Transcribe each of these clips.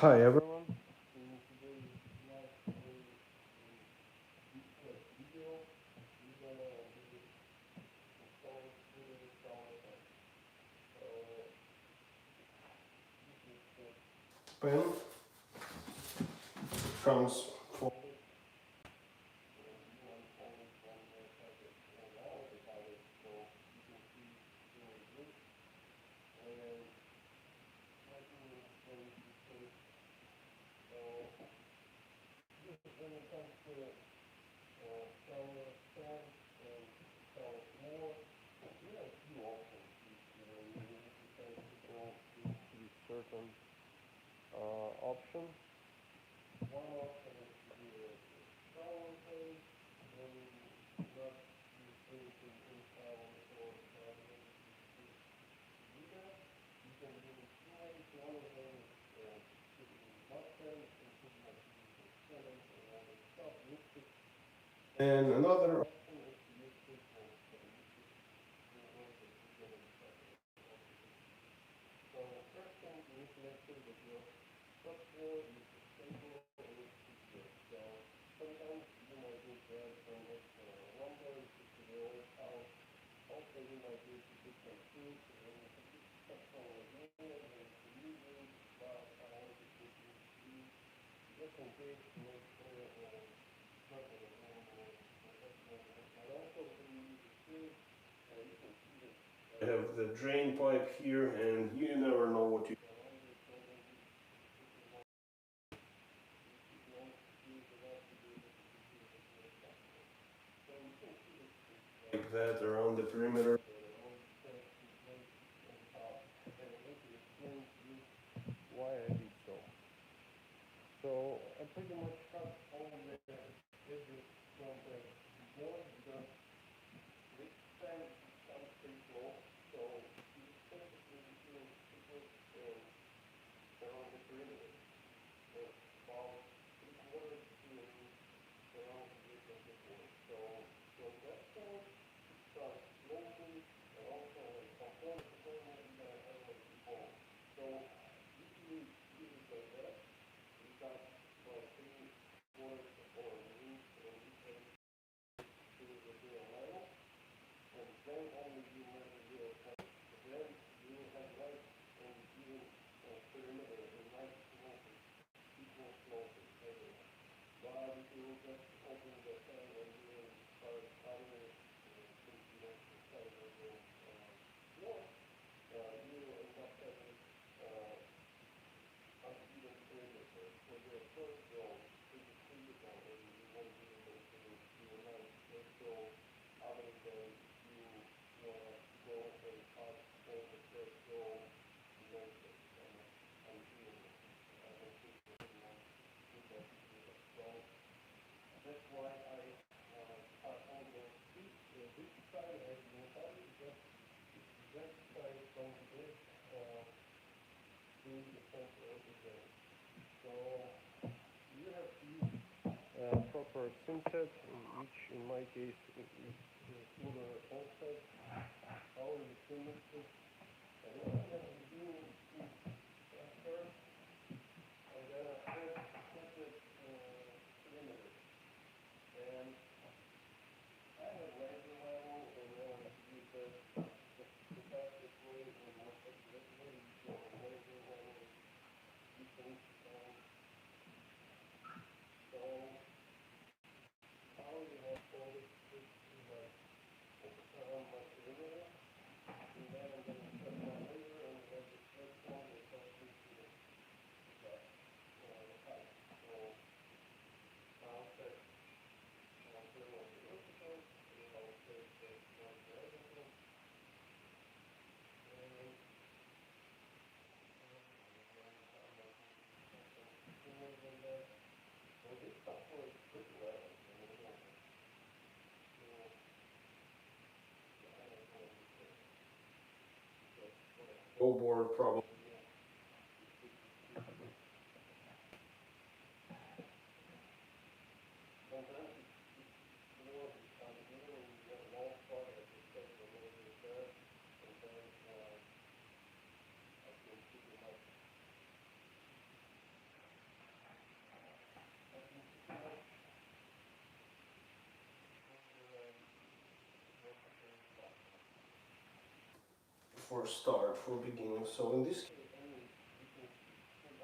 Hi everyone. In today's live video, we're gonna be installing three shower heads. So this is the pen. Comes folded and one folded from the package and out of the package, so you can see really good. And lighting is very safe. So when it comes to shower stand and shower floor, we have a few options. You need to decide to go to certain option. One option is to do a shower face, then not use anything inside on the floor. To do that, you can do it two ways. One of them is putting mud pen and putting like using cement and all that stuff, mix it. And another option is to use pistol. So this is the way that we're going to be talking about this. So first thing, you need to make sure that your subfloor is stable and it's secure. So sometimes you might need to add some extra lumber to the old house. Also, you might need to put some food and if this subfloor is new and it's a new room, last hour to put new food, just in case to make sure it's not going to rain or and also when you use the food, you can see that I have the drain pipe here and you never know what you can under. So when you put the water, if you don't use the rest to be able to secure the subfloor. So you can see that like that around the perimeter. Why I did so. So I pretty much cut all the edges from the board because this fan comes pretty close. So you basically doing super around the perimeter. About 3/4 to around the width of the board. So from that point, start slowly and also like component to component, you're gonna have like the ball. So usually do it like that. You got about 3/4 or an inch on each edge to the real level, and then only you measure your point. Then you have nice and even perimeter and nice sloping, equal sloping everywhere. But if you just open the fan and you start cutting it, since you have to cut it on your floor, you end up having uneven perimeter. For your first row, this is critical and you won't be able to do a nice first row other than you want to go and cut all the first row to make it uneven. I don't think anyone would like to do that. So that's why I cut all the feet. This side I didn't cut it because that side from the edge to the center of the drain. So you have to use proper Thinset, which in my case is either offset, however you trim it. And what I'm going to be doing is first I'm going to add Thinset perimeter. And I have laser level and I want to use that the fastest way and most accurate way. You go on laser level, you can so now you have all this to my around my perimeter, and then I'm going to set my laser and have the first one that comes into the back, the pipe. So I'll set, I'll turn on the vertical, and then I'll set the horizontal, and sooner than that. So this stuff was pretty well. Board probably. Sometimes it's more complicated when you got a long part, I just set the laser there. Sometimes I can pretty much for start, for beginning. So in this case, I mean,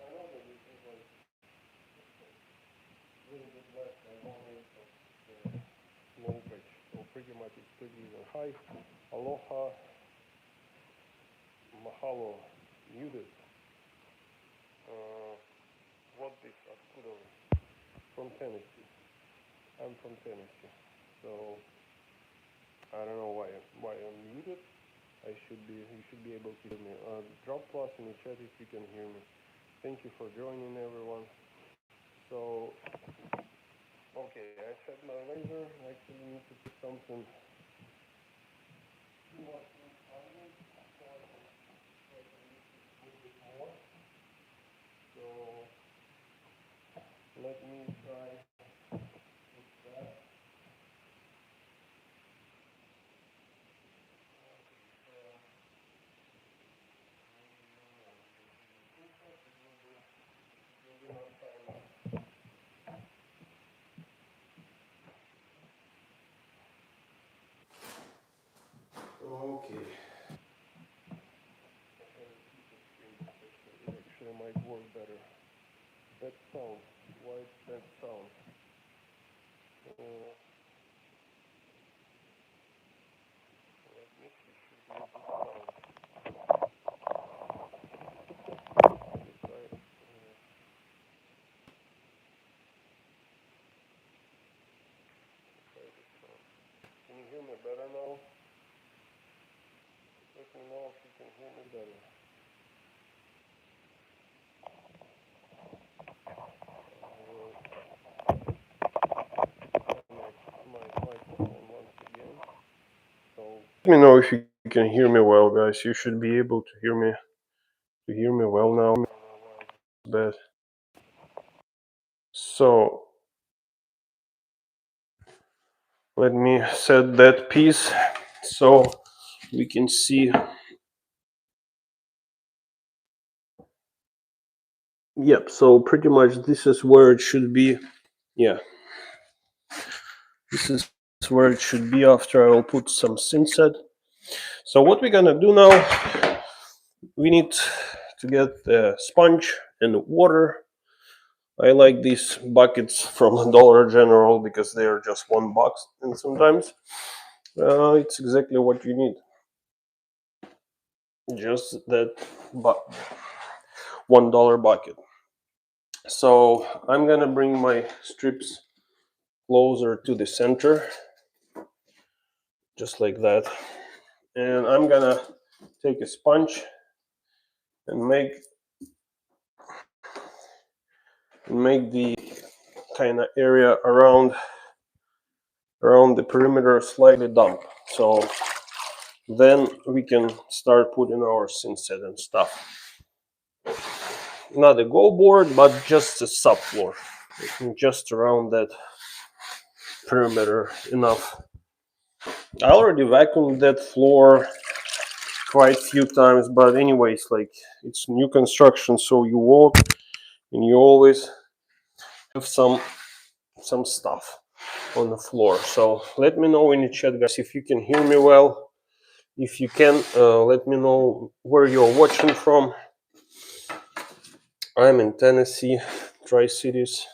I know that you can like a little bit less than 1/8 of the low pitch. So pretty much it's pretty even. Hi, aloha, mahalo, muted. What this Arturo from Tennessee. I'm from Tennessee, so I don't know why I'm muted. You should be able to hear me. Drop plus in the chat if you can hear me. Thank you for joining, everyone. So, okay, I set my laser. I actually need to put something. So let me try with that. Okay. It actually might work better. That sound. Why is that sound? Let me see. Should be able to sound. Can you hear me better now? Let me know if you can hear me better. My microphone once again. So let me know if you can hear me well, guys. You should be able to hear me well now. Bad. So let me set that piece so we can see. Yep, so pretty much this is where it should be. Yeah, this is where it should be after I will put some Thinset. So what we're gonna do now, we need to get the sponge and water. I like these buckets from Dollar General because they are just $1, and sometimes it's exactly what you need. Just that $1 bucket. So I'm gonna bring my strips closer to the center, just like that. And I'm gonna take a sponge and make the kind of area around the perimeter slightly damp. So then we can start putting our Thinset and stuff. Not a go board, but just a subfloor, just around that perimeter enough. I already vacuumed that floor quite a few times, but anyways, like it's new construction, so you walk and you always have some stuff on the floor. So let me know in the chat, guys, if you can hear me well. If you can, let me know where you're watching from. I'm in Tennessee, Tri-Cities,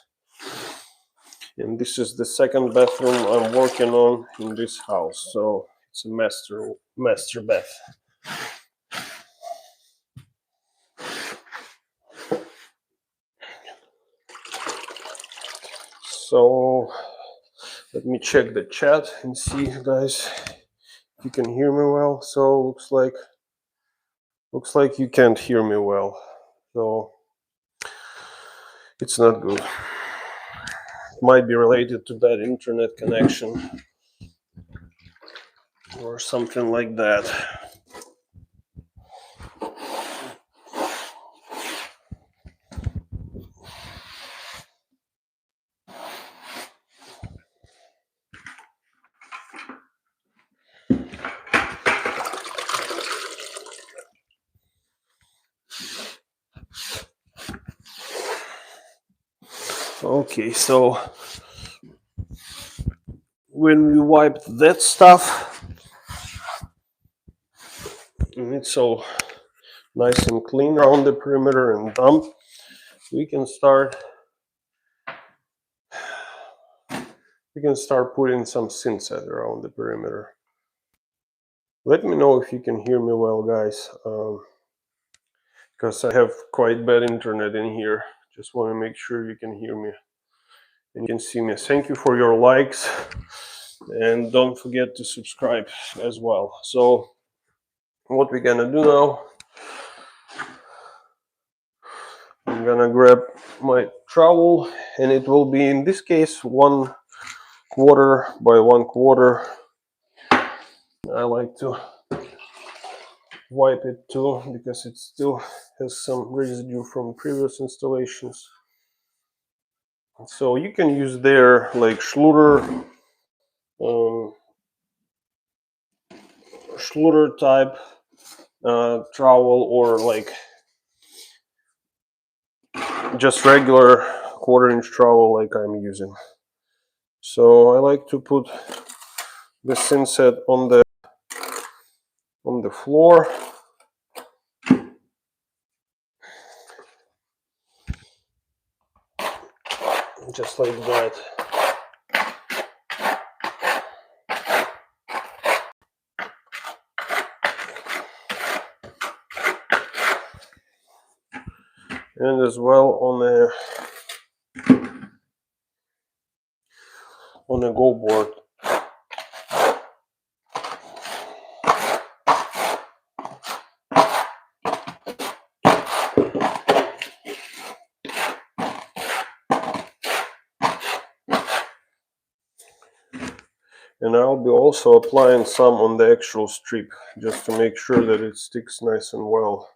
and this is the second bathroom I'm working on in this house. So it's a master bath. So let me check the chat and see, guys, if you can hear me well. So looks like you can't hear me well. So it's not good. It might be related to that internet connection or something like that. Okay, so when we wiped that stuff, and it's all nice and clean around the perimeter and damp, we can start putting some Thinset around the perimeter. Let me know if you can hear me well, guys, because I have quite bad internet in here. Just want to make sure you can hear me and you can see me. Thank you for your likes, and don't forget to subscribe as well. So what we're gonna do now, I'm gonna grab my trowel, and it will be, in this case, 1/4 by 1/4. I like to wipe it too because it still has some residue from previous installations. So you can use there like Schluter type trowel, or like just regular 1/4-inch trowel like I'm using. So I like to put the Thinset on the floor, just like that. And as well on a go board. And I'll be also applying some on the actual strip, just to make sure that it sticks nice and well.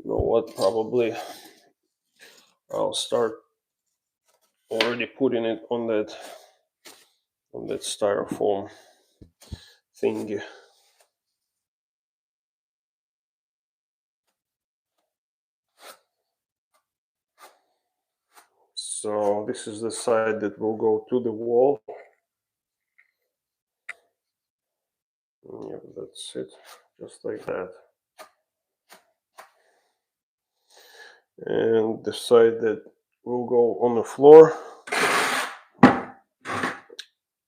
You know what, probably I'll start already putting it on that styrofoam thingy. So this is the side that will go to the wall. Yeah, that's it, just like that. And the side that will go on the floor, I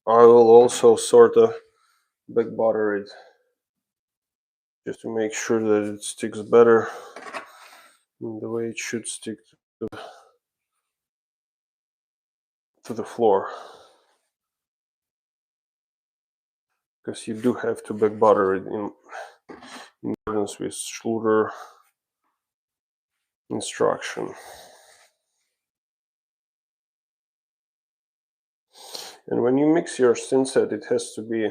will also sort of backbutter it, just to make sure that it sticks better in the way it should stick to the floor. Because you do have to backbutter it in accordance with Schluter instruction. And when you mix your Thinset, it has to be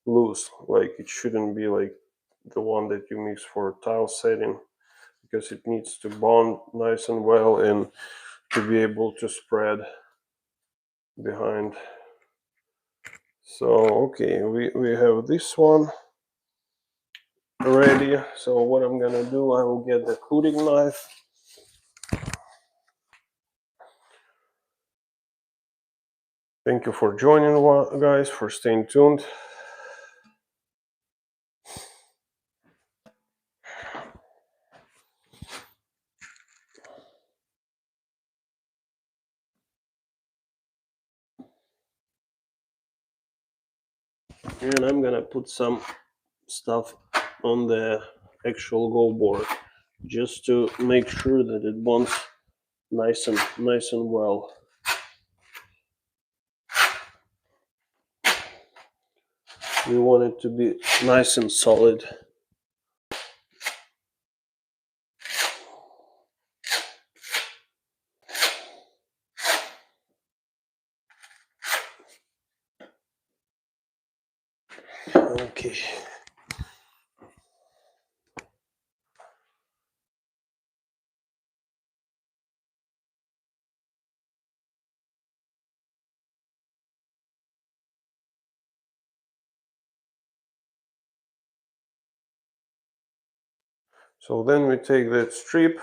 loose, like it shouldn't be like the one that you mix for tile setting, because it needs to bond nice and well and to be able to spread behind. So okay, we have this one ready. So what I'm gonna do, I will get the cutting knife. Thank you for joining, guys, for staying tuned. And I'm gonna put some stuff on the actual go board, just to make sure that it bonds nice and well. We want it to be nice and solid. Okay. So then we take that strip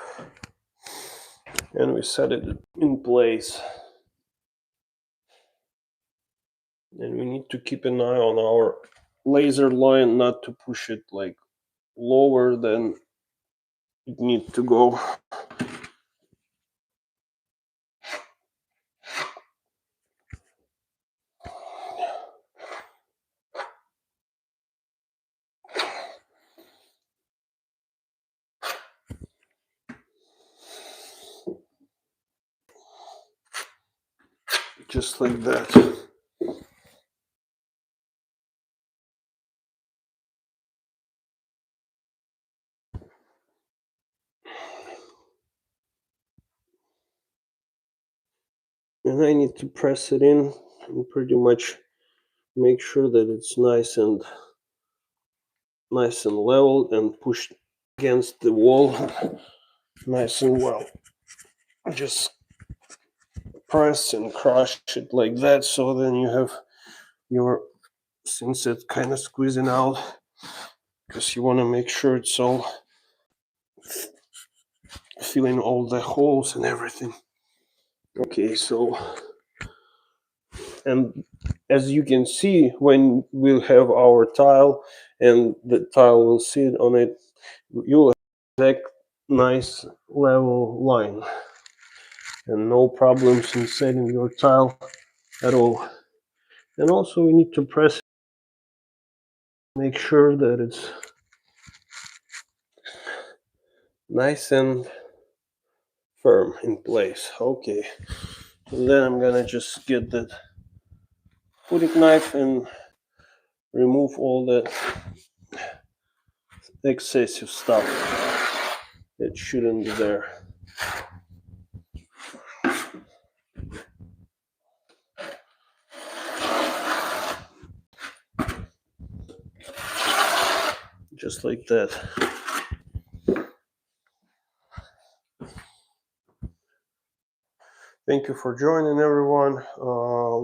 and we set it in place. And we need to keep an eye on our laser line, not to push it like lower than it needs to go. Just like that. And I need to press it in and pretty much make sure that it's nice and level and pushed against the wall nice and well. Just press and crush it like that, so then you have your Thinset kind of squeezing out, because you want to make sure it's all filling all the holes and everything. Okay, so, and as you can see, when we'll have our tile and the tile will sit on it, you'll have exact nice level line and no problems in setting your tile at all. And also we need to press, make sure that it's nice and firm in place. Okay, and then I'm gonna just get that putic knife and remove all the excessive stuff that shouldn't be there. Just like that. Thank you for joining, everyone.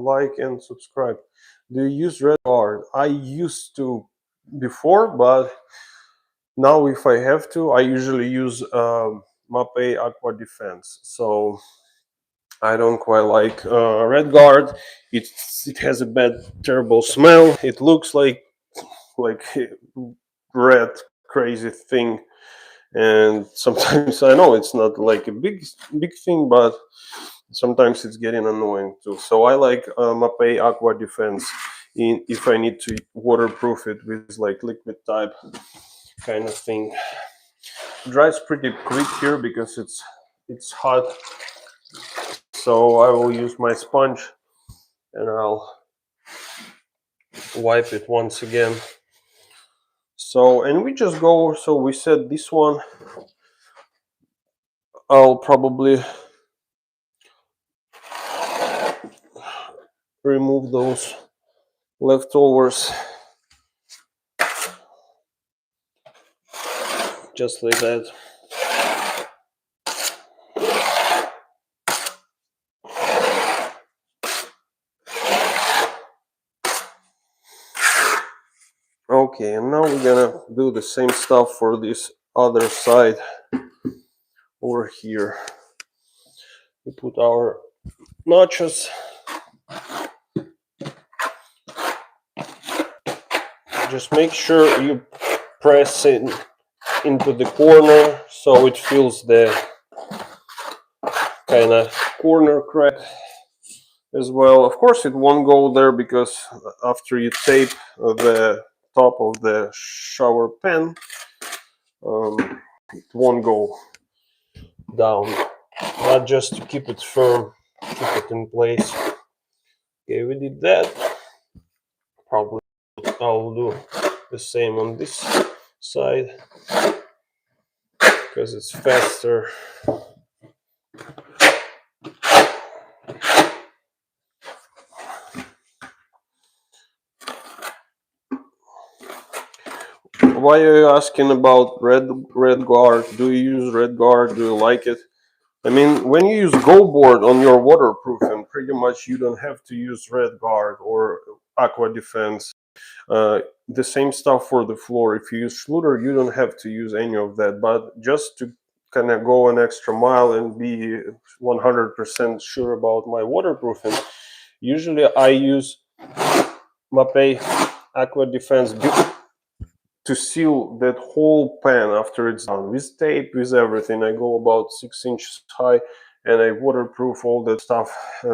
Like and subscribe. Do you use red guard? I used to before, but now if I have to, I usually use Mapei Aqua Defense. So I don't quite like red guard. It has a bad, terrible smell. It looks like red crazy thing, and sometimes I know it's not like a big thing, but sometimes it's getting annoying too. So I like Mapei Aqua Defense if I need to waterproof it with like liquid type kind of thing. It dries pretty quick here because it's hot. So I will use my sponge and I'll wipe it once again. So, and we just go, so we set this one. I'll probably remove those leftovers just like that. Okay, and now we're gonna do the same stuff for this other side over here. We put our notches. Just make sure you press it into the corner so it feels the kind of corner crack as well. Of course, it won't go there because after you tape the top of the shower pan, it won't go down. But just to keep it firm, keep it in place. Okay, we did that. Probably I'll do the same on this side because it's faster. Why are you asking about red guard? Do you use red guard? Do you like it? I mean, when you use Go Board on your waterproofing, pretty much you don't have to use red guard or aqua defense. The same stuff for the floor. If you use Schluter, you don't have to use any of that. But just to kind of go an extra mile and be 100% sure about my waterproofing, usually I use Mapei Aqua Defense to seal that whole pan after it's done with tape, with everything. I go about 6 inches high and I waterproof all that stuff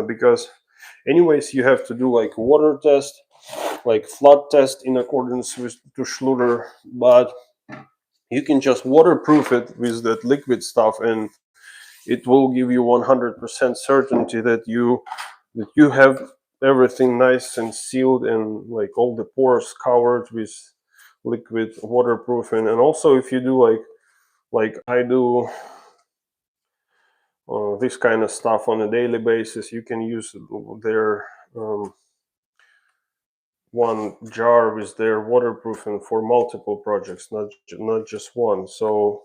because anyways you have to do like a water test, like flood test in accordance with to Schluter, but you can just waterproof it with that liquid stuff and it will give you 100% certainty that you have everything nice and sealed and like all the pores covered with liquid waterproofing. And also if you do like I do this kind of stuff on a daily basis, you can use their one jar with their waterproofing for multiple projects, not just one. So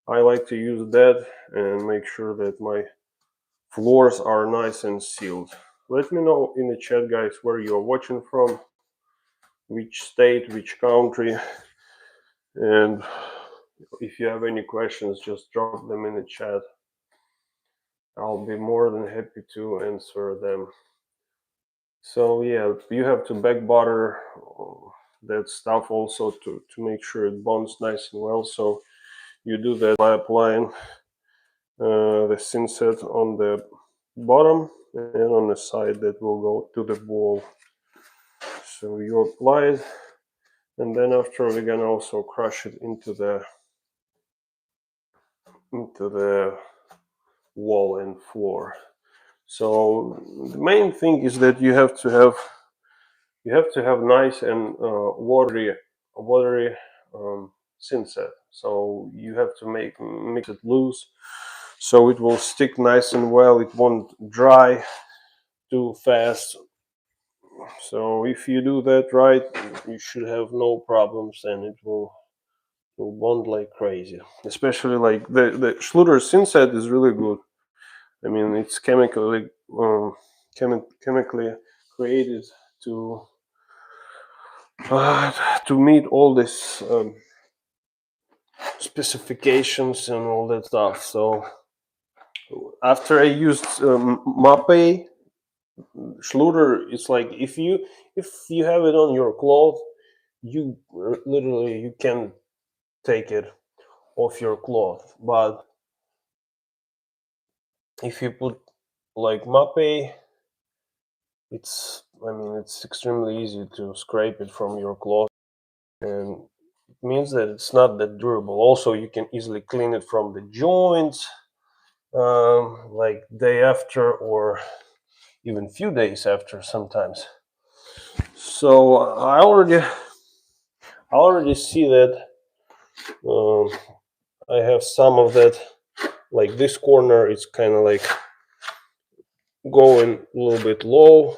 I like to use that and make sure that my floors are nice and sealed. Let me know in the chat, guys, where you're watching from, which state, which country, and if you have any questions, just drop them in the chat. I'll be more than happy to answer them. So yeah, you have to back butter that stuff also to make sure it bonds nice and well. So you do that by applying the Thinset on the bottom and on the side that will go to the wall. So you apply it, and then after we're gonna also crush it into the wall and floor. So the main thing is that you have to have nice and watery Thinset. So you have to mix it loose so it will stick nice and well. It won't dry too fast. So if you do that right, you should have no problems, and it will bond like crazy. Especially like the Schluter Thinset is really good. I mean, it's chemically created to meet all this specifications and all that stuff. So after I used Mapei, Schluter, it's like if you have it on your cloth, you literally you can take it off your cloth. But if you put like Mapei, it's extremely easy to scrape it from your cloth, and it means that it's not that durable. Also, you can easily clean it from the joints, like day after or even few days after sometimes. So I already see that I have some of that. Like this corner, it's kind of like going a little bit low,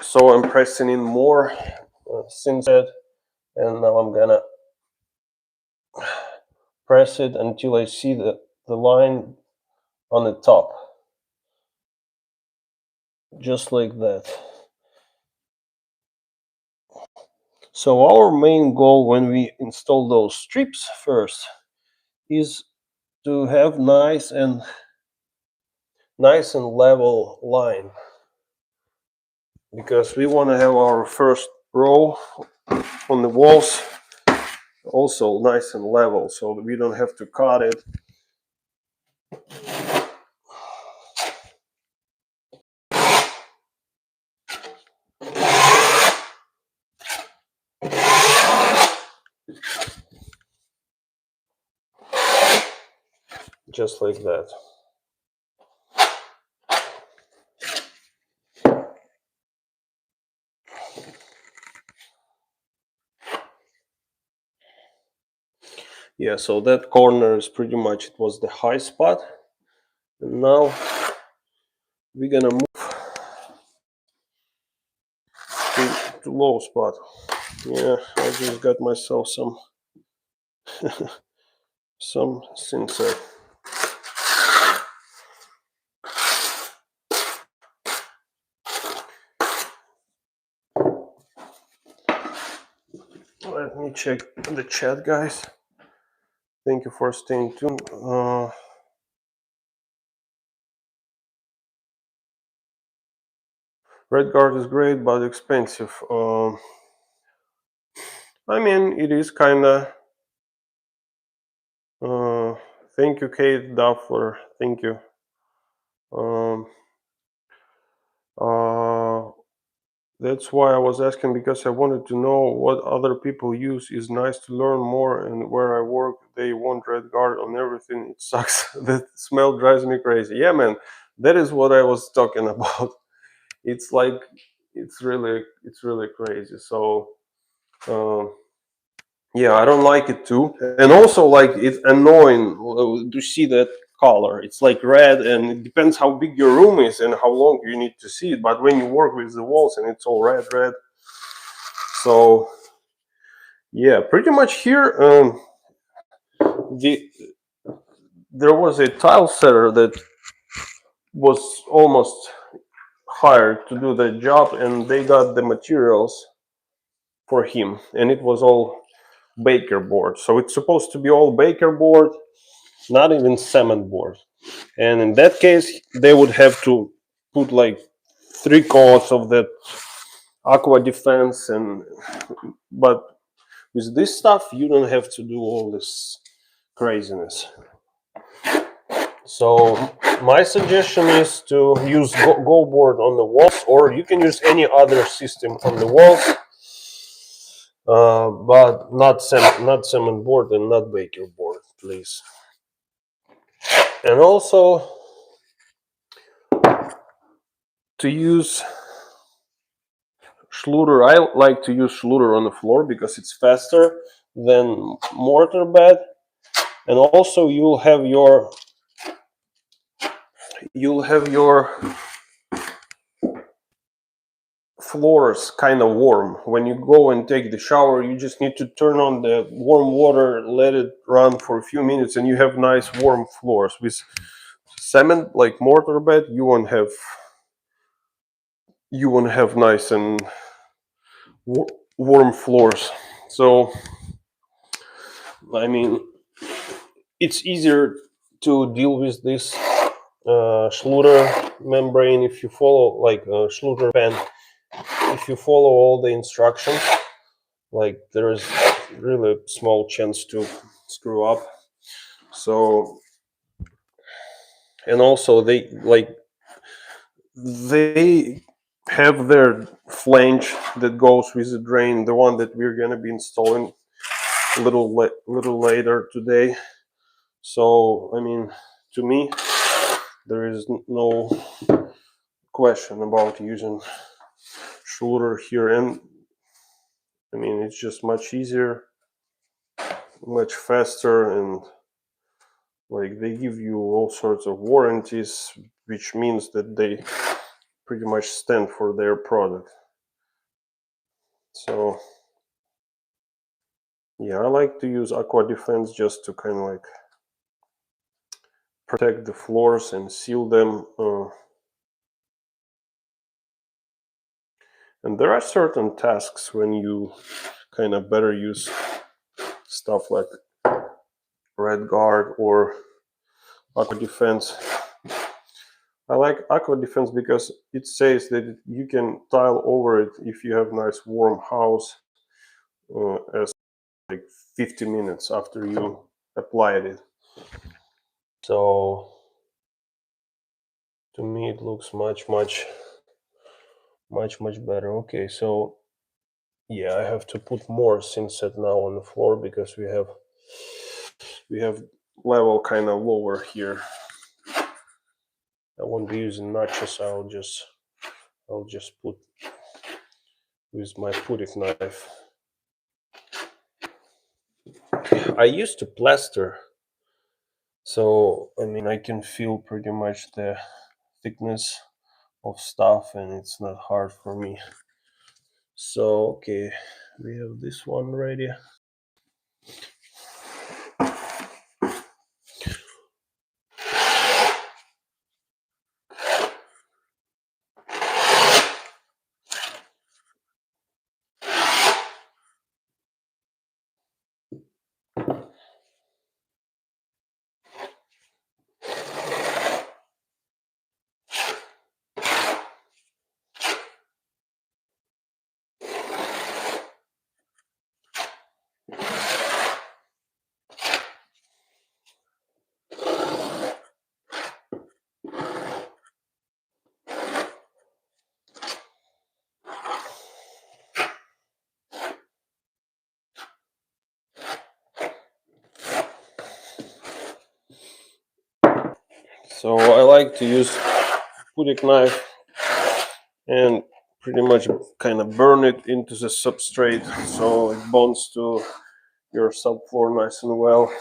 so I'm pressing in more Thinset, and now I'm gonna press it until I see the line on the top, just like that. So our main goal when we install those strips first is to have nice and level line, because we want to have our first row on the walls also nice and level, so that we don't have to cut it. Just like that. Yeah, so that corner is pretty much, it was the high spot, and now we're gonna move to low spot. Yeah, I just got myself some Thinset. Let me check the chat, guys. Thank you for staying tuned. Red guard is great, but expensive. I mean, it is kinda. Thank you, Kate Duffler. Thank you. Um, uh, that's why I was asking, because I wanted to know what other people use. It's nice to learn more, and where I work, they want red guard on everything. It sucks. That smell drives me crazy. Yeah, man, that is what I was talking about. It's like it's really crazy. So. Um, Yeah, I don't like it too. And also, like, it's annoying to see that color. It's like red, and it depends how big your room is and how long you need to see it. But when you work with the walls and it's all red. So, yeah, pretty much here, the there was a tile setter that was almost hired to do the job, and they got the materials for him, and it was all baker board. So it's supposed to be all baker board, not even cement board. And in that case, they would have to put like 3 coats of that aqua defense. And but with this stuff, you don't have to do all this craziness. So my suggestion is to use go board on the walls, or you can use any other system on the walls, but not cement board and not baker board, please. And also to use Schluter. I like to use Schluter on the floor because it's faster than mortar bed, and also you'll have your floors kind of warm. When you go and take the shower, you just need to turn on the warm water, let it run for a few minutes, and you have nice warm floors. With cement, like mortar bed, you won't have nice and warm floors. So I mean, it's easier to deal with this Schluter membrane if you follow, like, Schluter pen. If you follow all the instructions, like, there is really small chance to screw up. So, and also they have their flange that goes with the drain, the one that we're gonna be installing a little later today. So I mean, to me, there is no question about using Schluter here, and I mean, it's just much easier, much faster, and like, they give you all sorts of warranties, which means that they pretty much stand for their product. So yeah, I like to use Aqua Defense just to kind of like protect the floors and seal them. And there are certain tasks when you kind of better use stuff like Red Guard or Aqua Defense. I like Aqua Defense because it says that you can tile over it if you have nice warm house, as like 50 minutes after you applied it. So to me it looks much better. Okay, so yeah, I have to put more Thinset now on the floor because we have level kind of lower here. I won't be using notches. I'll just put with my putty knife. I used to plaster, so I mean, I can feel pretty much the thickness of stuff, and it's not hard for me. So okay, we have this one ready. So I like to use pudic knife and pretty much kind of burn it into the substrate so it bonds to your subfloor nice and well.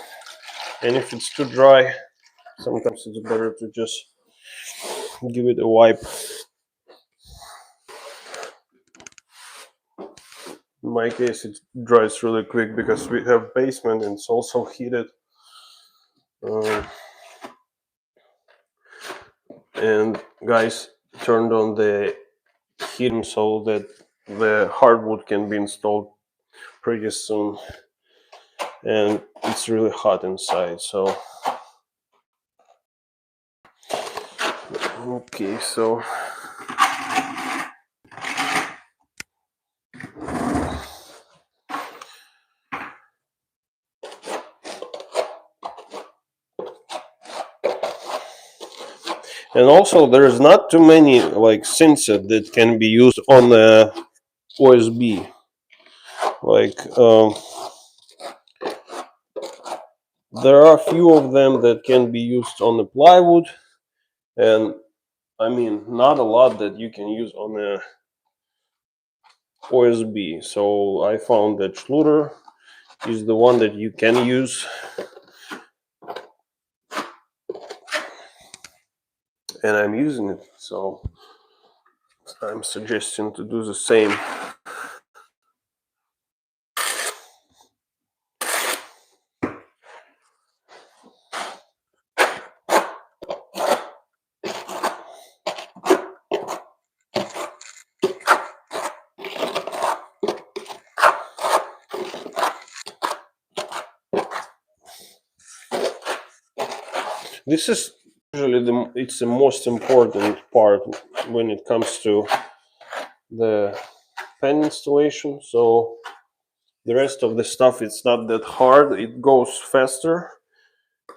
And if it's too dry, sometimes it's better to just give it a wipe. In my case, it dries really quick because we have basement and it's also heated. And guys turned on the heating so that the hardwood can be installed pretty soon. And it's really hot inside, so okay, so and also there's not too many like Thinset that can be used on the OSB. Like there are a few of them that can be used on the plywood, and I mean not a lot that you can use on the OSB. So I found that Schluter is the one that you can use, and I'm using it. So I'm suggesting to do the same. This is usually it's the most important part when it comes to the pen installation. So the rest of the stuff, it's not that hard. It goes faster.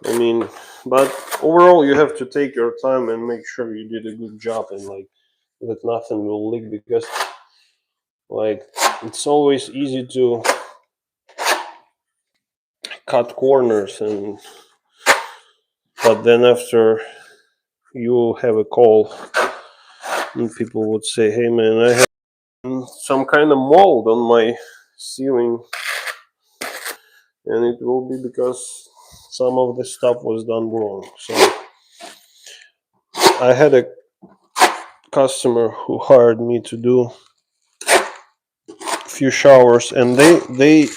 I mean, but overall you have to take your time and make sure you did a good job and like that nothing will leak, because like it's always easy to cut corners, and but then after you have a call and people would say, hey man, I have some kind of mold on my ceiling, and it will be because some of the stuff was done wrong. So I had a customer who hired me to do a few showers, and they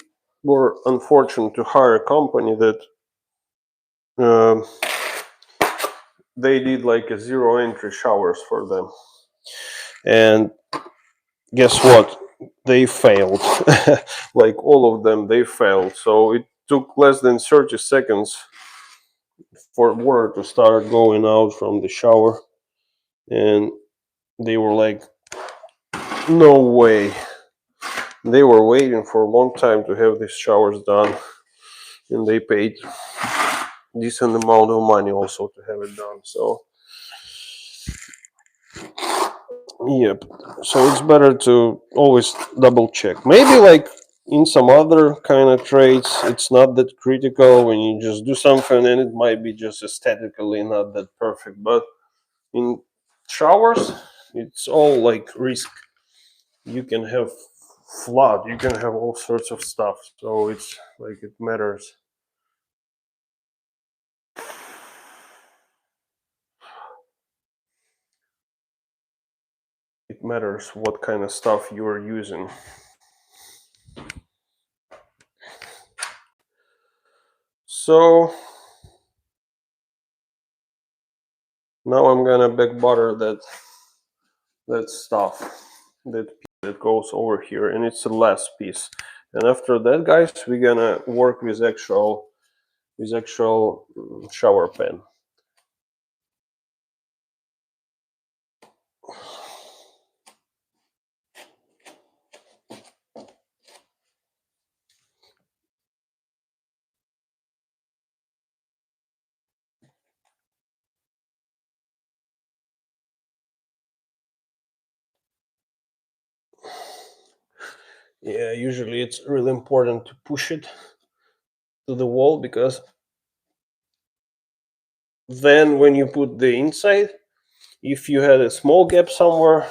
were unfortunate to hire a company that uh, they did like a zero entry showers for them, and guess what, they failed. Like all of them, they failed. So it took less than 30 seconds for water to start going out from the shower, and they were like, no way. They were waiting for a long time to have these showers done, and they paid decent amount of money also to have it done. So yep, so it's better to always double check. Maybe like in some other kind of trades it's not that critical when you just do something, and it might be just aesthetically not that perfect, but in showers it's all like risk. You can have flood, you can have all sorts of stuff, so it's like it matters. It matters what kind of stuff you are using. So now I'm gonna back butter that stuff that goes over here, and it's the last piece. And after that, guys, we're gonna work with actual shower pen. Yeah, usually it's really important to push it to the wall, because Then when you put the inside, if you had a small gap somewhere,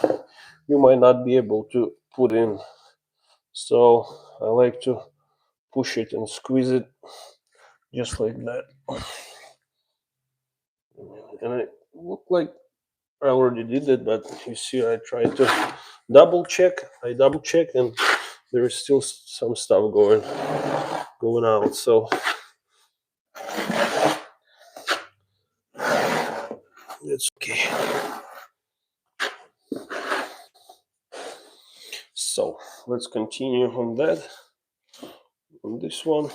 you might not be able to put in. So I like to push it and squeeze it just like that. And it looked like I already did it, but you see, I tried to double check. I double checked, and there is still some stuff going out. So it's okay. So let's continue on that. On this one.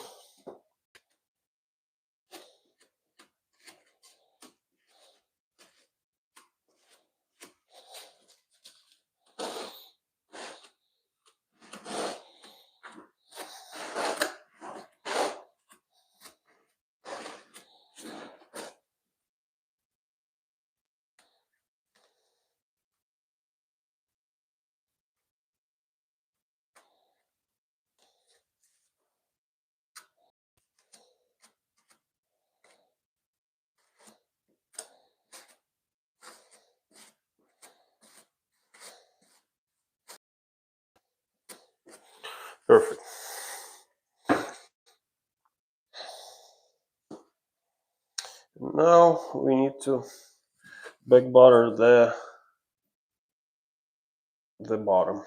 Perfect. Now we need to back butter the bottom.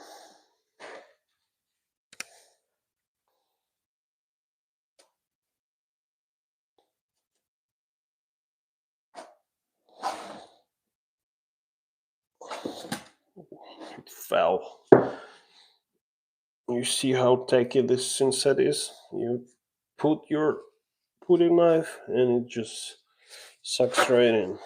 It fell. You see how tacky this Thinset is? You put your pudding knife and it just sucks right in.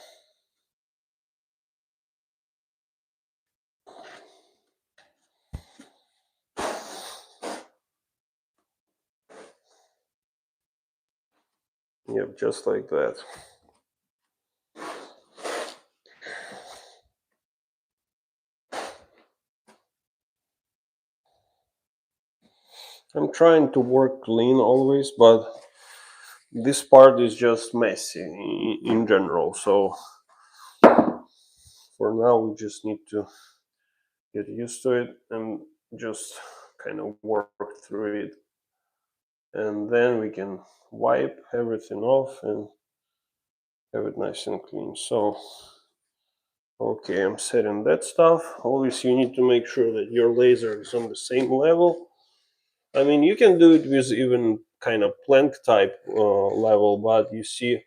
Yep, just like that. I'm trying to work clean always, but this part is just messy in general. So for now, we just need to get used to it and just kind of work through it. And then we can wipe everything off and have it nice and clean. So, okay, I'm setting that stuff. Always you need to make sure that your laser is on the same level. I mean, you can do it with even kind of plank type level, but you see,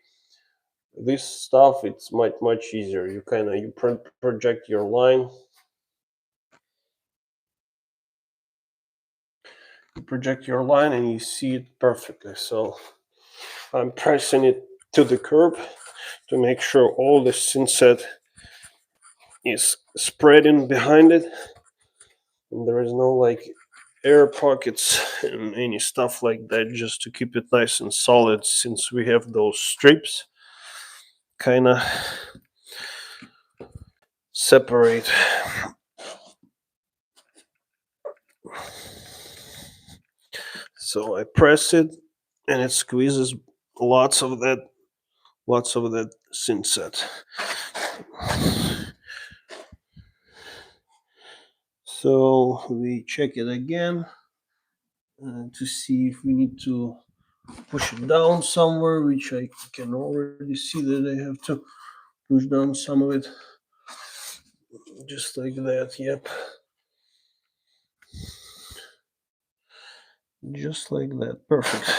this stuff it's much easier. You kind of project your line. You project your line and you see it perfectly. So I'm pressing it to the curb to make sure all the Thinset is spreading behind it, and there is no like air pockets and any stuff like that, just to keep it nice and solid, since we have those strips kind of separate. So I press it and it squeezes lots of that Thinset. So we check it again to see if we need to push it down somewhere, which I can already see that I have to push down some of it, just like that. Yep, just like that. Perfect.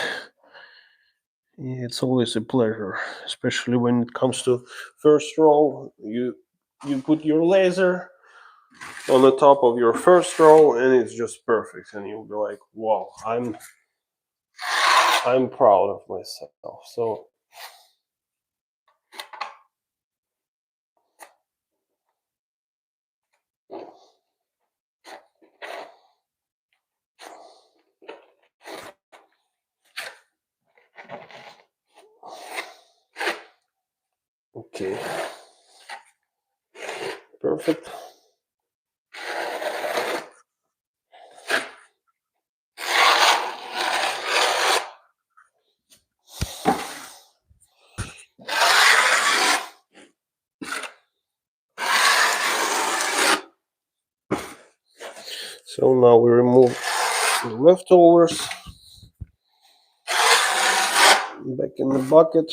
It's always a pleasure, especially when it comes to first roll. You put your laser on the top of your first roll and it's just perfect, and you'll be like, wow, I'm proud of myself. So okay, perfect. So now we remove the leftovers back in the bucket.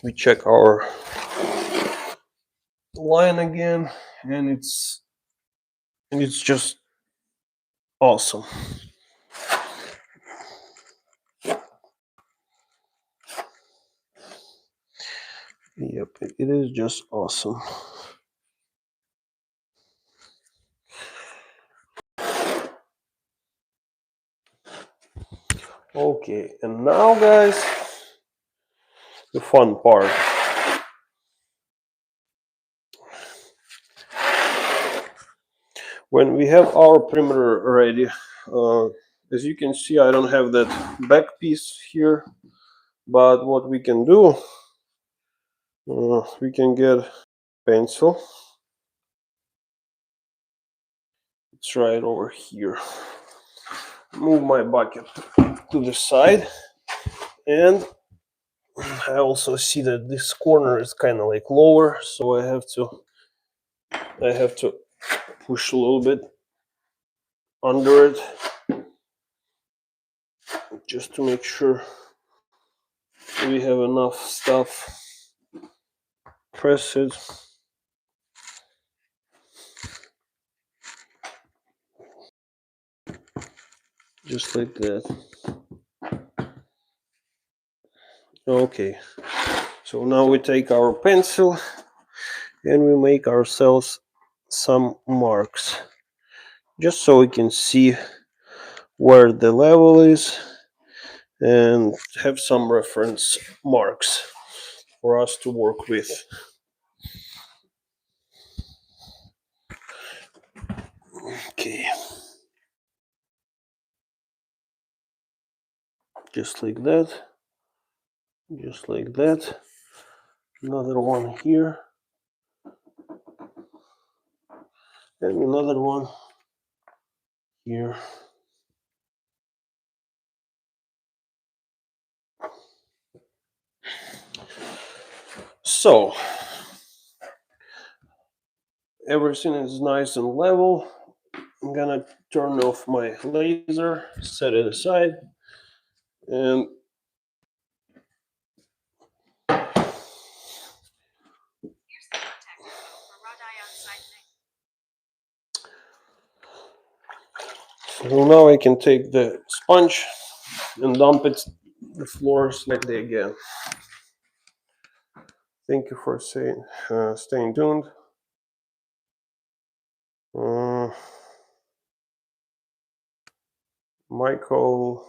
We check our line again, and it's just awesome. Yep, it is just awesome. Okay, and now guys, the fun part. When we have our perimeter ready, as you can see, I don't have that back piece here, but what we can do, we can get pencil. It's right over here. Move my bucket to the side, and I also see that this corner is kind of like lower, so I have to push a little bit under it just to make sure we have enough stuff. Press it. Just like that. Okay, so now we take our pencil and we make ourselves some marks, just so we can see where the level is and have some reference marks for us to work with. Okay, just like that, just like that. Another one here, and another one here. So everything is nice and level. I'm gonna turn off my laser, set it aside, and so now I can take the sponge and dump it the floor slightly again. Thank you for staying tuned. Michael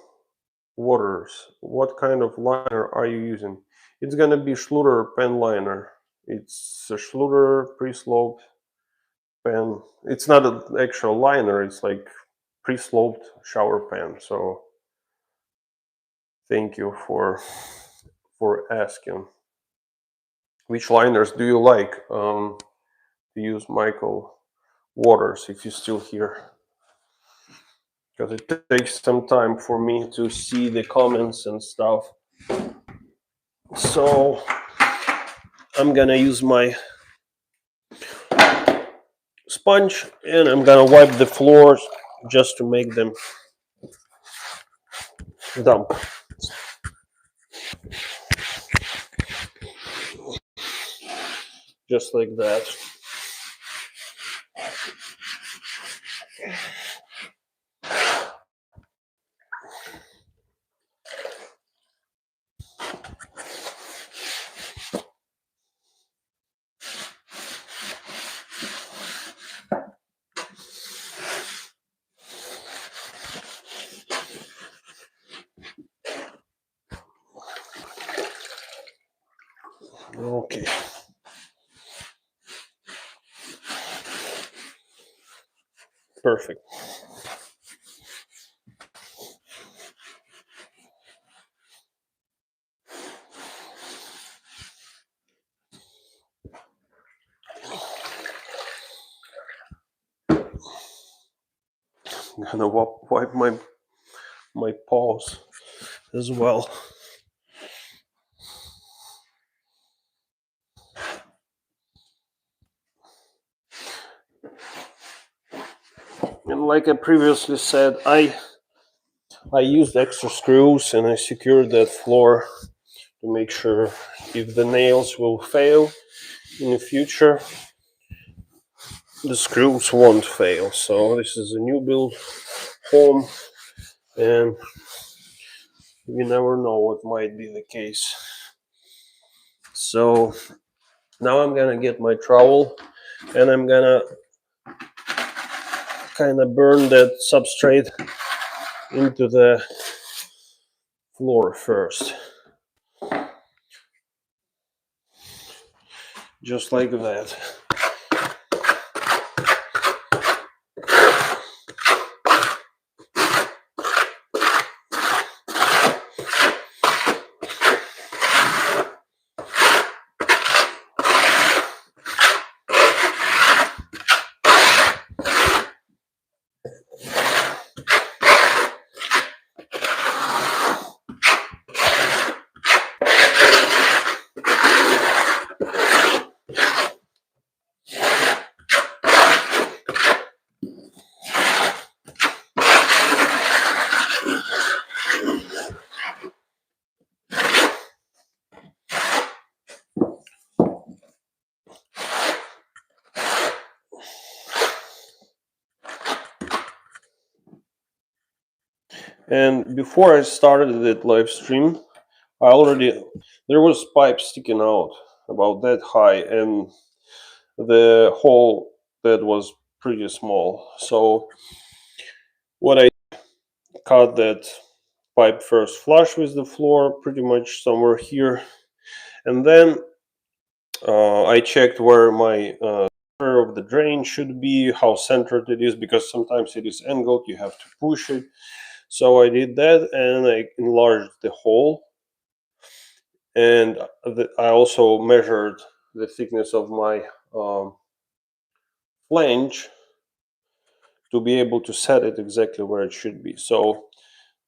Waters, what kind of liner are you using? It's gonna be Schluter pen liner. It's a Schluter pre-sloped pen. It's not an actual liner, it's like pre-sloped shower pen. So thank you for asking. Which liners do you like to use, Michael Waters, if you're still here? Because it takes some time for me to see the comments and stuff. So I'm gonna use my sponge and I'm gonna wipe the floors just to make them damp. Just like that. Okay. Perfect. I'm gonna wipe my paws as well. And like I previously said, I used extra screws and I secured that floor to make sure if the nails will fail in the future, the screws won't fail. So this is a new build home, and you never know what might be the case. So now I'm gonna get my trowel and I'm gonna kind of burn that substrate into the floor first, just like that. And before I started that live stream, there was pipe sticking out about that high, and the hole that was pretty small. So what I cut that pipe first flush with the floor, pretty much somewhere here, and then I checked where my center of the drain should be, how centered it is, because sometimes it is angled, you have to push it. So I did that and I enlarged the hole, and I also measured the thickness of my flange to be able to set it exactly where it should be. So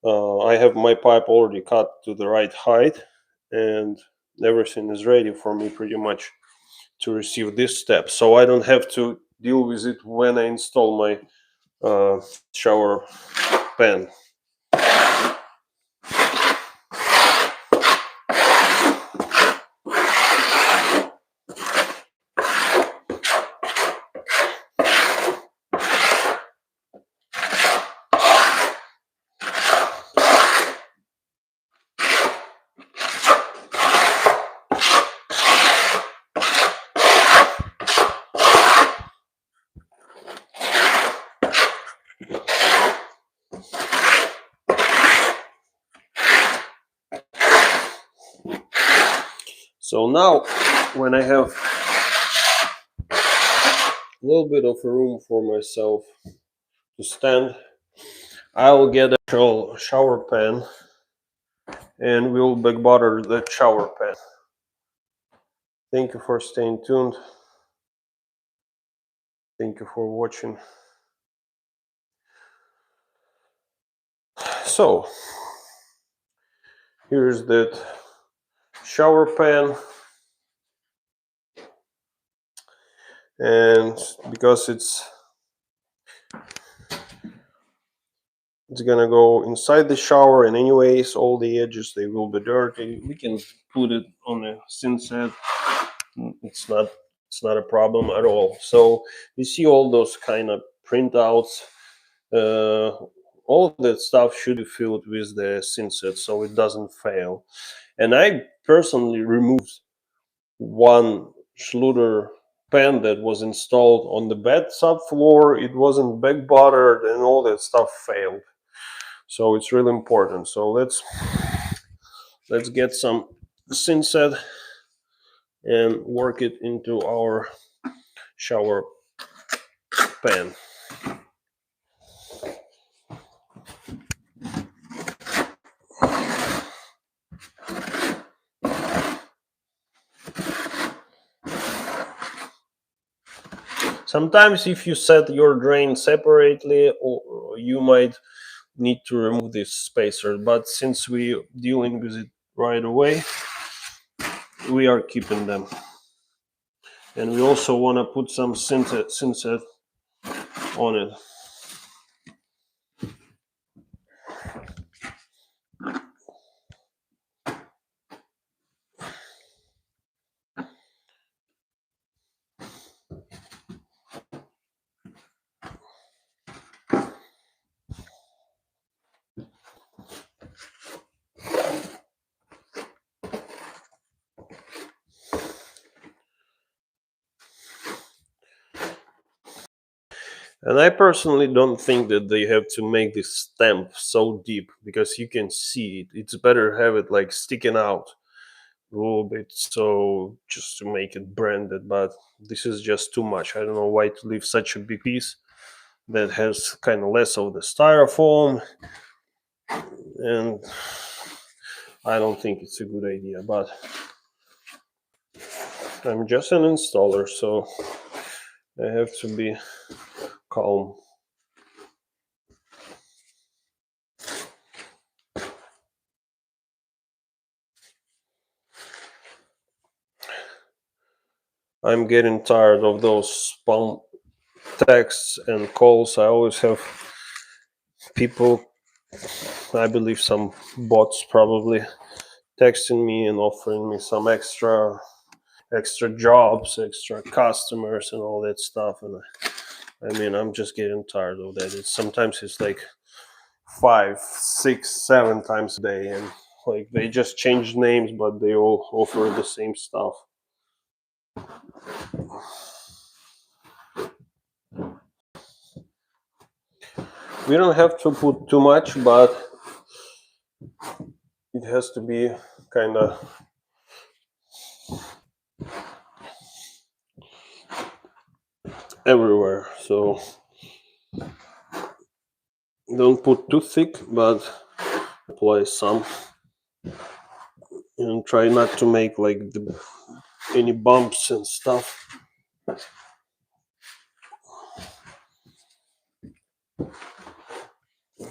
I have my pipe already cut to the right height, and everything is ready for me pretty much to receive this step. So I don't have to deal with it when I install my shower pan. So now, when I have a little bit of room for myself to stand, I will get a shower pan and we'll backbutter the shower pan. Thank you for staying tuned. Thank you for watching. So, here's that shower pan, and because it's gonna go inside the shower, and anyways all the edges, they will be dirty, we can put it on a Thinset. It's not a problem at all. So you see all those kind of printouts, all that stuff should be filled with the Thinset so it doesn't fail. And I personally removed one Schluter pen that was installed on the bed subfloor. It wasn't back buttered and all that stuff failed. So it's really important. So let's get some Thinset and work it into our shower pan. Sometimes if you set your drain separately, or you might need to remove this spacer, but since we're dealing with it right away, we are keeping them. And we also want to put some Thinset on it. And I personally don't think that they have to make this stamp so deep, because you can see it. It's better have it like sticking out a little bit, so just to make it branded. But this is just too much. I don't know why to leave such a big piece that has kind of less of the styrofoam, and I don't think it's a good idea. But I'm just an installer, so I have to be calm. I'm getting tired of those spam texts and calls. I always have people, I believe some bots probably, texting me and offering me some extra jobs, extra customers, and all that stuff. And I mean, I'm just getting tired of that. Sometimes it's like 5, 6, 7 times a day, and like they just change names, but they all offer the same stuff. We don't have to put too much, but it has to be kind of everywhere. So don't put too thick, but apply some, and try not to make like any bumps and stuff.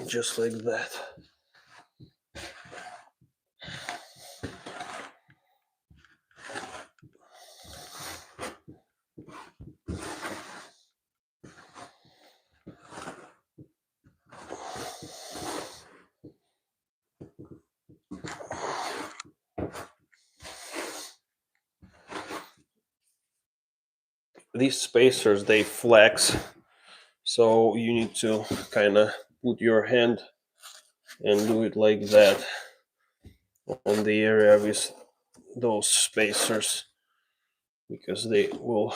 Just like that. These spacers, they flex, so you need to kind of put your hand and do it like that on the area with those spacers, because they will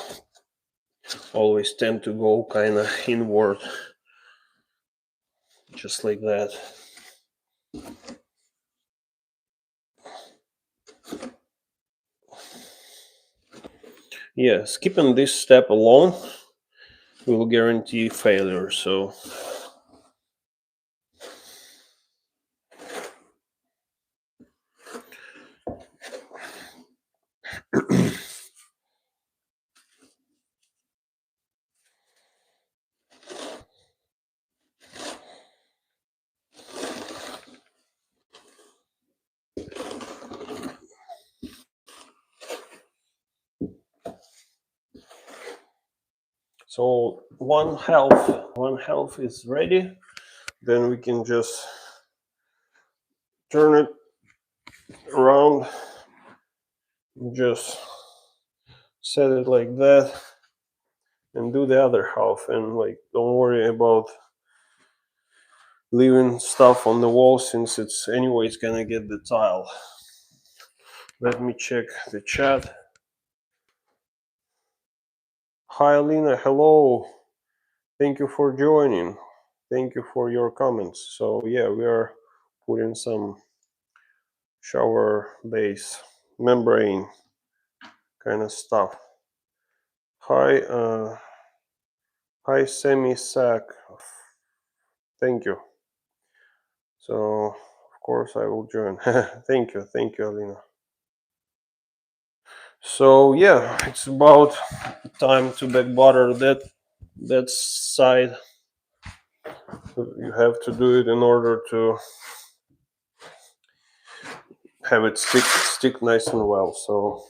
always tend to go kind of inward, just like that. Yeah, skipping this step alone will guarantee failure. So so one half is ready. Then we can just turn it around, just set it like that, and do the other half. And like, don't worry about leaving stuff on the wall, since it's anyways gonna get the tile. Let me check the chat. Hi Alina, hello. Thank you for joining. Thank you for your comments. So yeah, we are putting some shower base membrane kind of stuff. Hi Semi Sack. Thank you. So of course I will join. Thank you, Alina. So yeah, it's about time to backbutter that side. You have to do it in order to have it stick nice and well. So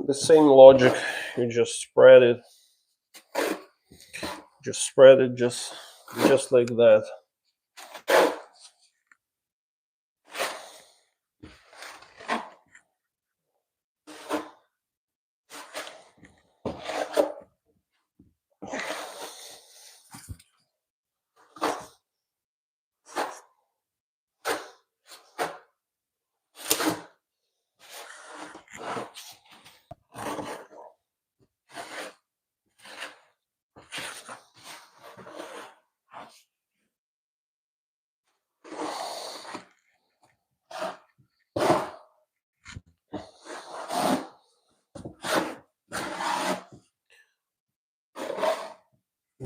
the same logic, you just spread it Just spread it just like that.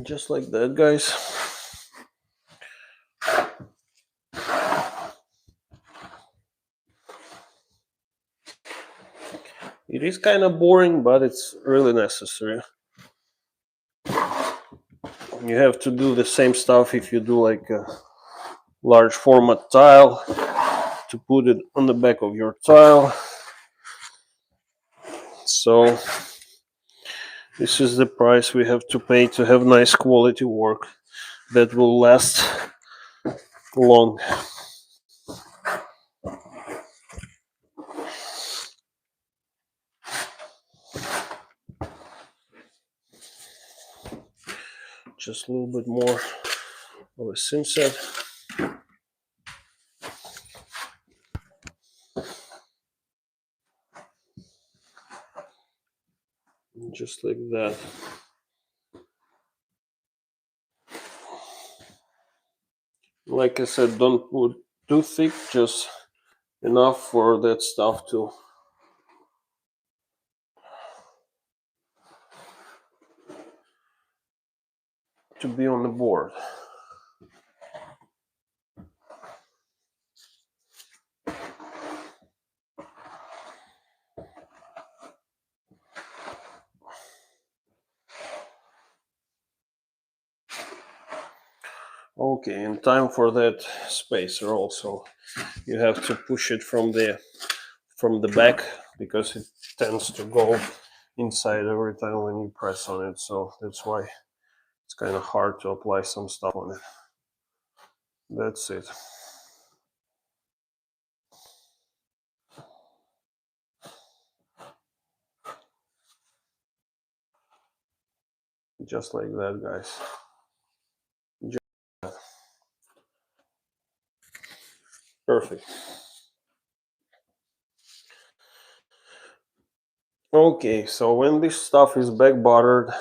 Just like that, guys. It is kind of boring, but it's really necessary. You have to do the same stuff if you do like a large format tile, to put it on the back of your tile. So this is the price we have to pay to have nice quality work that will last long. Just a little bit more of a Thinset. Just like that. Like I said, don't put too thick, just enough for that stuff to be on the board. Okay, and time for that spacer also. You have to push it from the back, because it tends to go inside every time when you press on it. So that's why it's kind of hard to apply some stuff on it. That's it. Just like that, guys. Perfect. Okay, so when this stuff is back buttered,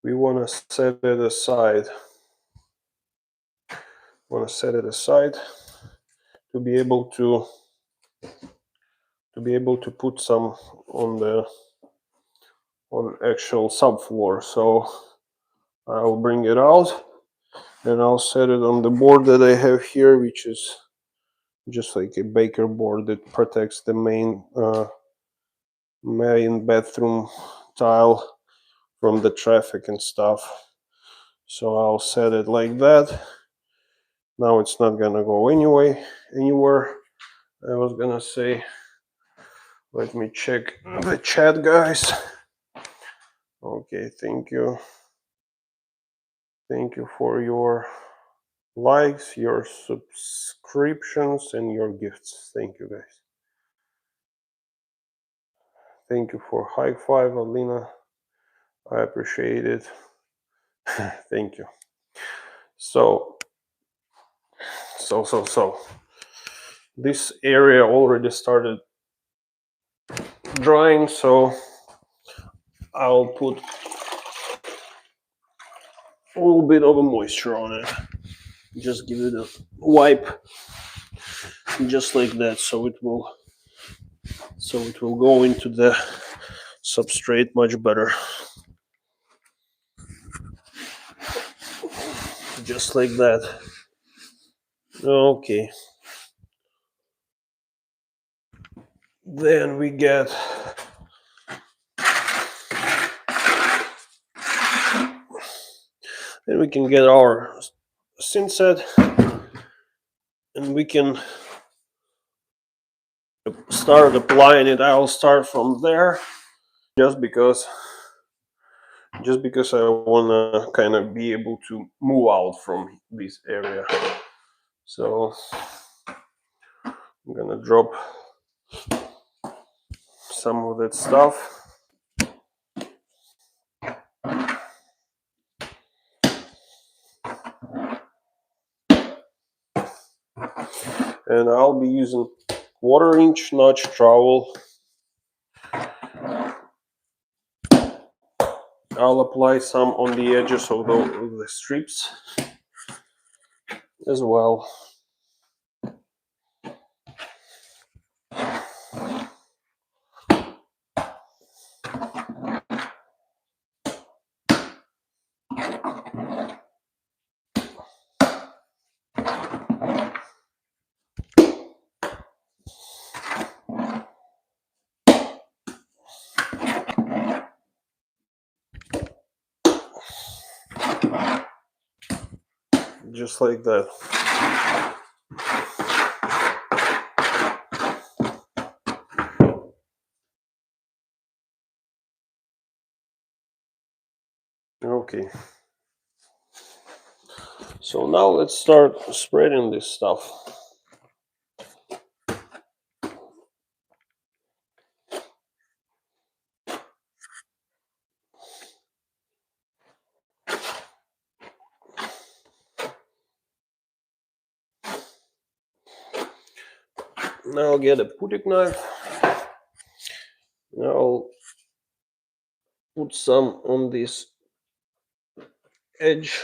we want to set it aside. To be able to put some on the actual subfloor. So I'll bring it out and I'll set it on the board that I have here, which is just like a baker board that protects the main bathroom tile from the traffic and stuff. So I'll set it like that. Now it's not gonna go anywhere. I was gonna say, let me check the chat, guys. Okay, thank you. Thank you for your likes, your subscriptions, and your gifts. Thank you, guys. Thank you for high five, Alina. I appreciate it. Thank you. So this area already started drying, so I'll put a little bit of a moisture on it. Just give it a wipe, just like that, so it will go into the substrate much better. Just like that. Okay. Then we get we can get our Thinset, and we can start applying it, I'll start from there, just because I want to kind of be able to move out from this area. So I'm gonna drop some of that stuff. And I'll be using quarter-inch notch trowel. I'll apply some on the edges of the strips as well. Just like that. Okay. So now let's start spreading this stuff. Now I'll get a putty knife. Now I'll put some on this edge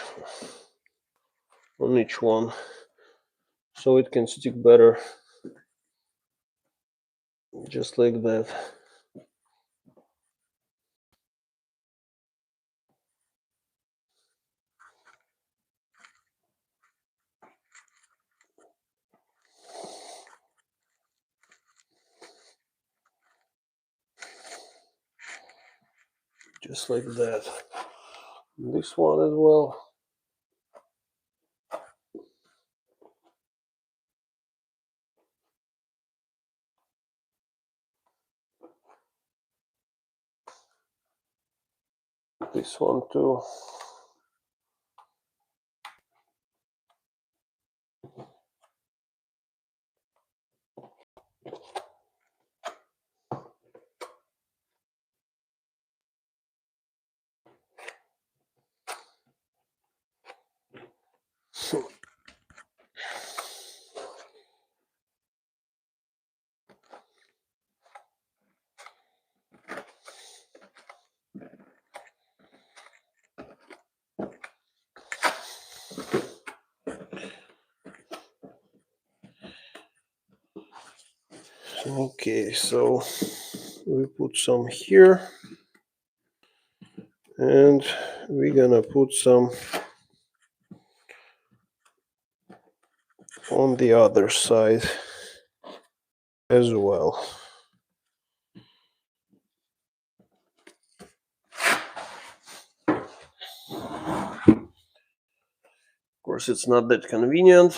on each one so it can stick better, just like that. Just like that. This one as well. This one too. Okay, so we put some here, and we're gonna put some on the other side as well. Of course, it's not that convenient,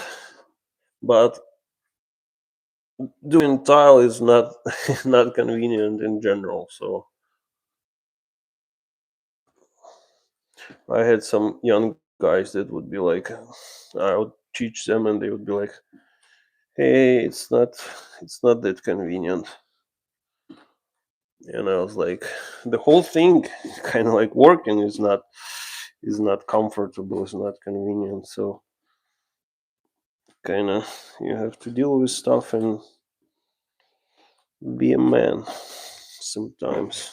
but doing tile is not not convenient in general. So I had some young guys that would be like, I would teach them, and they would be like, "Hey, it's not that convenient." And I was like, the whole thing, kind of like working, is not comfortable, it's not convenient. So kind of you have to deal with stuff and be a man sometimes,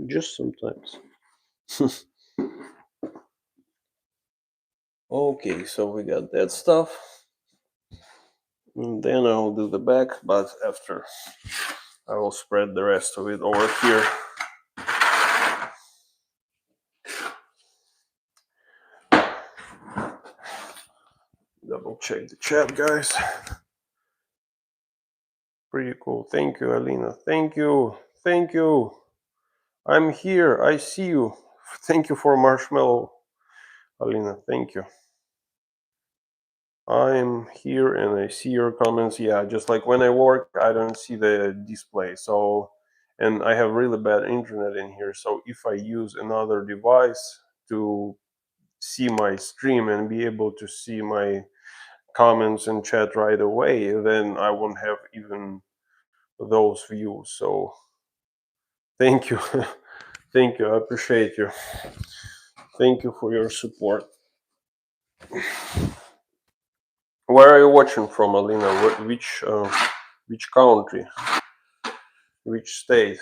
just sometimes. Okay, so we got that stuff, and then I'll do the back, but after I will spread the rest of it over here. Double check the chat, guys. Pretty cool. Thank you, Alina. Thank you. Thank you. I'm here. I see you. Thank you for marshmallow, Alina. Thank you. I'm here and I see your comments. Yeah, just like when I work, I don't see the display. So, and I have really bad internet in here. So if I use another device to see my stream and be able to see my comments and chat right away, then I won't have even those views. So thank you. Thank you. I appreciate you. Thank you for your support. Where are you watching from, Alina? Which country? Which state?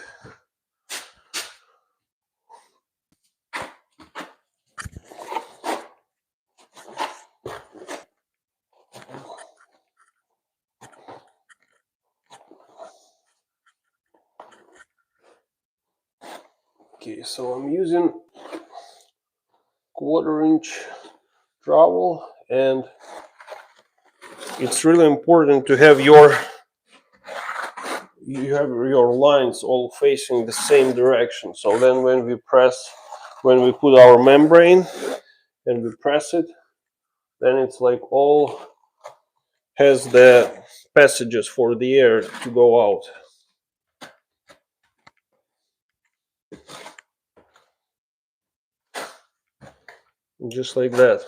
Okay, so I'm using 1/4 inch trowel, and it's really important to have your lines all facing the same direction. So then when we put our membrane and we press it, then it's like all has the passages for the air to go out. Just like that.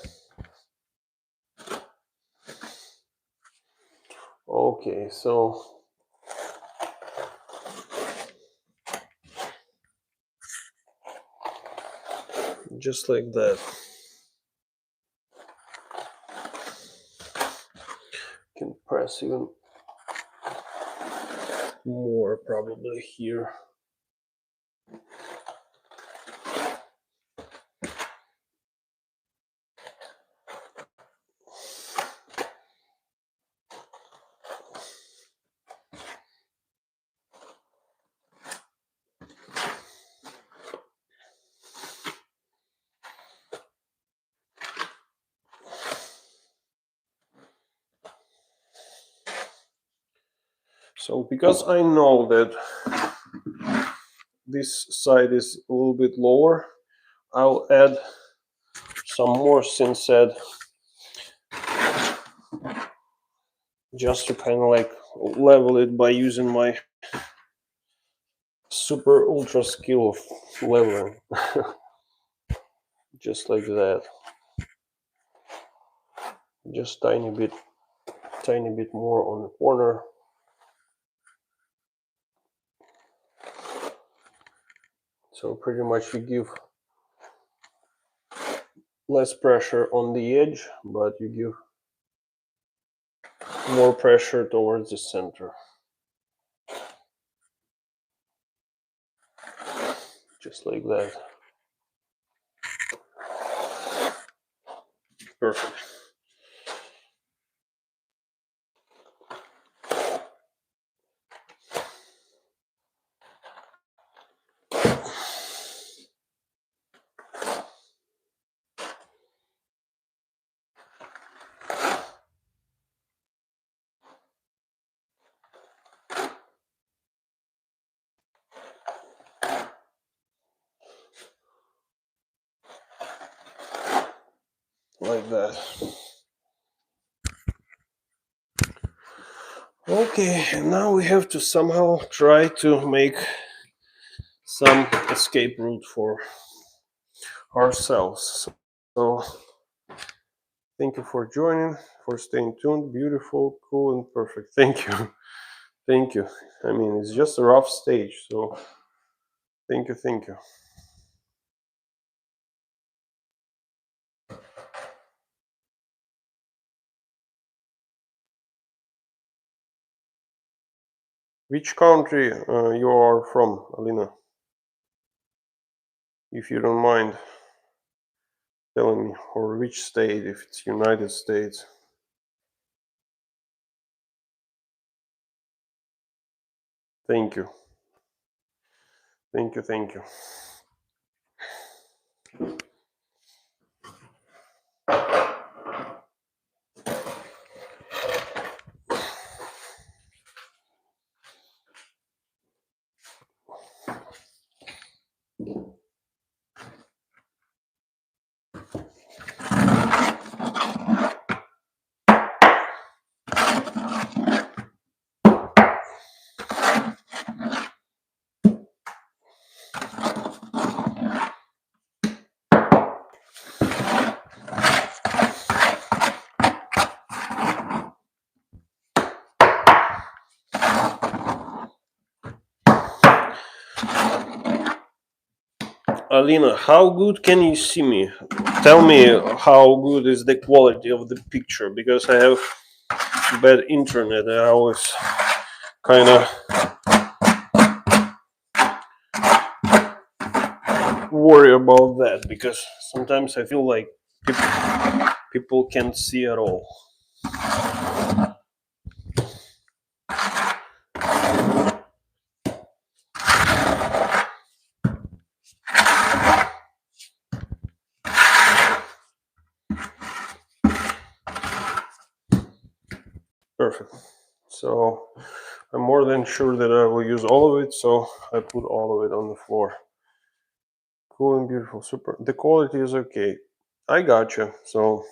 Okay, so just like that. Can press even more probably here. So because I know that this side is a little bit lower, I'll add some more Thinset just to kind of like level it by using my super ultra skill of leveling. Just like that. Just tiny bit more on the corner. So pretty much you give less pressure on the edge, but you give more pressure towards the center. Just like that. Perfect. Like that. Okay, now we have to somehow try to make some escape route for ourselves. So thank you for joining, for staying tuned. Beautiful, cool, and perfect. Thank you. Thank you. I mean, it's just a rough stage, so thank you, thank you. Which country you are from, Alina? If you don't mind telling me, or which state, if it's United States. Thank you. Thank you, thank you. Alina, how good can you see me? Tell me how good is the quality of the picture, because I have bad internet. I always kind of worry about that, because sometimes I feel like people can't see at all. Perfect. So I'm more than sure that I will use all of it, so I put all of it on the floor. Cool and beautiful, super. The quality is okay. I gotcha. So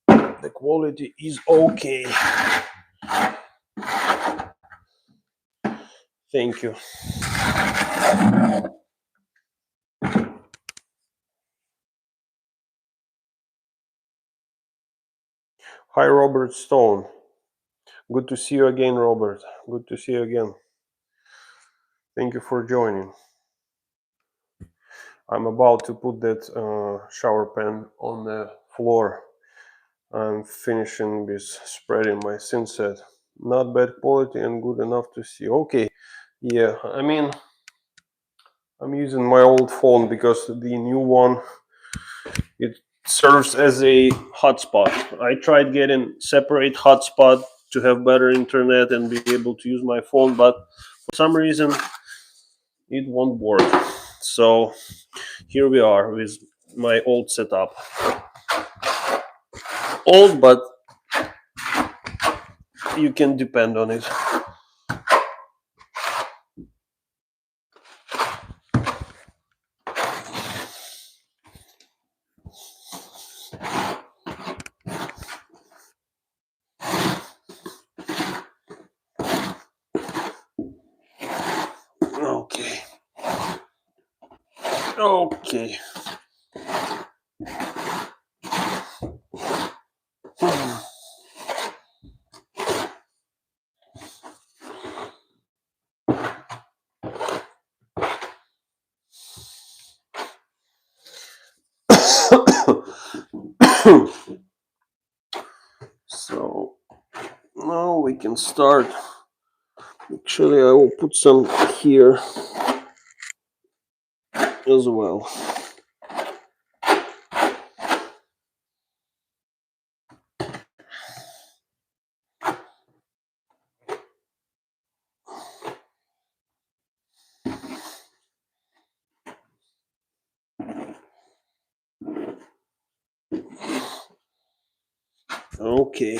the quality is okay. Thank you. Hi, Robert Stone. Good to see you again, Robert. Good to see you again. Thank you for joining. I'm about to put that shower pan on the floor. I'm finishing with spreading my Thinset. Not bad quality and good enough to see. Okay, yeah, I mean, I'm using my old phone because the new one, it serves as a hotspot. I tried getting separate hotspot to have better internet and be able to use my phone, but for some reason it won't work. So here we are with my old setup. Old, but you can depend on it. Okay. Okay. So now we can start. Actually, I will put some here as well. Okay.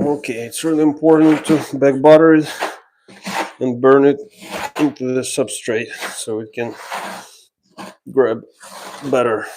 Okay, it's really important to back butter it and burn it into the substrate so it can grab better.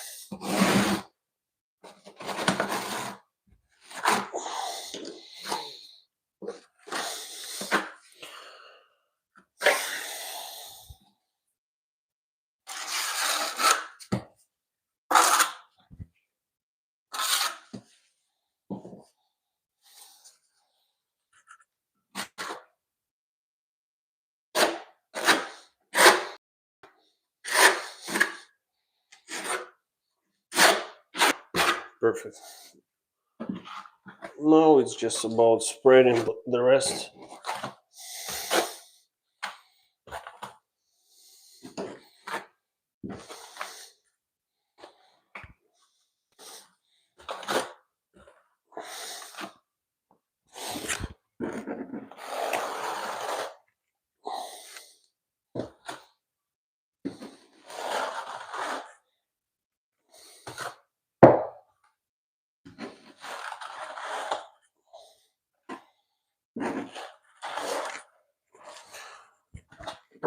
Perfect. Now it's just about spreading the rest.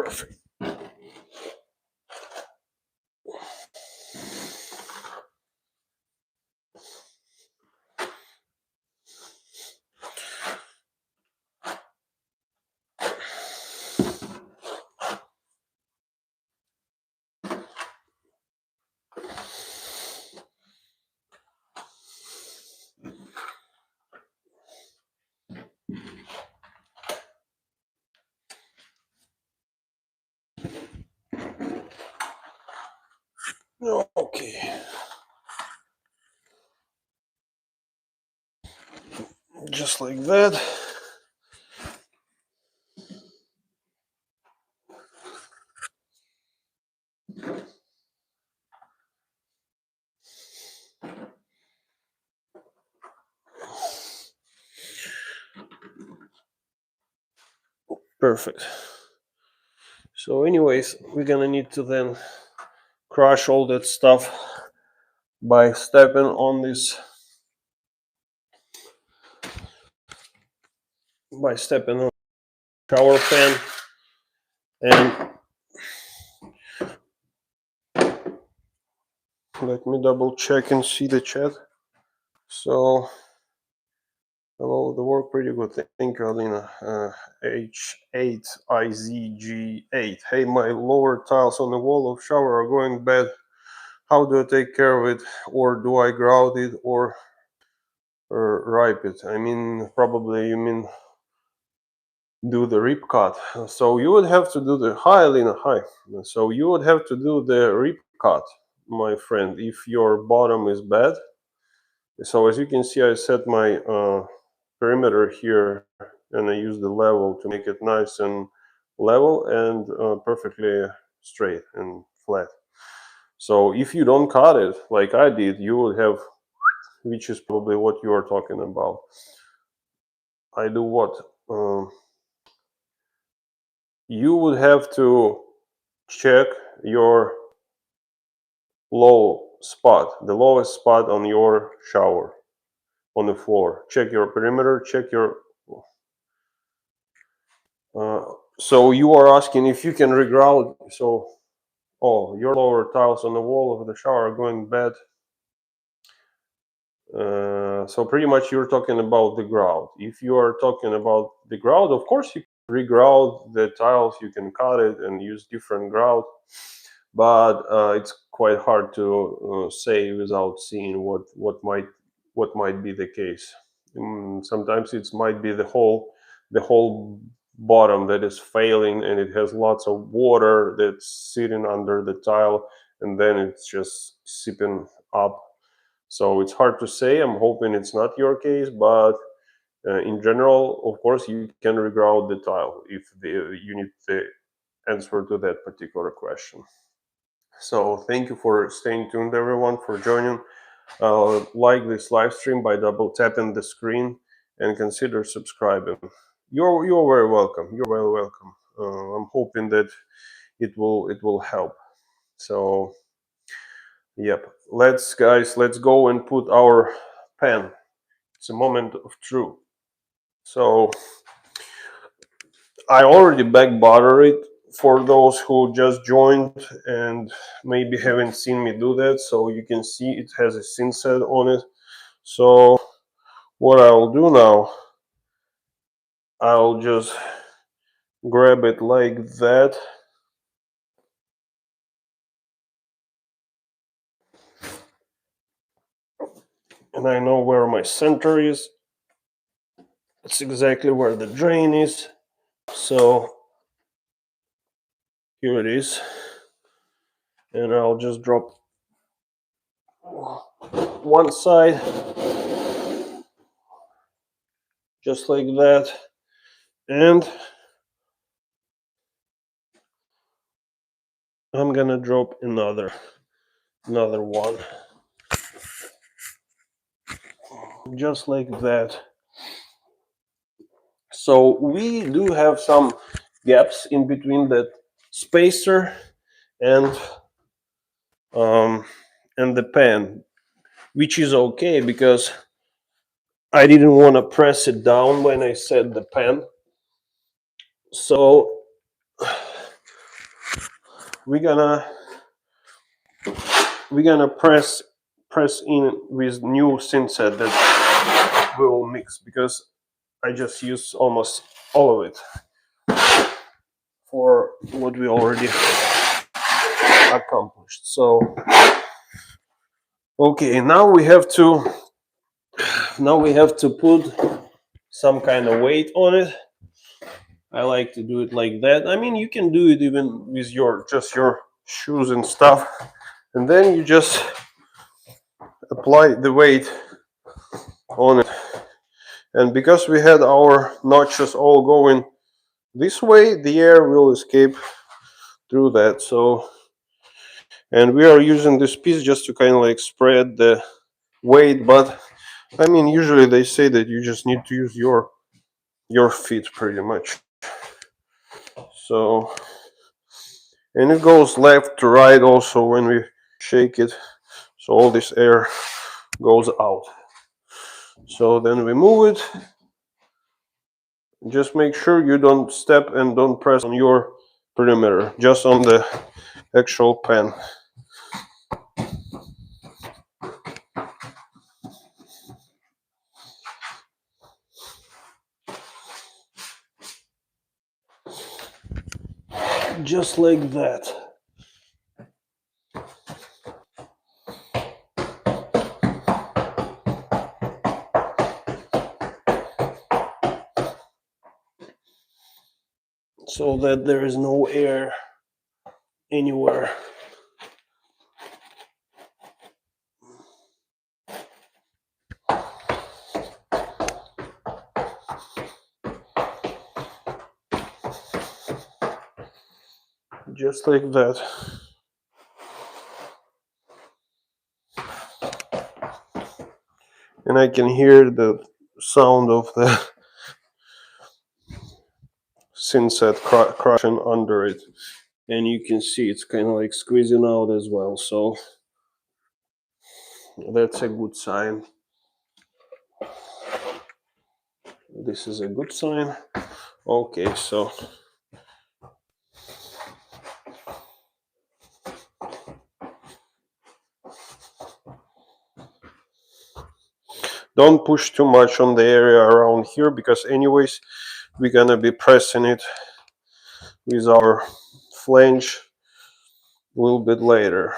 Perfect. Okay. Just like that. Perfect. So anyways, we're gonna need to then crush all that stuff by stepping on this, by stepping on the shower pan. And let me double check and see the chat. So, hello, the work pretty good. Thank you, Alina. H8IZG8. Hey, my lower tiles on the wall of shower are going bad. How do I take care of it? Or do I grout it or ripe it? I mean, probably you mean do the rip cut. So you would have to do the hi, Alina, hi. So you would have to do the rip cut, my friend, if your bottom is bad. So as you can see, I set my perimeter here and I use the level to make it nice and level and perfectly straight and flat. So if you don't cut it like I did, you would have, which is probably what you are talking about. I do what? You would have to check your low spot, the lowest spot on your shower, on the floor. Check your perimeter, check your... so you are asking if you can regrout. So, oh, your lower tiles on the wall of the shower are going bad. So pretty much you're talking about the grout. If you are talking about the grout, of course you can regrout the tiles, you can cut it and use different grout, but it's quite hard to say without seeing what might be the case. Sometimes it might be the whole bottom that is failing and it has lots of water that's sitting under the tile and then it's just seeping up. So it's hard to say. I'm hoping it's not your case, but in general, of course, you can regrout the tile if you need the answer to that particular question. So thank you for staying tuned, everyone, for joining. Like this live stream by double tapping the screen and consider subscribing. You're very welcome. You're very welcome. I'm hoping that it will help. So yep, let's go and put our pen. It's a moment of truth. So I already backbutter it for those who just joined and maybe haven't seen me do that. So you can see it has a Thinset on it. So what I'll do now, I'll just grab it like that. And I know where my center is. It's exactly where the drain is. So here it is. And I'll just drop one side, just like that. And I'm gonna drop another one, just like that. So we do have some gaps in between that spacer and the pan, which is okay because I didn't want to press it down when I set the pan. So we're gonna press in with new Thinset that we will mix, because I just use almost all of it for what we already accomplished. So okay, now we have to put some kind of weight on it. I like to do it like that. I mean, you can do it even with your shoes and stuff, and then you just apply the weight on it. And because we had our notches all going this way, the air will escape through that. So, and we are using this piece just to kind of like spread the weight, but I mean, usually they say that you just need to use your feet pretty much. So, and it goes left to right also when we shake it, so all this air goes out. So then we move it. Just make sure you don't step and don't press on your perimeter, just on the actual pen. Just like that. So that there is no air anywhere. Just like that. And I can hear the sound of the Thinset crushing under it. And you can see it's kind of like squeezing out as well. So that's a good sign. This is a good sign. Okay, so don't push too much on the area around here, because anyways we're gonna be pressing it with our flange a little bit later.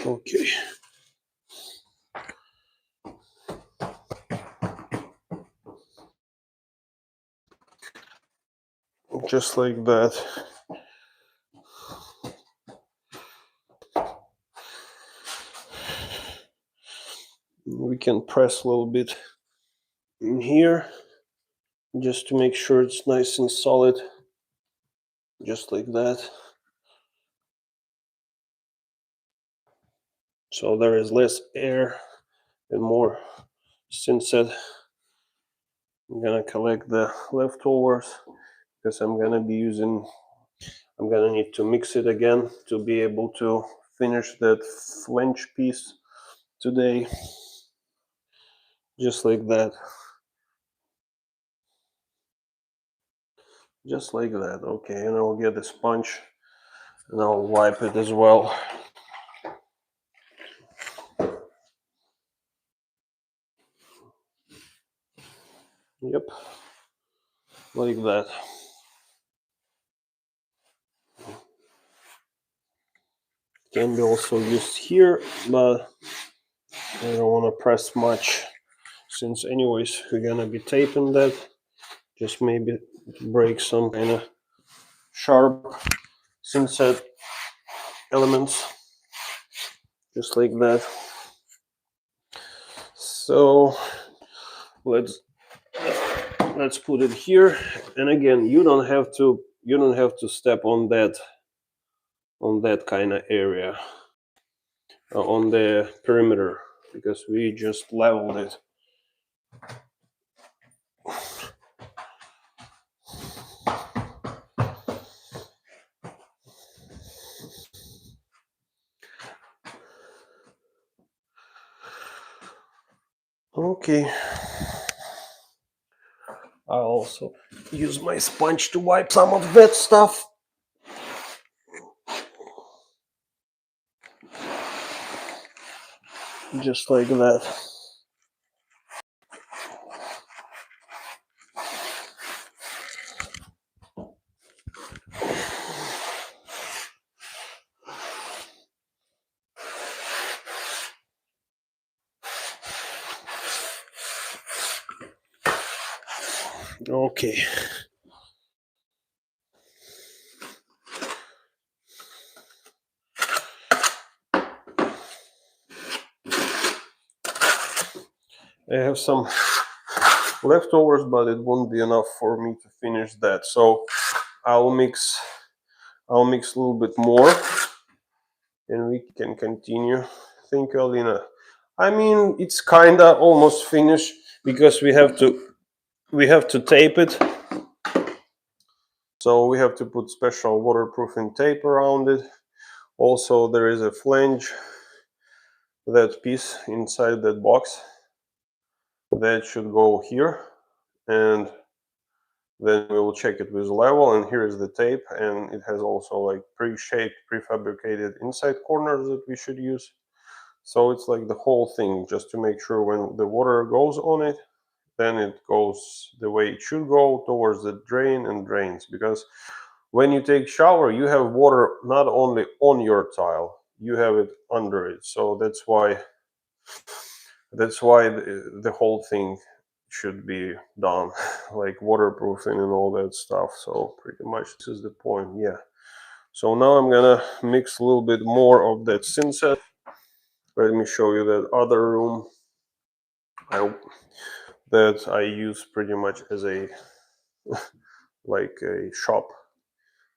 Okay. Just like that. We can press a little bit in here just to make sure it's nice and solid. Just like that. So there is less air and more Thinset. I'm gonna collect the leftovers because I'm gonna need to mix it again to be able to finish that flange piece today. Just like that. Just like that. Okay, and I'll get a sponge and I'll wipe it as well. Yep, like that. Can be also used here, but I don't want to press much, since anyways we're gonna be taping that. Just maybe break some kind of sharp Thinset elements, just like that. So let's put it here, and again, you don't have to step on that kind of area on the perimeter, because we just leveled it. Okay, I'll also use my sponge to wipe some of that stuff. Just like that. Okay. I have some leftovers, but it won't be enough for me to finish that. So I'll mix a little bit more and we can continue. Thank you, Alina. I mean, it's kinda almost finished because we have to tape it. So we have to put special waterproofing tape around it. Also, there is a flange, that piece inside that box that should go here, and then we will check it with level. And here is the tape, and it has also like pre-shaped, prefabricated inside corners that we should use. So it's like the whole thing, just to make sure when the water goes on it, then it goes the way it should go, towards the drain and drains. Because when you take shower, you have water not only on your tile, you have it under it. So that's why the whole thing should be done, like waterproofing and all that stuff. So pretty much this is the point. Yeah. So now I'm gonna mix a little bit more of that Thinset. Let me show you that other room that I use pretty much as a like a shop.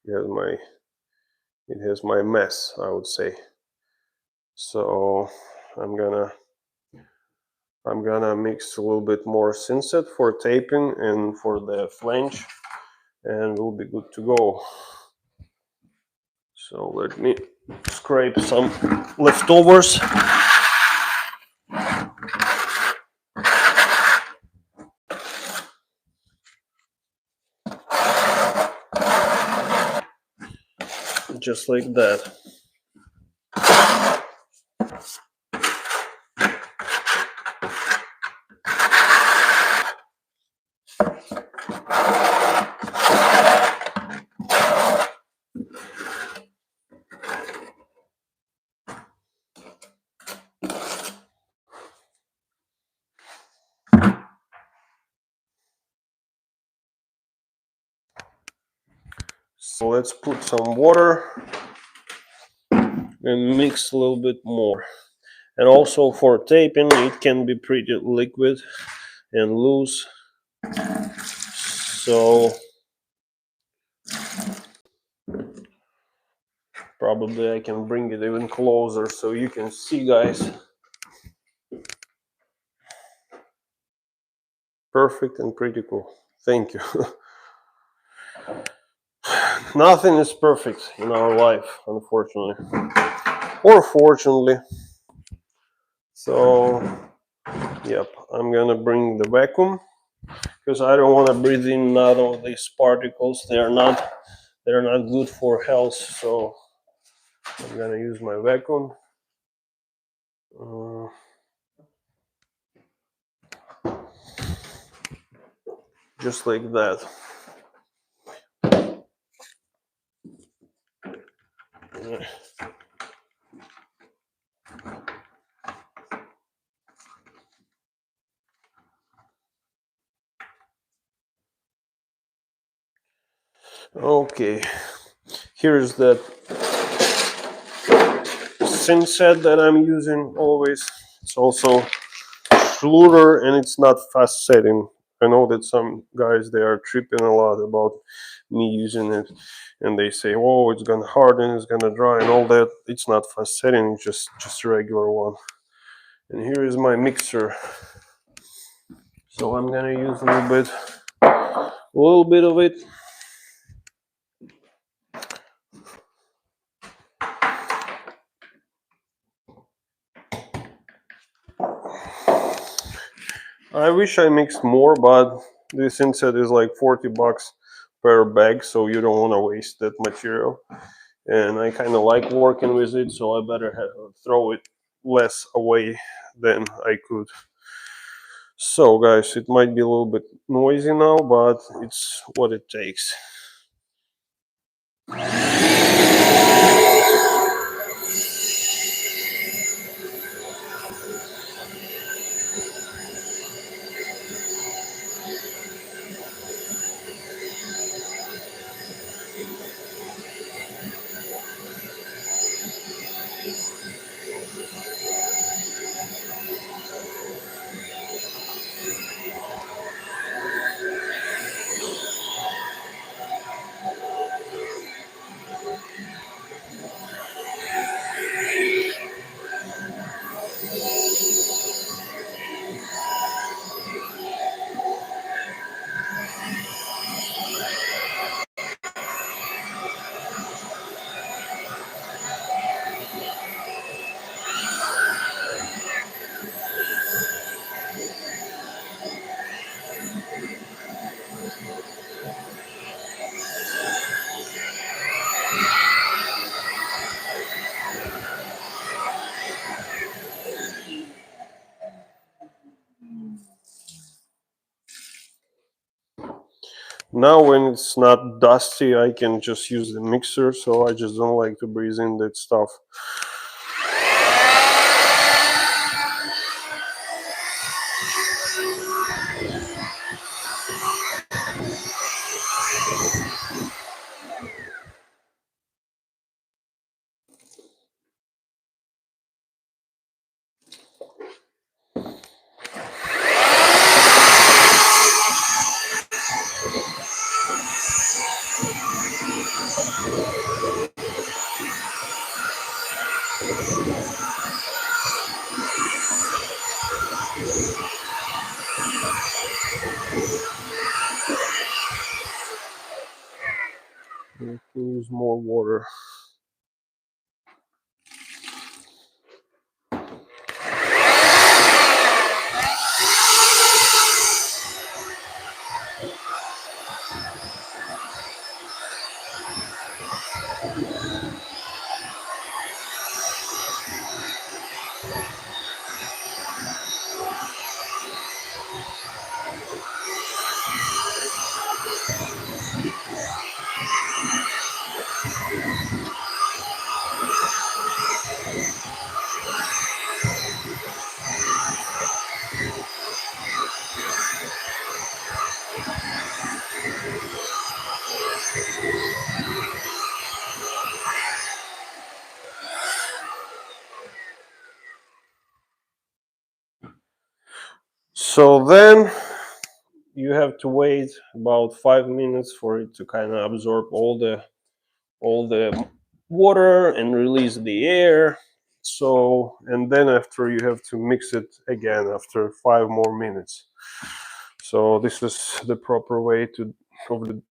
It has my mess, I would say. So I'm gonna mix a little bit more Thinset for taping and for the flange, and we'll be good to go. So let me scrape some leftovers. Just like that. So let's put some water and mix a little bit more. And also for taping, it can be pretty liquid and loose. So probably I can bring it even closer so you can see, guys. Perfect and pretty cool. Thank you. Nothing is perfect in our life, unfortunately. Or fortunately. So, yep, I'm gonna bring the vacuum because I don't want to breathe in none of these particles. They're not good for health. So I'm gonna use my vacuum. Just like that. Okay, here's the Thinset that I'm using always. It's also Schluter and it's not fast setting. I know that some guys, they are tripping a lot about me using it, and they say, "Oh, it's gonna harden, it's gonna dry, and all that." It's not fast setting, just a regular one. And here is my mixer. So I'm gonna use a little bit of it. I wish I mixed more, but This Thinset is like $40 per bag, so you don't want to waste that material. And I kind of like working with it, so I better throw it less away than I could. So guys, it might be a little bit noisy now, but it's what it takes. Now when it's not dusty, I can just use the mixer, so I just don't like to breathe in that stuff. I can use more water. So then you have to wait about 5 minutes for it to kind of absorb all the water and release the air. So, and then after you have to mix it again after 5 more minutes. So this is the proper way to of the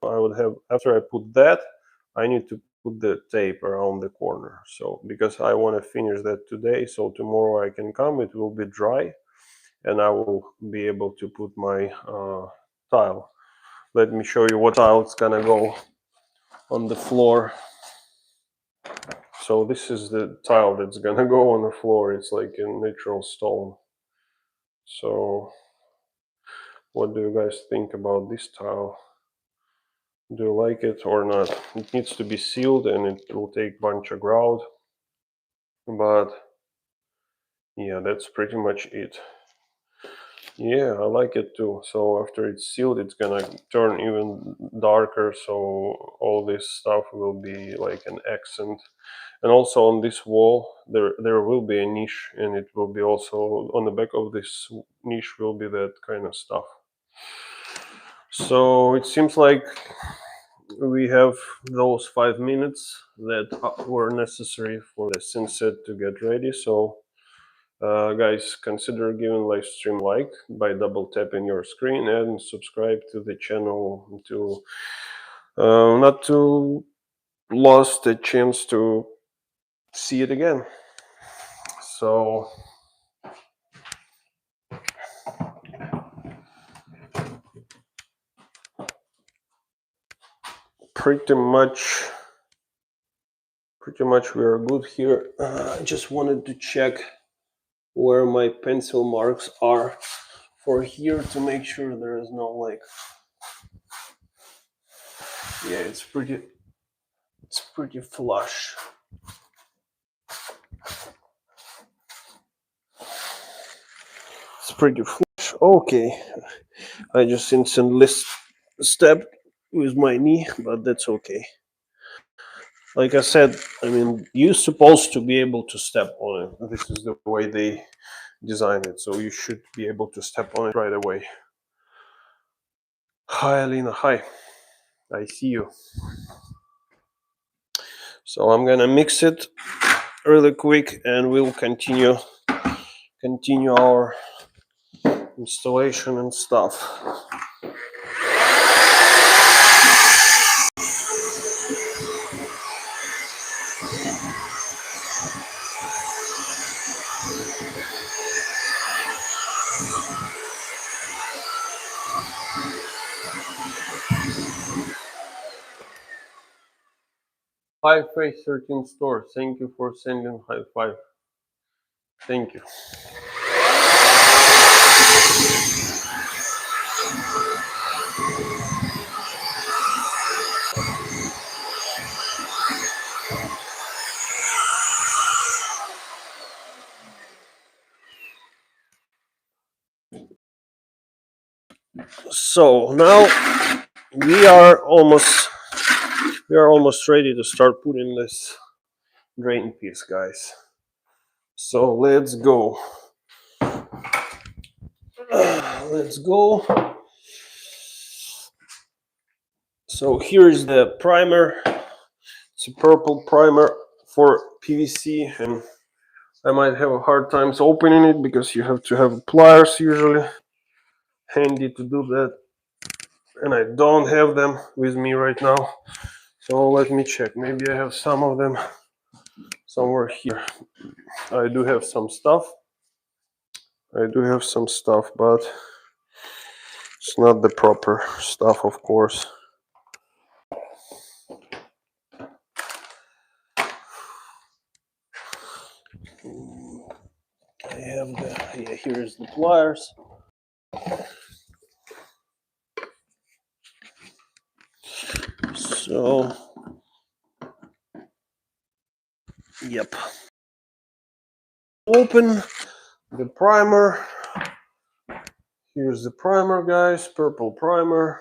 I would have, after I put that, I need to put the tape around the corner. So because I want to finish that today, so tomorrow I can come, it will be dry, and I will be able to put my tile. Let me show you what tile it's gonna go on the floor. So this is the tile that's gonna go on the floor. It's like a natural stone. So what do you guys think about this tile? Do you like it or not? It needs to be sealed and it will take a bunch of grout. But yeah, that's pretty much it. Yeah, I like it too. So after it's sealed, it's gonna turn even darker. So all this stuff will be like an accent. And also on this wall, there will be a niche, and it will be also on the back of this niche will be that kind of stuff. So it seems like we have those 5 minutes that were necessary for the Thinset to get ready. So guys, consider giving live stream like by double tapping your screen and subscribe to the channel to not to lose the chance to see it again. So pretty much we are good here. I just wanted to check where my pencil marks are for here to make sure there is no like, yeah, it's pretty flush. It's pretty flush. Okay, I just instantly stepped with my knee, but that's okay. Like I said, I mean, you're supposed to be able to step on it. This is the way they design it, so you should be able to step on it right away. Hi, Alina. Hi. I see you. So I'm gonna mix it really quick, and we'll continue our installation and stuff. High Face 13 store. Thank you for sending high five. Thank you. So now we are almost ready to start putting this drain piece, guys. So let's go. Let's go. So here is the primer. It's a purple primer for PVC, and I might have a hard time opening it because you have to have pliers usually handy to do that, and I don't have them with me right now. So let me check. Maybe I have some of them somewhere here. I do have some stuff. But it's not the proper stuff, of course. I have here's the pliers. So, yep. Open the primer. Here's the primer, guys. Purple primer.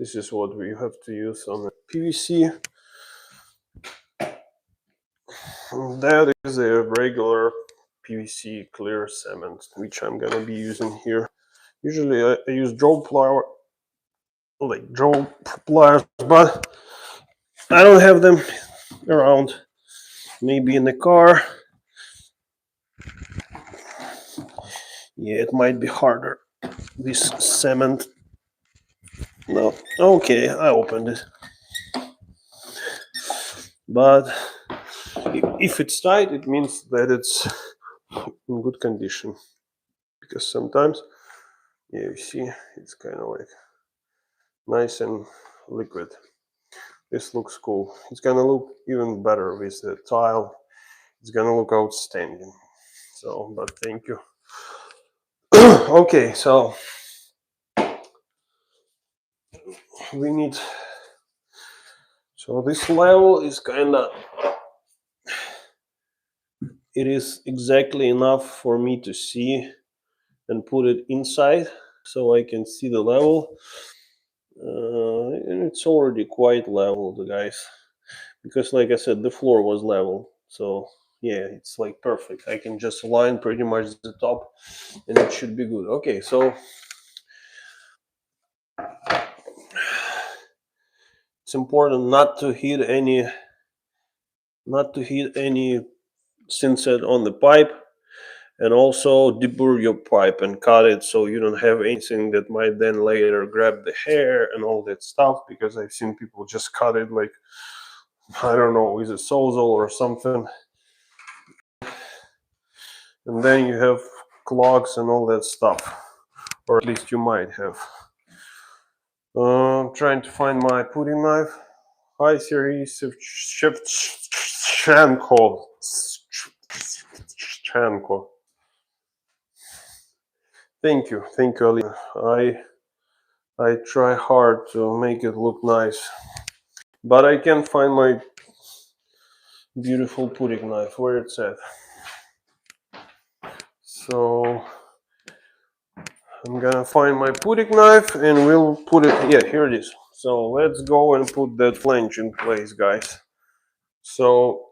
This is what we have to use on the PVC. And that is a regular PVC clear cement, which I'm gonna be using here. Usually I use draw pliers, but I don't have them around. Maybe in the car. Yeah, it might be harder. This cement No, okay, I opened it. But if it's tight, it means that it's in good condition. Because sometimes, yeah, you see, it's kind of like nice and liquid. This looks cool. It's gonna look even better with the tile. It's gonna look outstanding. So, but thank you. Okay, so we need. So this level is kind of. It is exactly enough for me to see and put it inside, so I can see the level. And it's already quite level, guys, because like I said, the floor was level. So yeah, it's like perfect. I can just align pretty much the top, and it should be good. Okay, so it's important not to hit any Thinset on the pipe, and also deburr your pipe and cut it so you don't have anything that might then later grab the hair and all that stuff, because I've seen people just cut it like, I don't know, with a sawzall or something, and then you have clogs and all that stuff, or at least you might have. I'm trying to find my pudding knife. Hi Siri Shevchenko. Thank you, Alina. I try hard to make it look nice, but I can't find my beautiful pudding knife. Where it's at? So I'm gonna find my pudding knife and we'll put it. Yeah, here it is. So let's go and put that flange in place, guys. So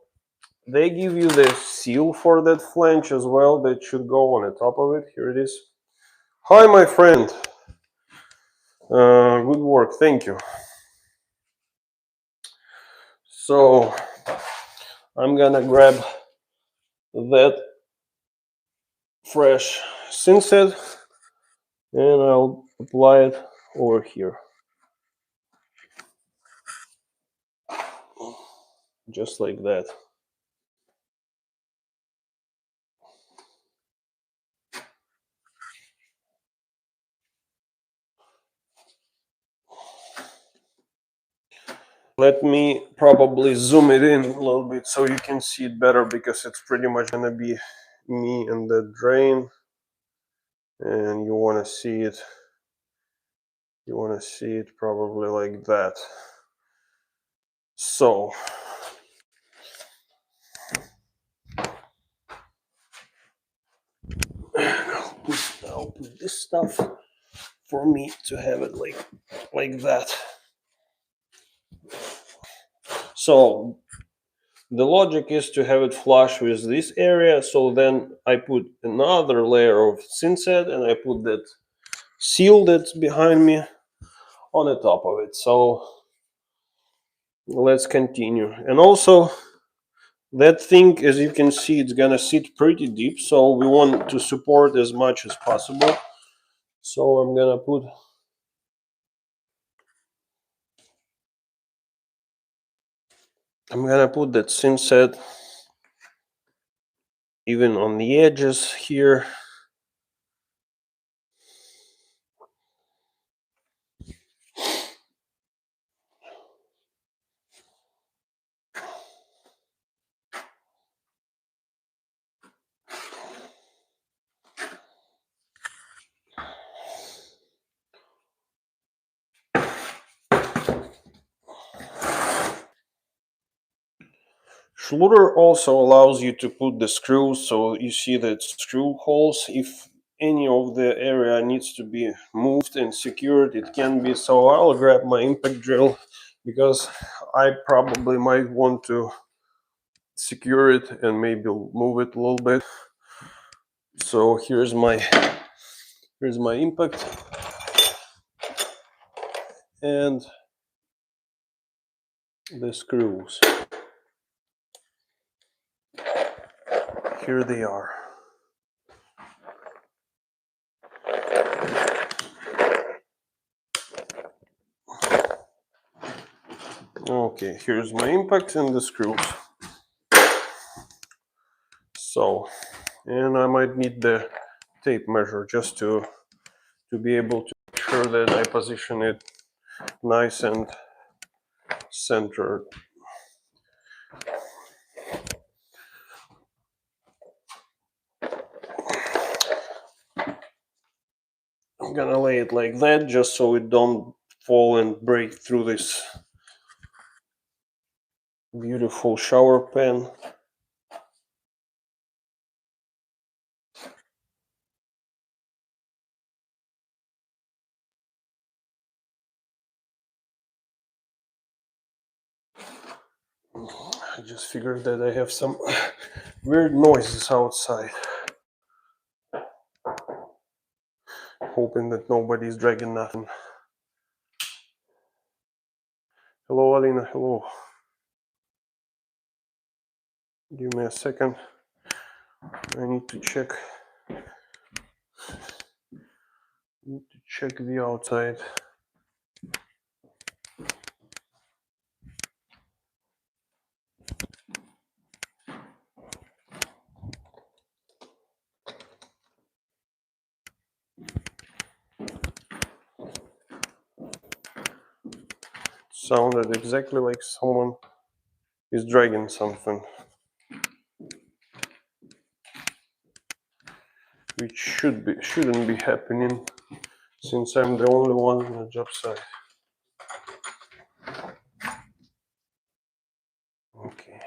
they give you the seal for that flange as well. That should go on the top of it. Here it is. Hi, my friend. Good work. Thank you. So I'm gonna grab that fresh Thinset and I'll apply it over here. Just like that. Let me probably zoom it in a little bit so you can see it better, because it's pretty much gonna be me and the drain, and you want to see it probably like that. So I'll put this stuff for me to have it like that. So the logic is to have it flush with this area, so then I put another layer of Thinset and I put that seal that's behind me on the top of it. So let's continue. And also that thing, as you can see, it's gonna sit pretty deep, so we want to support as much as possible. So I'm gonna put that Thinset even on the edges here. Schluter also allows you to put the screws, so you see that screw holes. If any of the area needs to be moved and secured, it can be. So I'll grab my impact drill, because I probably might want to secure it and maybe move it a little bit. So here's my impact, and the screws. Here they are. Okay, here's my impact and the screws. So, and I might need the tape measure just to be able to make sure that I position it nice and centered. I'm gonna lay it like that just so it don't fall and break through this beautiful shower pan. I just figured that I have some weird noises outside. Hoping that nobody's dragging nothing. Hello, Alina. Hello. Give me a second. I need to check. The outside. Sounded exactly like someone is dragging something, which shouldn't be happening since I'm the only one on the job site. Okay.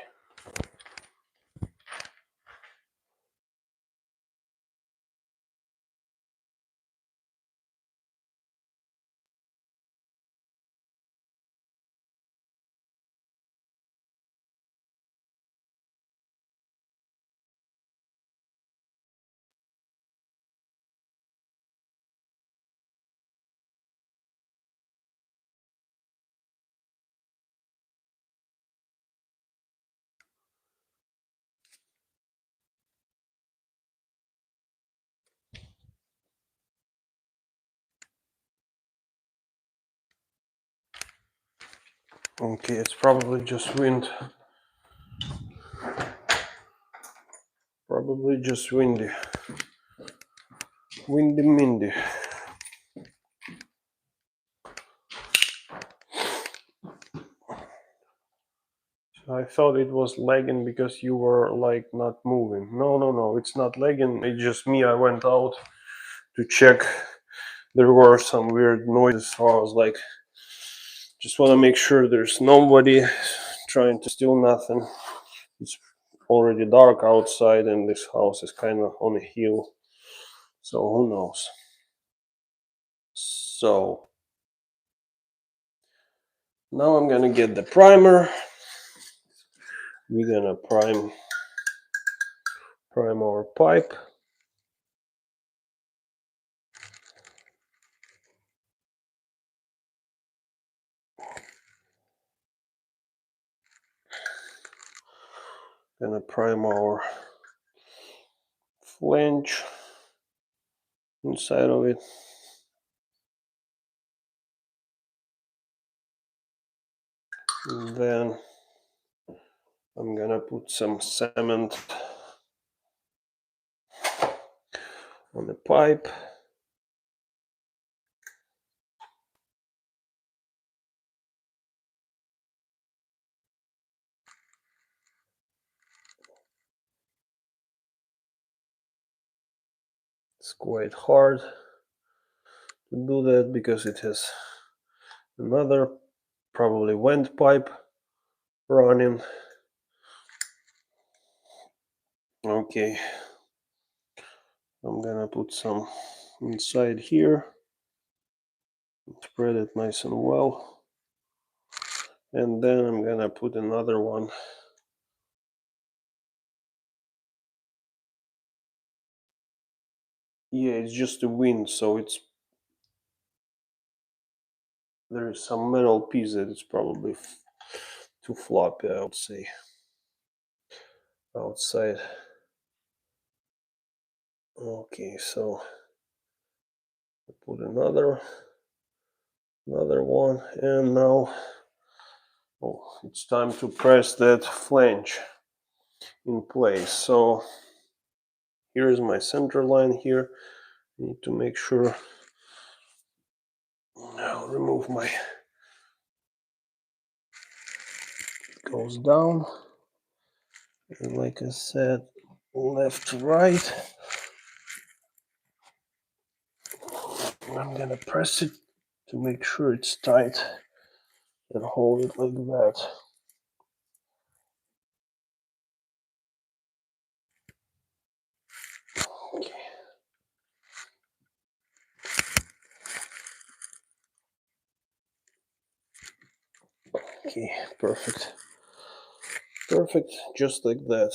Okay, it's probably just wind. Probably just windy. Windy Mindy. I thought it was lagging because you were like not moving. No, it's not lagging. It's just me. I went out to check. There were some weird noises, so I was like, just want to make sure there's nobody trying to steal nothing. It's already dark outside, and this house is kind of on a hill, so who knows. So now I'm gonna get the primer. We're gonna prime our pipe. Gonna prime our flange inside of it. And then I'm gonna put some cement on the pipe. It's quite hard to do that because it has another probably vent pipe running. Okay, I'm gonna put some inside here, spread it nice and well, and then I'm gonna put another one yeah, it's just a wind, so there is some metal piece that is probably too floppy, I would say, outside. Okay, so I put another one, and now Oh, it's time to press that flange in place. So here is my center line here. I need to make sure. I'll remove my, goes down. And like I said, left to right. I'm gonna press it to make sure it's tight and hold it like that. Okay. Okay, perfect. Perfect, just like that.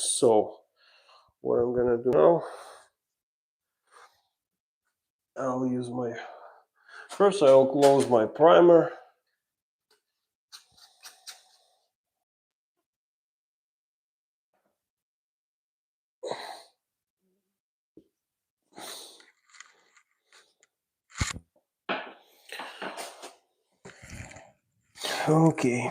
So, what I'm gonna do now, I'll use my, first I'll close my primer. Okay.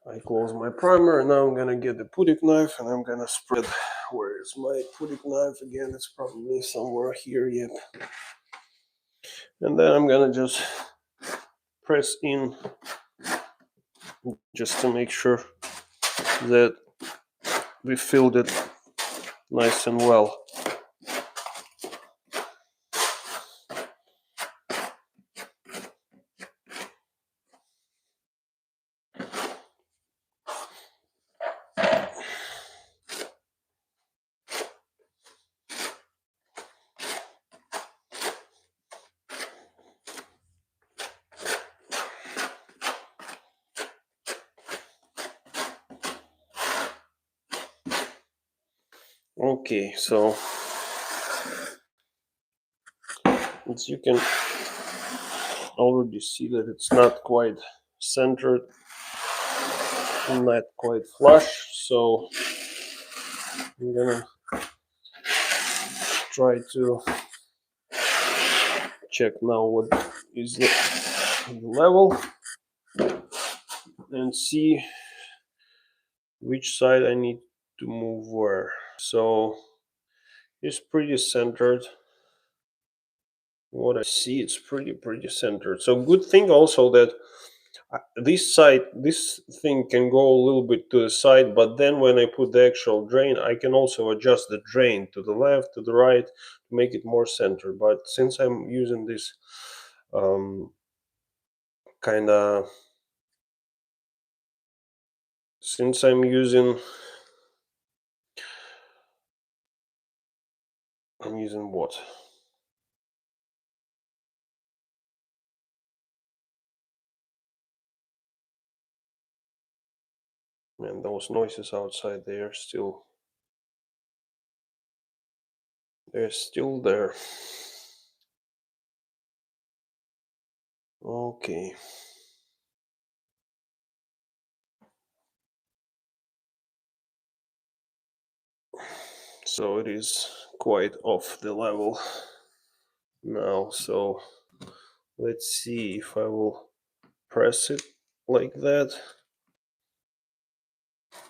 I close my primer and now I'm gonna get the pudding knife and I'm gonna spread. Where is my pudding knife again? It's probably somewhere here, yep. And then I'm gonna just press in just to make sure that we filled it nice and well. Okay, so as you can already see that it's not quite centered and not quite flush, so I'm gonna try to check now what is the level and see which side I need to move where. So it's pretty centered. What I see, it's pretty centered. So good thing also that this side, this thing can go a little bit to the side, but then when I put the actual drain, I can also adjust the drain to the left, to the right, to make it more centered. But since I'm using this kind of, since I'm using what? Man, those noises outside, they're still there. Okay. So it is quite off the level now. So let's see if I will press it like that.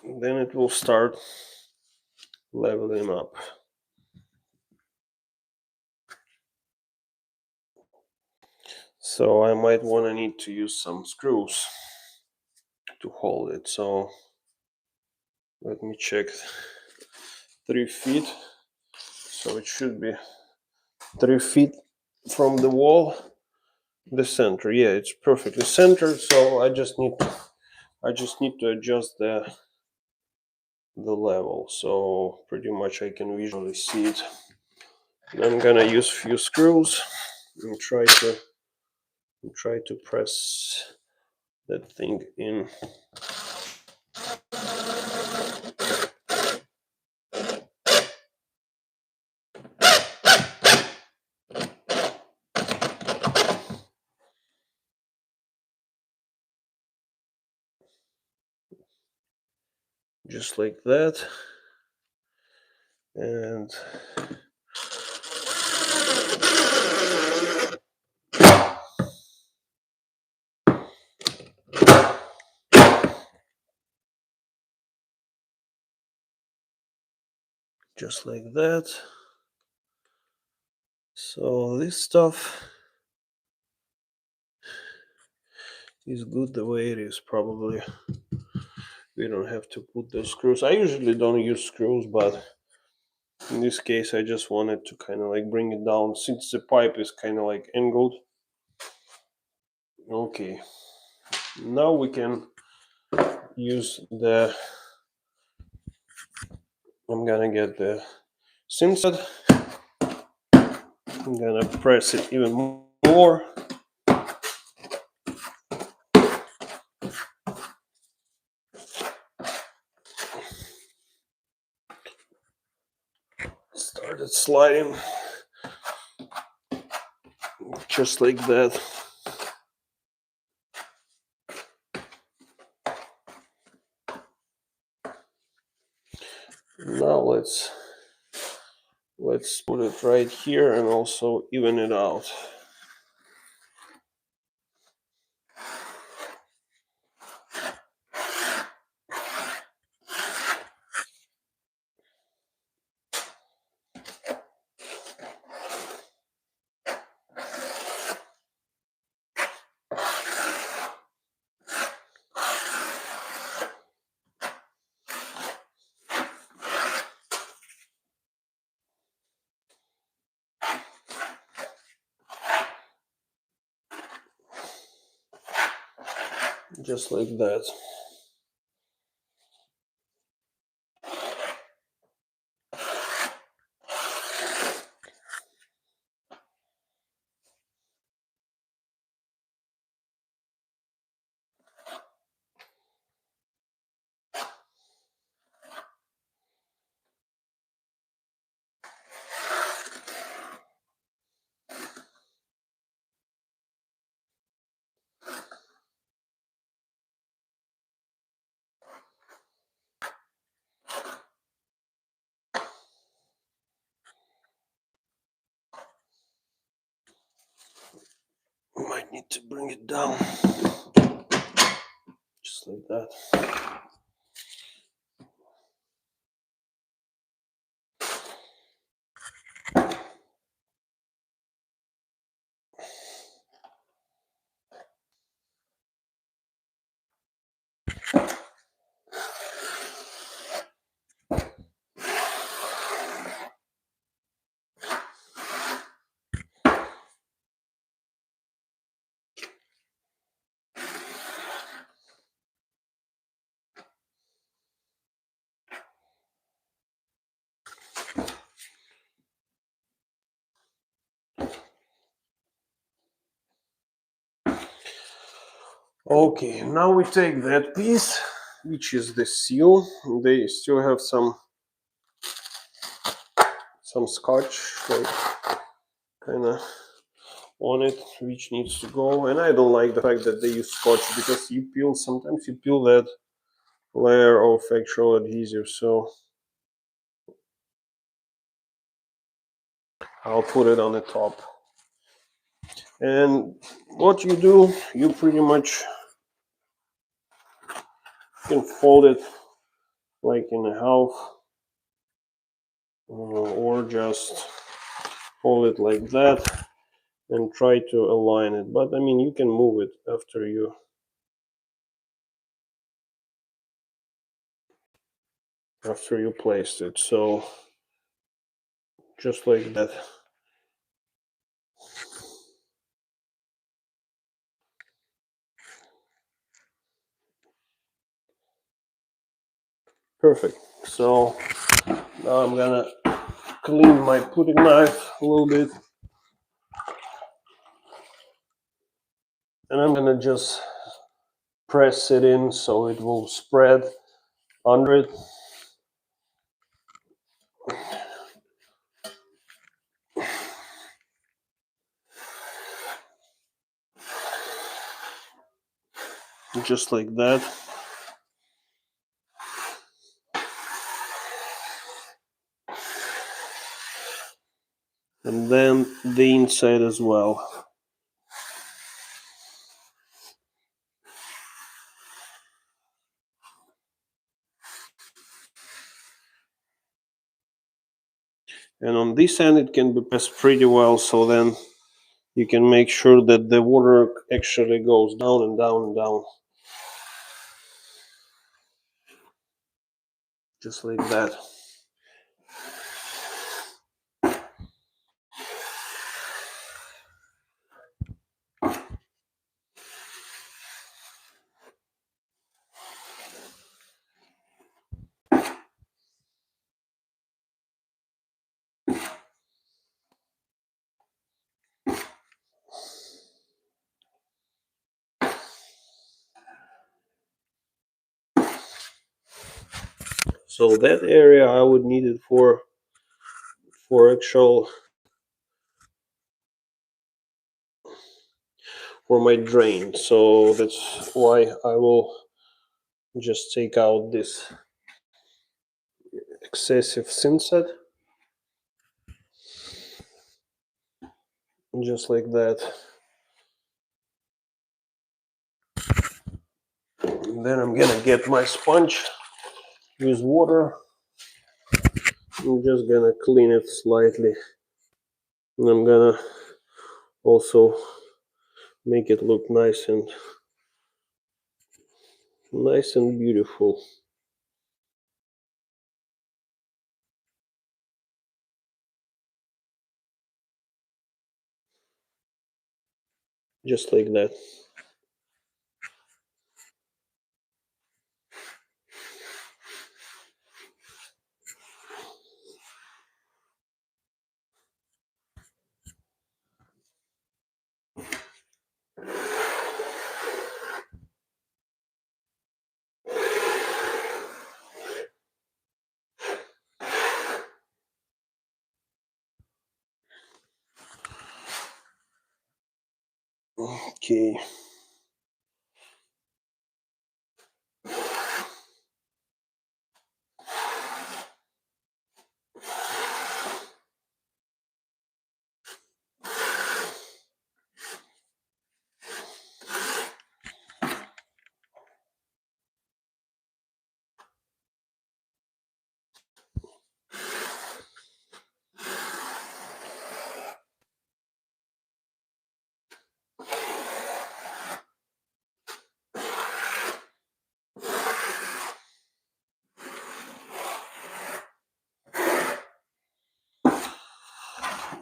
Then it will start leveling up. So I might want to need to use some screws to hold it. So let me check. 3 feet. So it should be 3 feet from the wall. The center, yeah, it's perfectly centered. So I just need to adjust the level. So pretty much I can visually see it. And I'm gonna use a few screws and try to press that thing in. just like that. And just like that. So this stuff is good the way it is. Probably we don't have to put the screws. I usually don't use screws, but in this case I just wanted to kind of like bring it down since the pipe is kind of like angled. Okay, now we can use I'm gonna get the Thinset. I'm gonna press it even more. Started sliding just like that. Now let's put it right here and also even it out. Just like that. Might need to bring it down. Just like that. Okay, now we take that piece, which is the seal. They still have some scotch, like kind of on it, which needs to go. And I don't like the fact that they use scotch because sometimes you peel that layer of actual adhesive. So I'll put it on the top. And what you do, you pretty much can fold it like in a half, or just fold it like that and try to align it. But I mean, you can move it after you placed it. So just like that. Perfect. So now I'm gonna clean my pudding knife a little bit, and I'm gonna just press it in so it will spread under it. Just like that. and then the inside as well. And on this end it can be pressed pretty well, so then you can make sure that the water actually goes down and down and down. Just like that. So that area I would need it for actual for my drain. So that's why I will just take out this excessive Thinset, just like that. And then I'm gonna get my sponge, use water. I'm just gonna clean it slightly. And I'm gonna also make it look nice and beautiful. Just like that. Okay.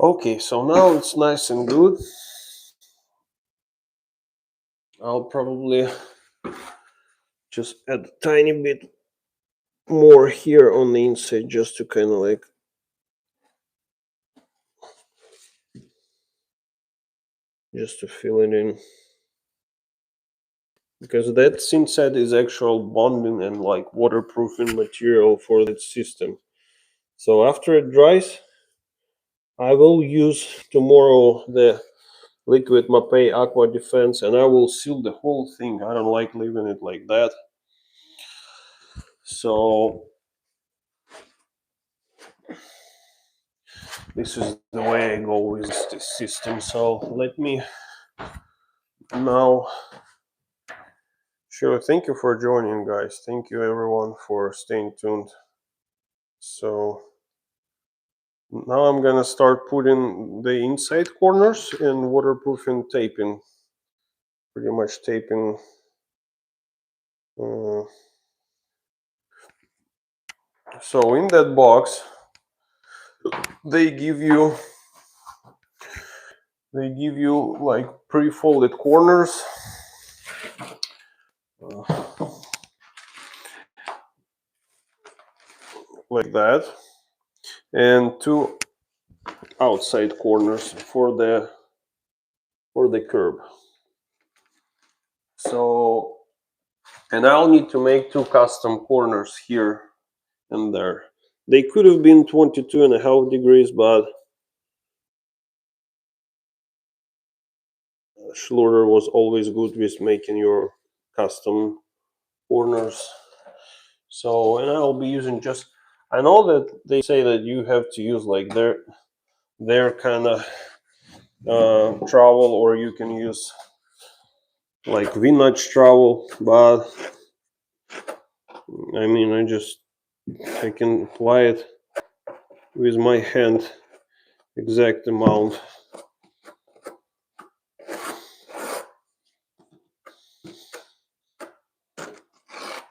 Okay, so now it's nice and good. I'll probably just add a tiny bit more here on the inside just to kind of like just to fill it in, because that Thinset is actual bonding and like waterproofing material for that system. So after it dries, I will use tomorrow the liquid Mapei Aqua Defense and I will seal the whole thing. I don't like leaving it like that. So this is the way I go with this system. So let me now sure, thank you for joining, guys. Thank you everyone for staying tuned. So now I'm gonna start putting the inside corners and waterproofing taping, pretty much taping so in that box they give you like pre-folded corners, like that, and two outside corners for the curb. So, and I'll need to make two custom corners here and there. They could have been 22.5 degrees, but Schluter was always good with making your custom corners. So, and I'll be using just, I know that they say that you have to use like their kind of trowel, or you can use like V-notch trowel, but I mean I can apply it with my hand exact amount.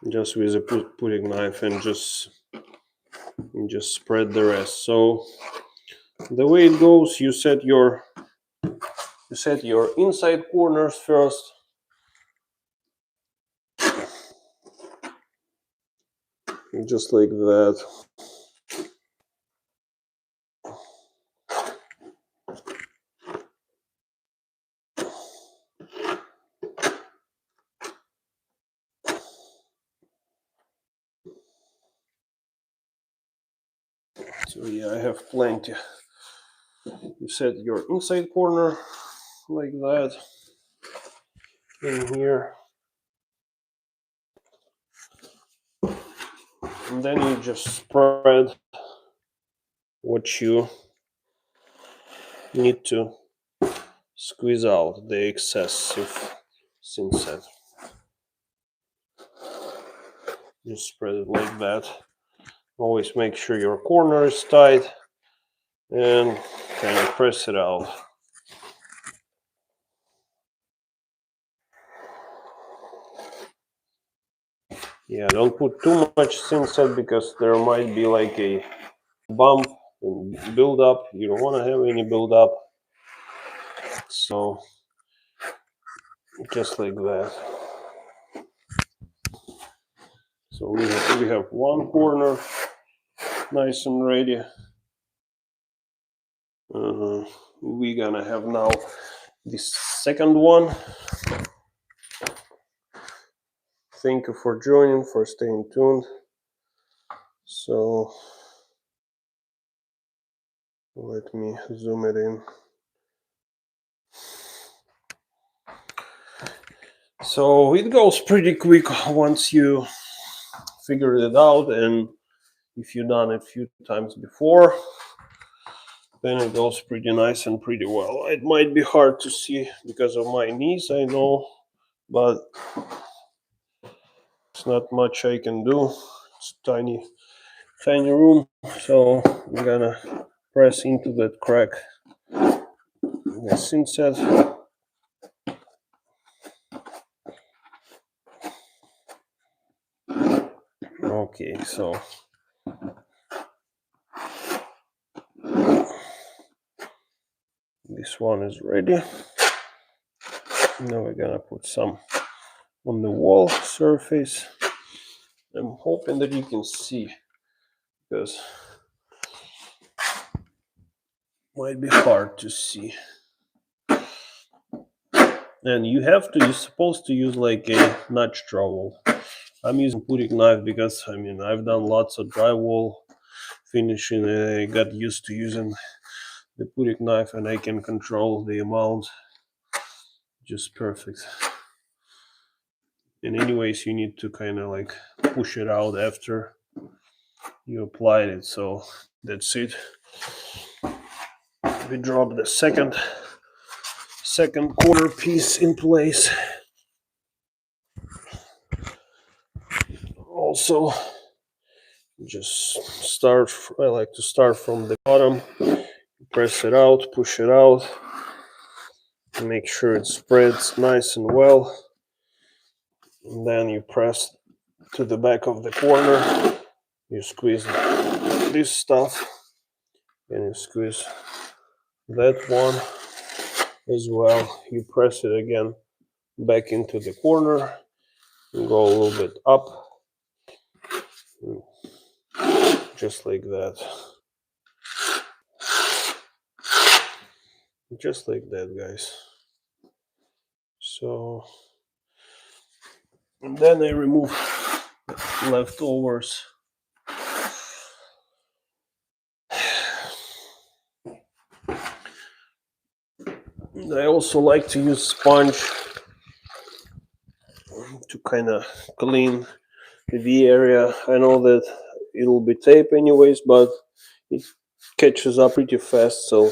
Just with a pudding knife and just spread the rest. So the way it goes, you set your inside corners first. Just like that. So yeah, I have plenty. You set your inside corner like that in here. And then you just spread what you need to squeeze out the excessive Thinset. Just spread it like that. Always make sure your corner is tight and kind of press it out. Yeah, don't put too much Thinset because there might be like a bump and build up. You don't want to have any build up. So just like that. So we have one corner nice and ready. We're gonna have now this second one. Thank you for joining, for staying tuned. So let me zoom it in. So it goes pretty quick once you figure it out, and if you've done it a few times before, then it goes pretty nice and pretty well. It might be hard to see because of my knees, I know, but it's not much I can do. It's a tiny room, so I'm gonna press into that crack the Thinset. Okay, so this one is ready. Now we're gonna put some on the wall surface. I'm hoping that you can see, because it might be hard to see. And you're supposed to use like a notch trowel. I'm using pudding knife because I mean I've done lots of drywall finishing and I got used to using the pudding knife, and I can control the amount just perfect. And anyways, you need to kind of like push it out after you applied it. So that's it. We drop the second corner piece in place. Also, I like to start from the bottom, press it out, push it out, make sure it spreads nice and well. And then you press to the back of the corner, you squeeze this stuff, and you squeeze that one as well. You press it again back into the corner and go a little bit up, just like that. Just like that, guys. So, and then I remove leftovers. I also like to use sponge to kind of clean the V area. I know that it'll be tape anyways, but it catches up pretty fast, so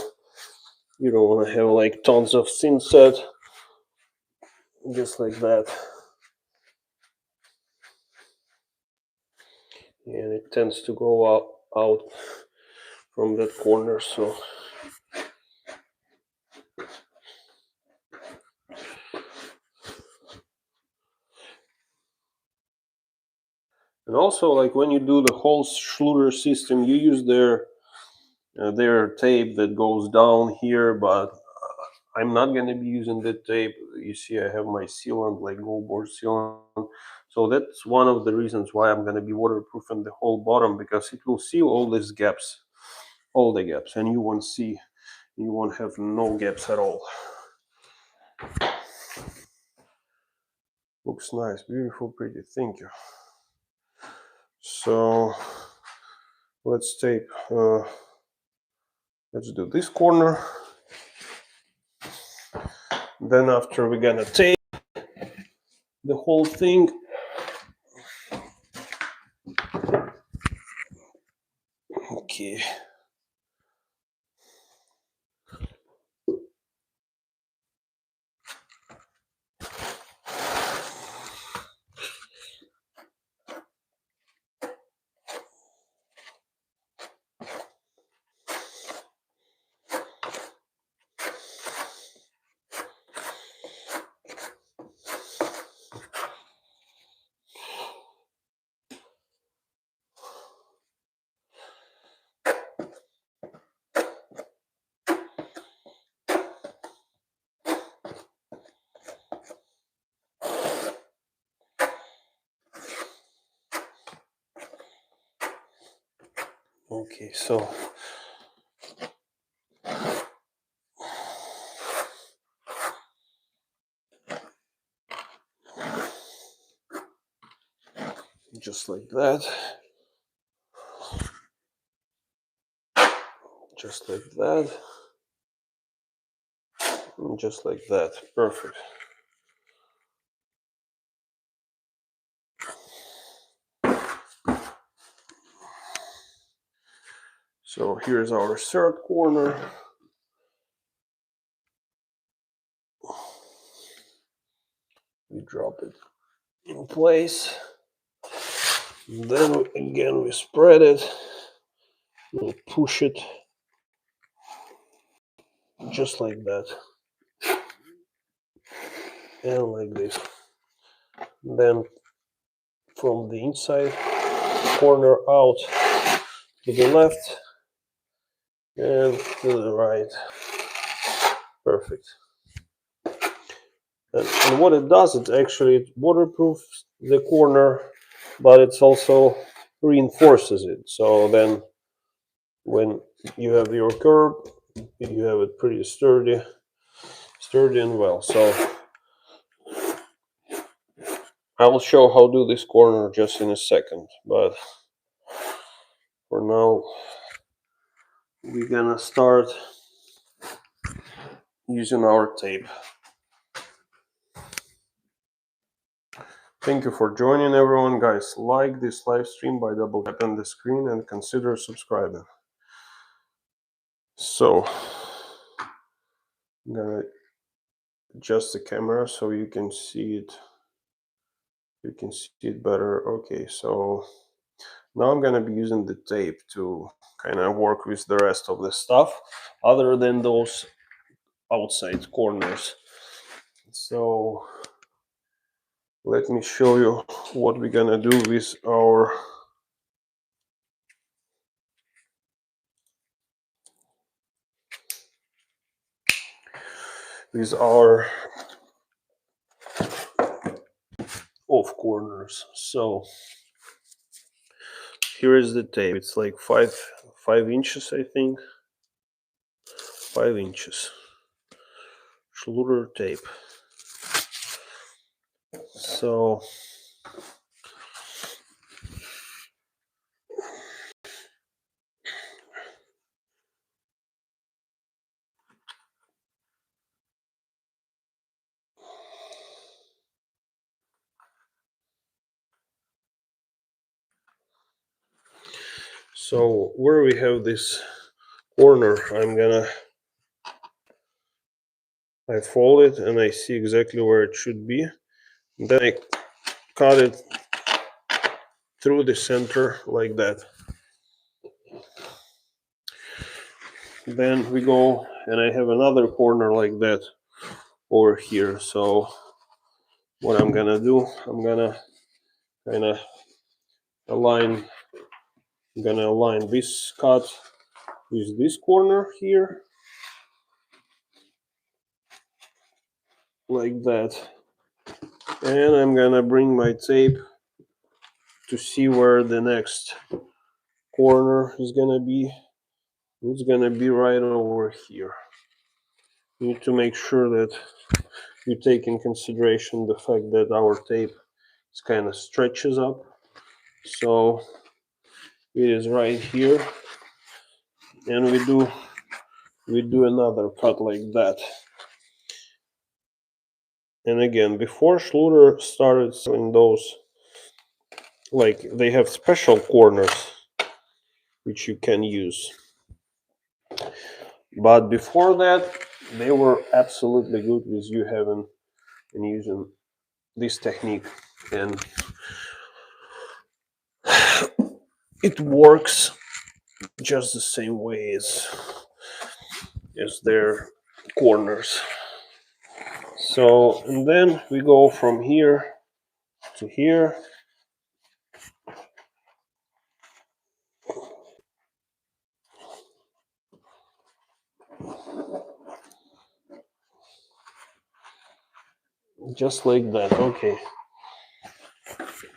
you don't want to have like tons of Thinset, just like that. And it tends to go out from that corner, so and also like when you do the whole Schluter system, you use their tape that goes down here, but I'm not going to be using that tape. You see, I have my sealant, like gold board sealant. So that's one of the reasons why I'm going to be waterproofing the whole bottom, because it will seal all these gaps, all the gaps, and you won't have no gaps at all. Looks nice, beautiful, pretty, thank you. So let's tape, let's do this corner. Then after we're gonna tape the whole thing. Okay. Okay, so just like that, just like that, and just like that. Perfect. So here's our third corner. We drop it in place. And then again we spread it. We'll push it just like that. And like this. Then from the inside corner out to the left and to the right. Perfect. And what it does, it actually waterproofs the corner, but it's also reinforces it. So then when you have your curb, you have it pretty sturdy and well. So I will show how to do this corner just in a second, but for now we're gonna start using our tape. Thank you for joining, everyone. Guys, like this live stream by double tapping the screen and consider subscribing. So I'm gonna adjust the camera so you can see it. You can see it better. Okay, so now I'm gonna be using the tape to kind of work with the rest of the stuff other than those outside corners. So let me show you what we're gonna do with our off corners. So here is the tape. It's like 5 inches, I think. 5 inches. Schluter tape. So where we have this corner, I fold it and I see exactly where it should be. And then I cut it through the center like that. Then we go and I have another corner like that over here. So what I'm gonna do, I'm gonna kind of align this cut with this corner here like that, and I'm gonna bring my tape to see where the next corner is gonna be. It's gonna be right over here. You need to make sure that you take in consideration the fact that our tape is kind of stretches up, so it is right here, and we do another cut like that. And again, before Schluter started selling those, like, they have special corners which you can use, but before that they were absolutely good with you having and using this technique, and it works just the same way as their corners. So, and then we go from here to here. Just like that, okay.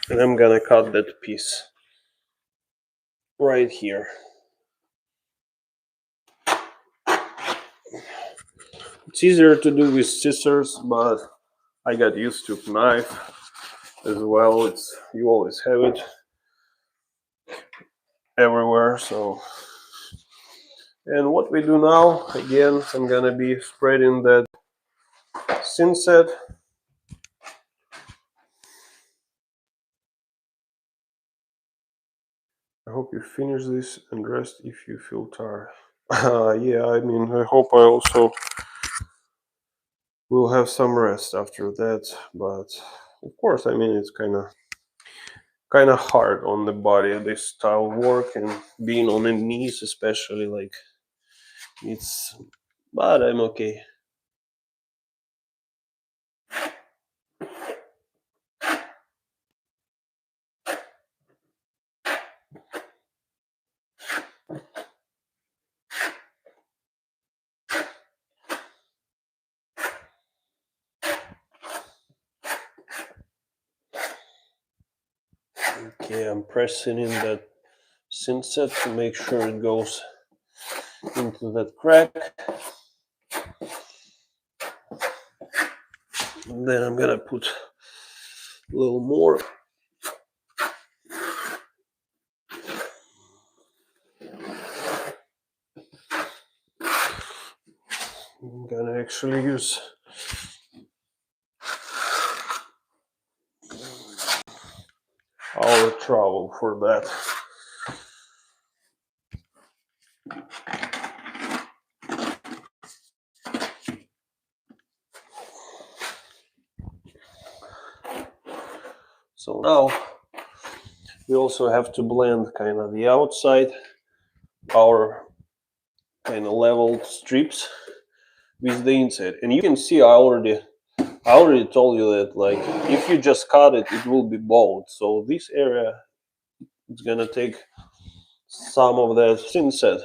And I'm gonna cut that piece right here. It's easier to do with scissors, but I got used to knife as well. It's, you always have it everywhere. So, and what we do now, again, I'm gonna be spreading that Thinset. I hope you finish this and rest if you feel tired. Yeah, I mean, I hope I also will have some rest after that, but of course, I mean, it's kind of hard on the body, this style of work, and being on the knees especially, like, it's, but I'm okay. Okay, I'm pressing in that Thinset to make sure it goes into that crack. And then I'm gonna put a little more. I'm gonna actually use our trowel for that. So now we also have to blend kind of the outside, our kind of leveled strips with the inside. And you can see I already told you that, like, if you just cut it, it will be bald. So this area, it's gonna take some of that Thinset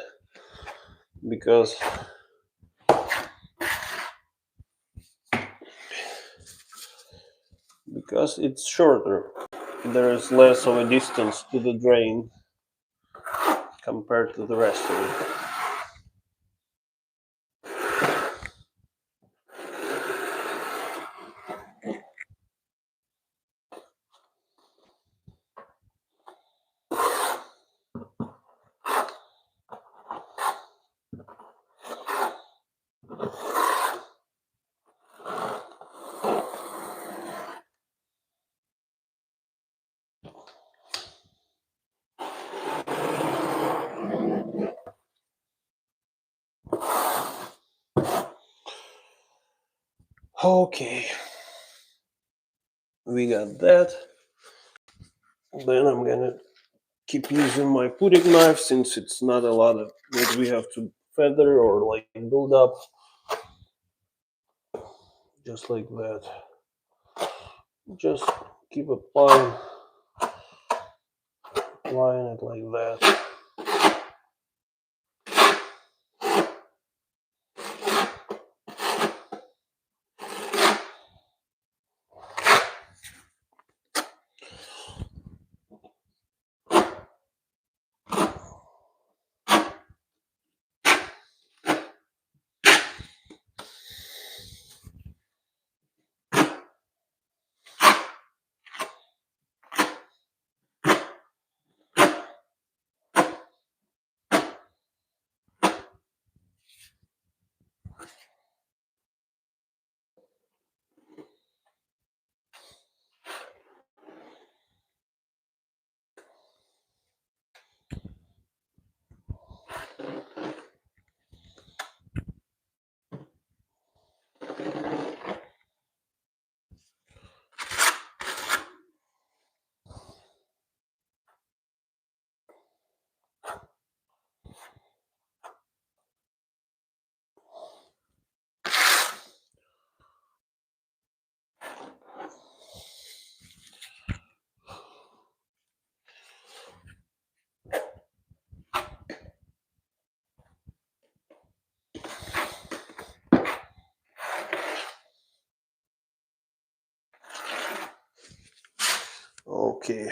because it's shorter. There is less of a distance to the drain compared to the rest of it. Okay, we got that. Then I'm gonna keep using my pudding knife since it's not a lot of that we have to feather or like build up. Just like that. Just keep applying it like that. Okay.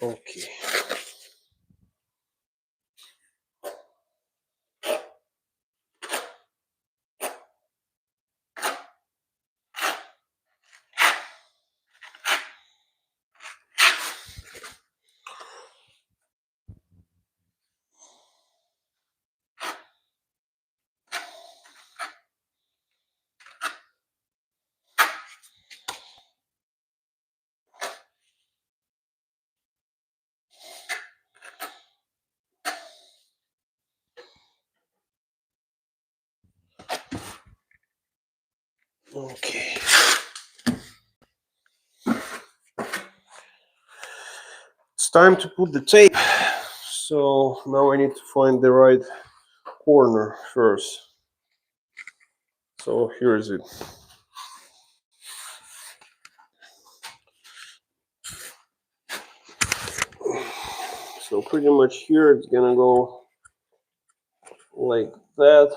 Okay. Okay. It's time to put the tape. So now I need to find the right corner first. So here is it. So pretty much here it's gonna go like that.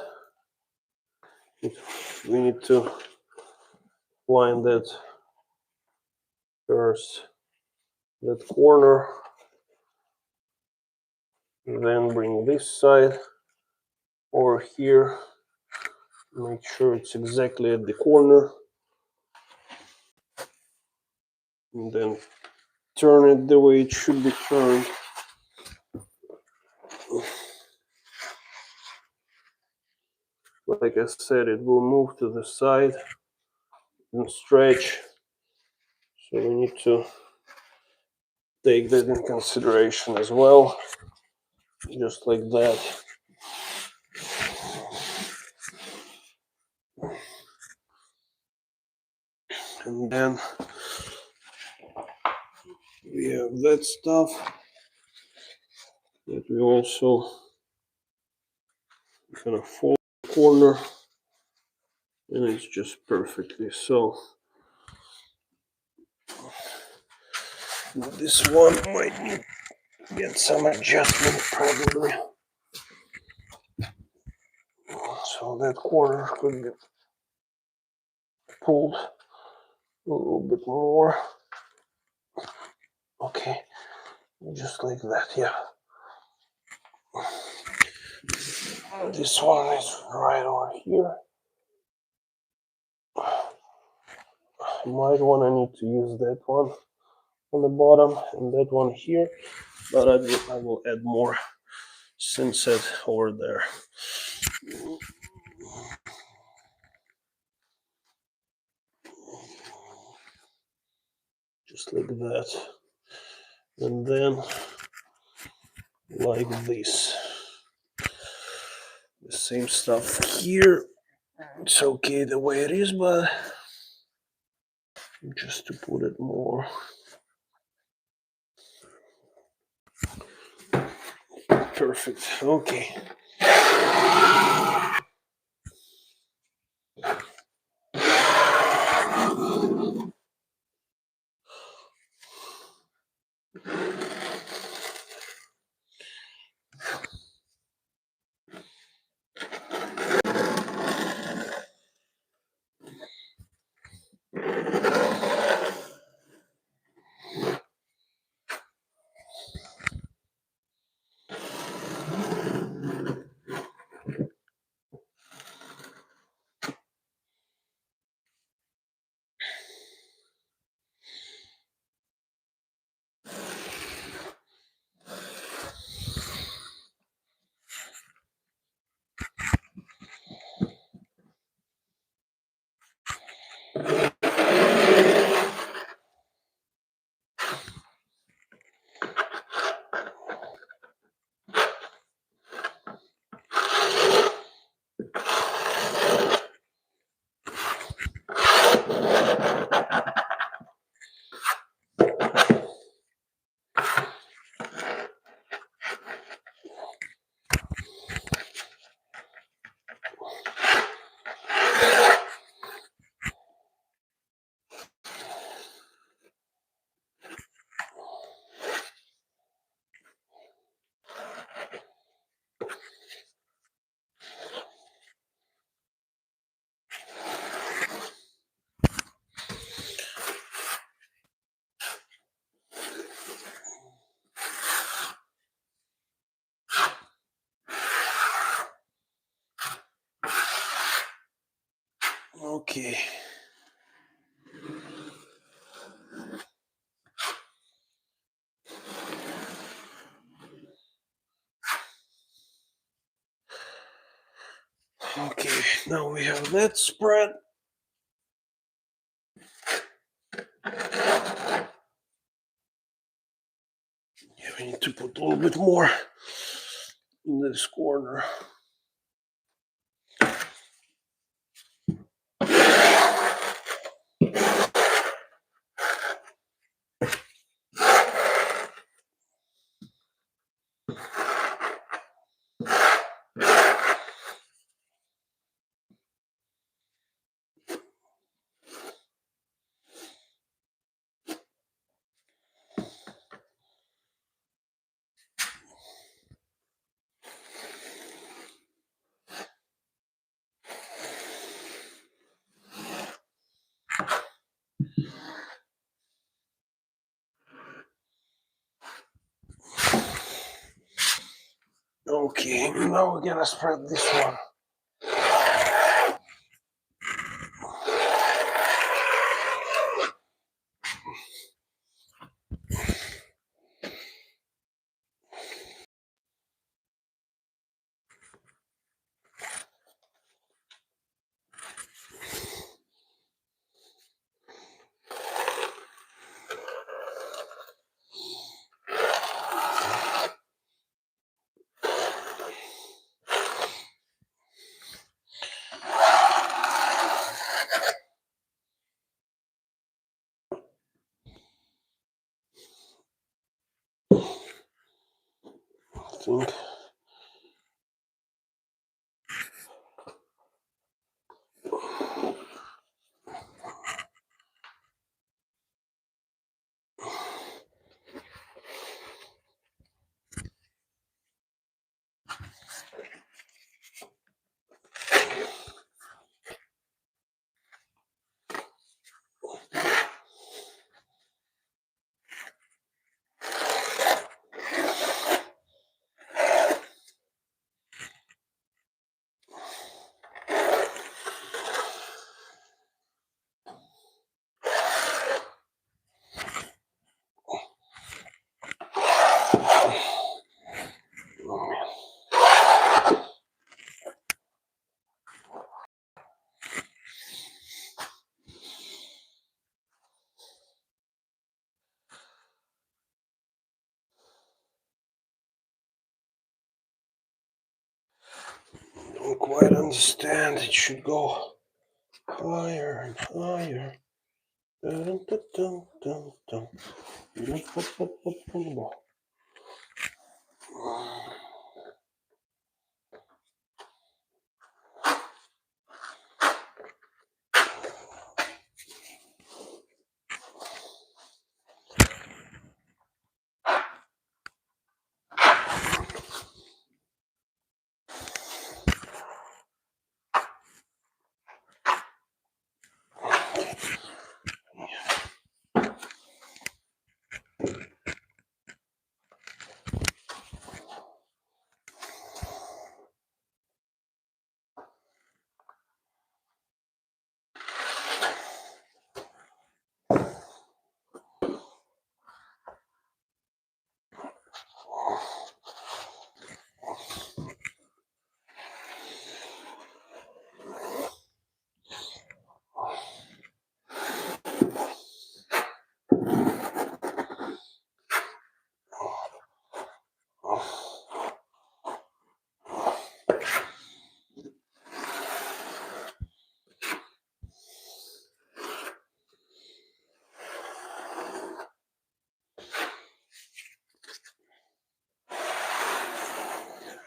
We need to find that first, that corner, then bring this side over here, make sure it's exactly at the corner, and then turn it the way it should be turned. Like I said, it will move to the side and stretch, so we need to take that in consideration as well, just like that. And then we have that stuff that we also kind of fold the corner, and it's just perfectly so. This one might need to get some adjustment probably. So that corner could be pulled a little bit more. Okay, just like that, yeah. This one is right over here. Might want to need to use that one on the bottom and that one here, but I will add more Thinset over there. Just like that. And then like this. The same stuff here. It's okay the way it is, but just to put it more. Perfect. Okay. Okay. Okay, now we have that spread. Yeah, we need to put a little bit more in this corner. Okay, now we're gonna spread this one. think. Don't quite understand. It should go higher and higher. Dun, dun, dun, dun, dun.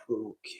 Okay.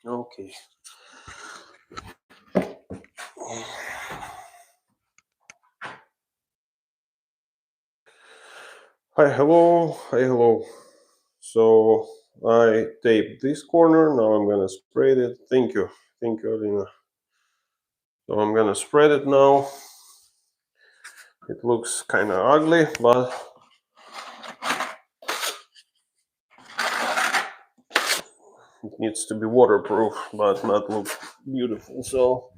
Okay. Hi, hello. Hi, hello. So I taped this corner. Now I'm gonna spread it. Thank you. Thank you, Alina. So I'm gonna spread it now. It looks kind of ugly, but It needs to be waterproof, but not look beautiful. So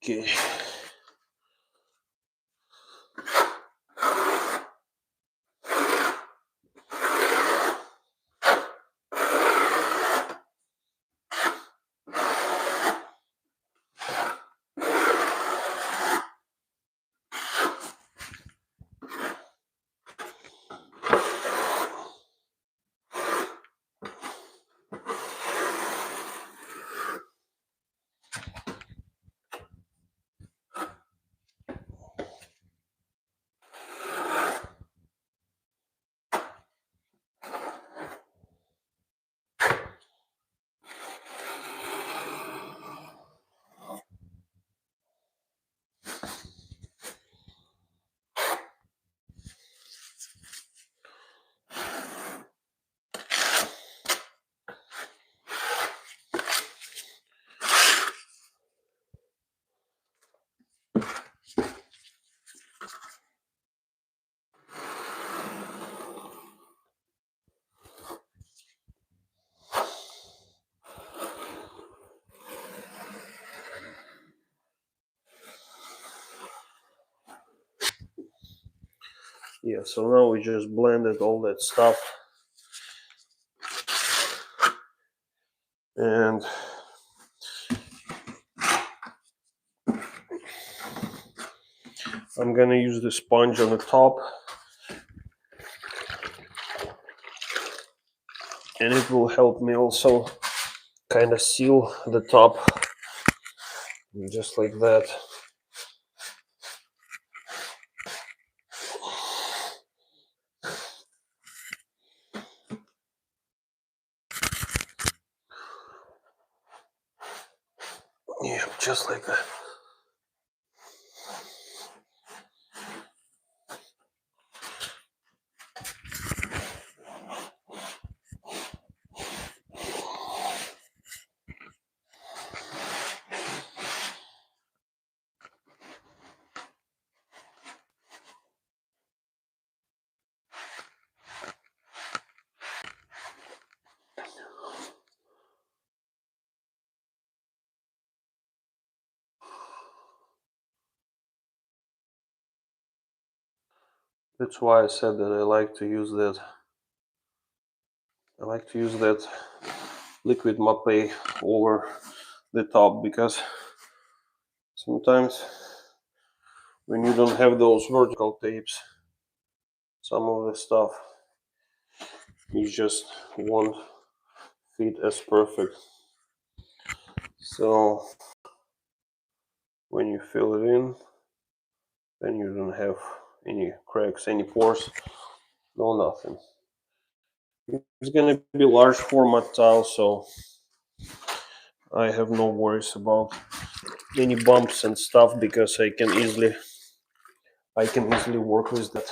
okay. Yeah, so now we just blended all that stuff, and I'm gonna use the sponge on the top, and it will help me also kind of seal the top, just like that. Yeah, just like that. That's why I said that I like to use that. I like to use that liquid mapei over the top, because sometimes when you don't have those vertical tapes, some of the stuff you just won't fit as perfect. So when you fill it in, then you don't have any cracks, any pores, no nothing. It's gonna be large format tile, so I have no worries about any bumps and stuff, because I can easily work with that.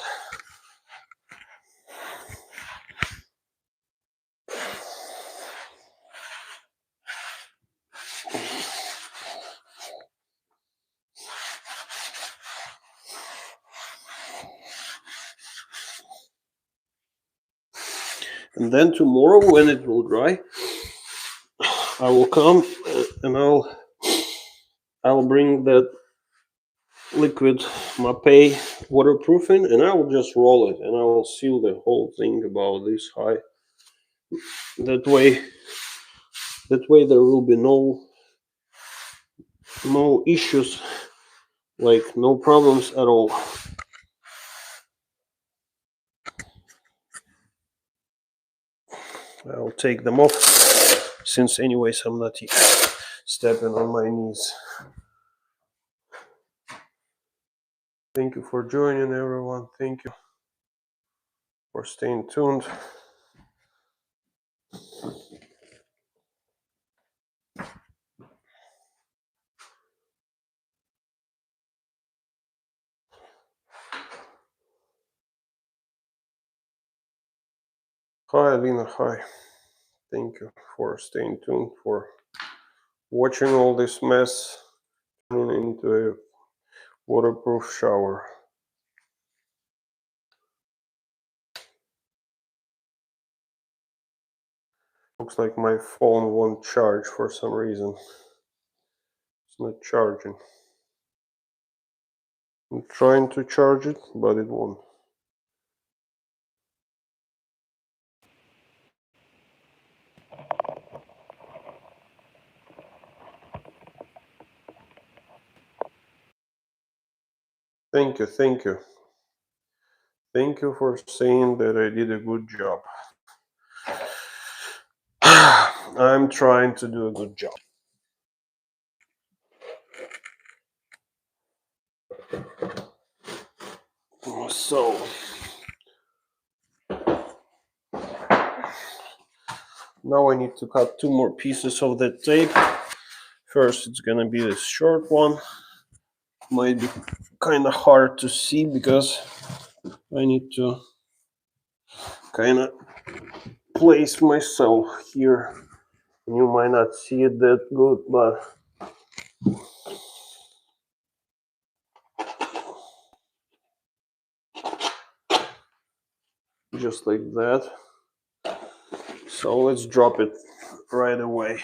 And then tomorrow, when it will dry, I will come and I'll bring that liquid mapei waterproofing, and I will just roll it, and I will seal the whole thing about this high. That way there will be no No issues, like no problems at all. I'll take them off, since anyways I'm not stepping on my knees. Thank you for joining, everyone. Thank you for staying tuned. Hi, Alina. Hi. Thank you for staying tuned, for watching all this mess turning into a waterproof shower. Looks like my phone won't charge for some reason. It's not charging. I'm trying to charge it, but it won't. Thank you, thank you. Thank you for saying that I did a good job. I'm trying to do a good job. So, now I need to cut 2 more pieces of that tape. First, it's gonna be this short one. Might be kind of hard to see because I need to kind of place myself here. You might not see it that good, but just like that. So let's drop it right away.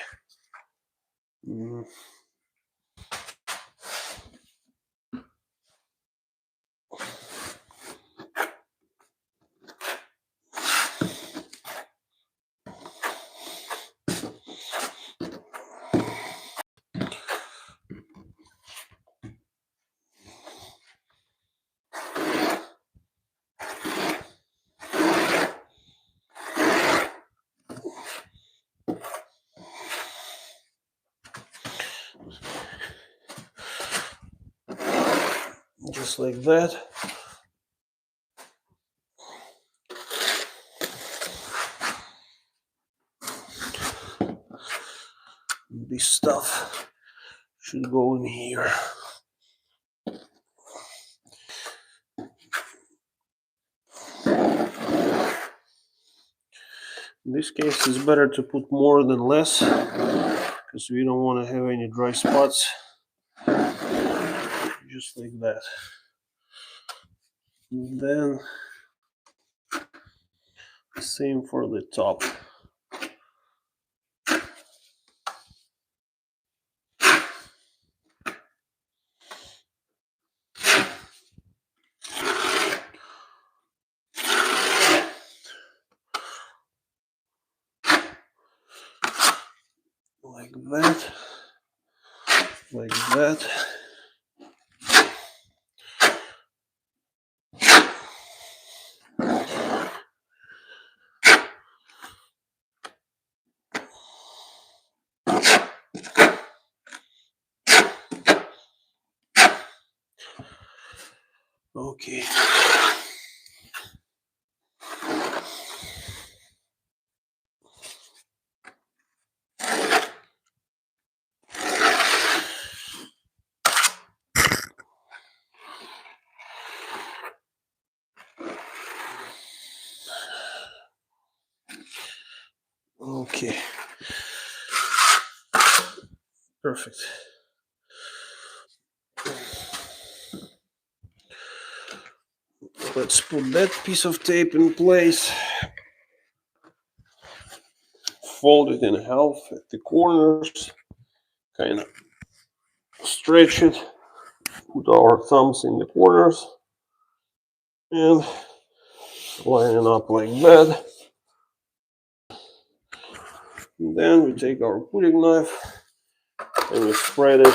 Just like that. This stuff should go in here. In this case, it's better to put more than less, because we don't want to have any dry spots. Just like that. And then same for the top. Like that. Like that. Okay. Okay. Perfect. Let's put that piece of tape in place. Fold it in half at the corners. Kind of stretch it. Put our thumbs in the corners. And line it up like that. And then we take our pudding knife and we spread it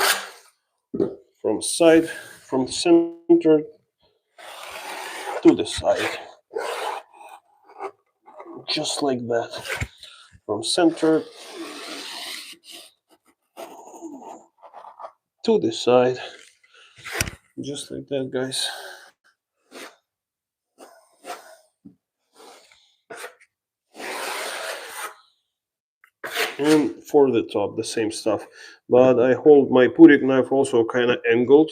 from side, from the center to the side, just like that. From center to the side, just like that, guys. And for the top, the same stuff, but I hold my putty knife also kind of angled,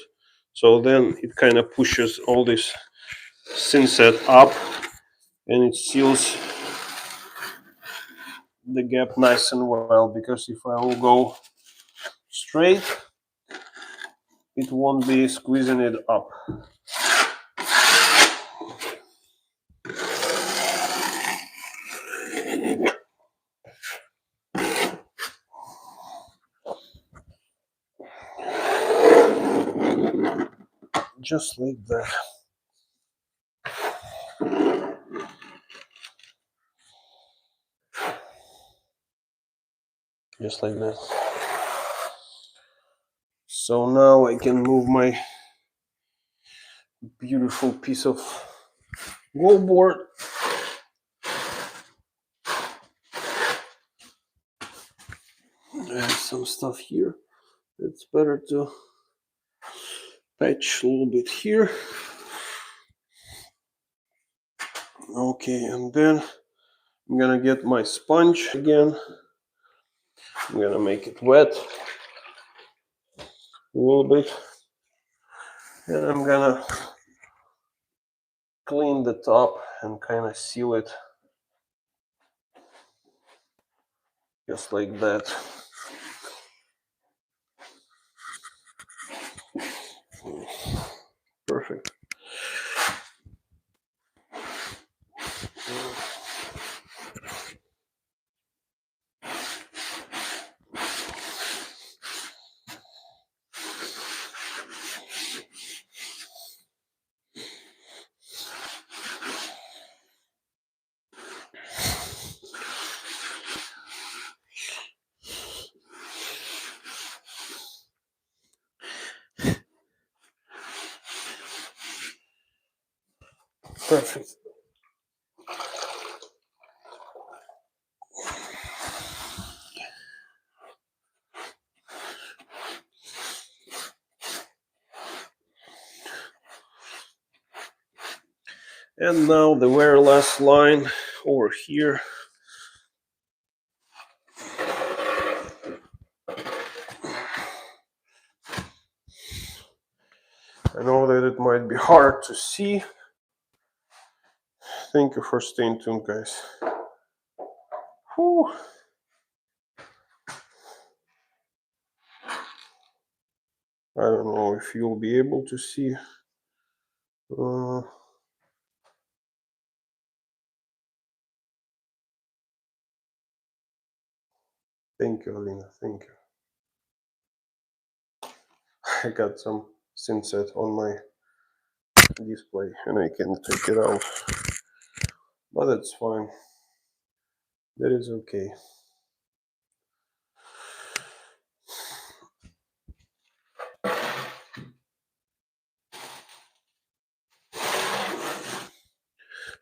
so then it kind of pushes all this Thinset up and it seals the gap nice and well, because if I will go straight, it won't be squeezing it up. Just like that. Just like that. So now I can move my beautiful piece of gold board. I have some stuff here. It's better to patch a little bit here. Okay, and then I'm gonna get my sponge again. I'm gonna make it wet a little bit. And I'm gonna clean the top and kind of seal it just like that. Perfect. Perfect. And now the very last line over here. I know that it might be hard to see. Thank you for staying tuned, guys. Whew. I don't know if you'll be able to see. Thank you, Alina. Thank you. I got some Thinset on my display and I can take it out. But that's fine. That is okay.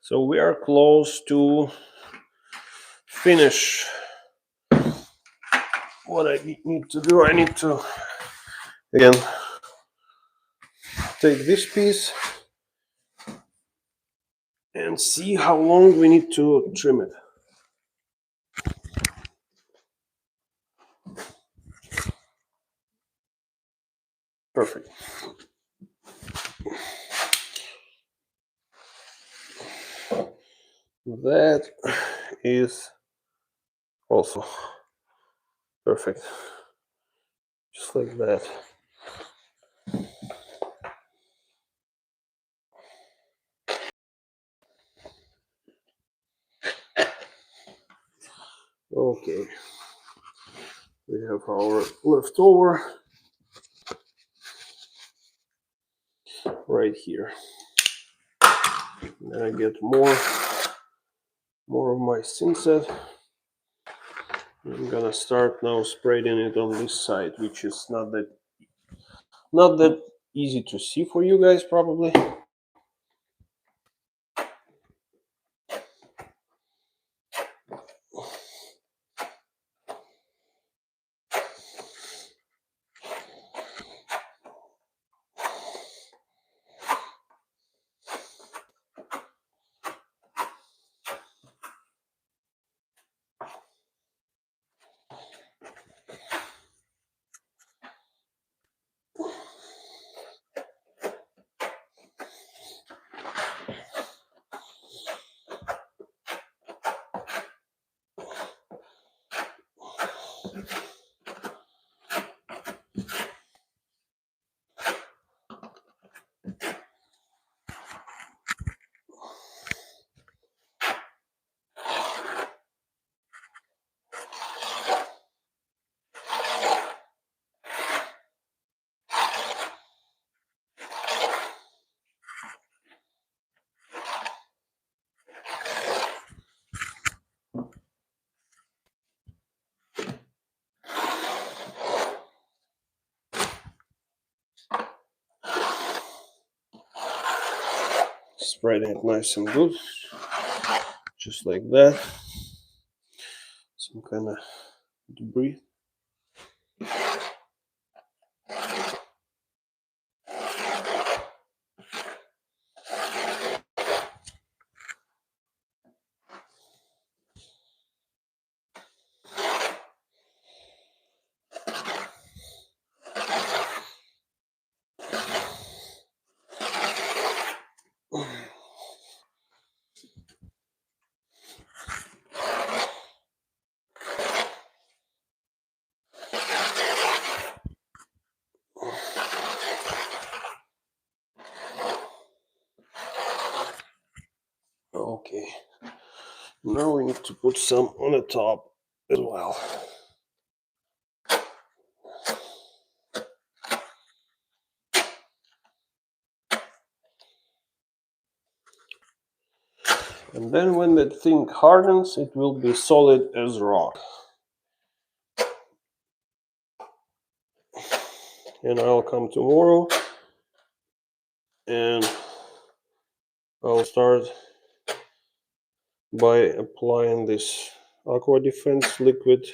So we are close to finish what I need to do. I need to again take this piece and see how long we need to trim it. Perfect. That is also perfect. Just like that. Okay. We have our leftover right here. Then I get more of my Thinset. I'm gonna start now spreading it on this side, which is not Not that easy to see for you guys probably. Spreading it nice and good, just like that. Some kind of debris. Okay, now we need to put some on the top as well. And then when that thing hardens, it will be solid as rock. And I'll come tomorrow and I'll start by applying this Aqua Defense liquid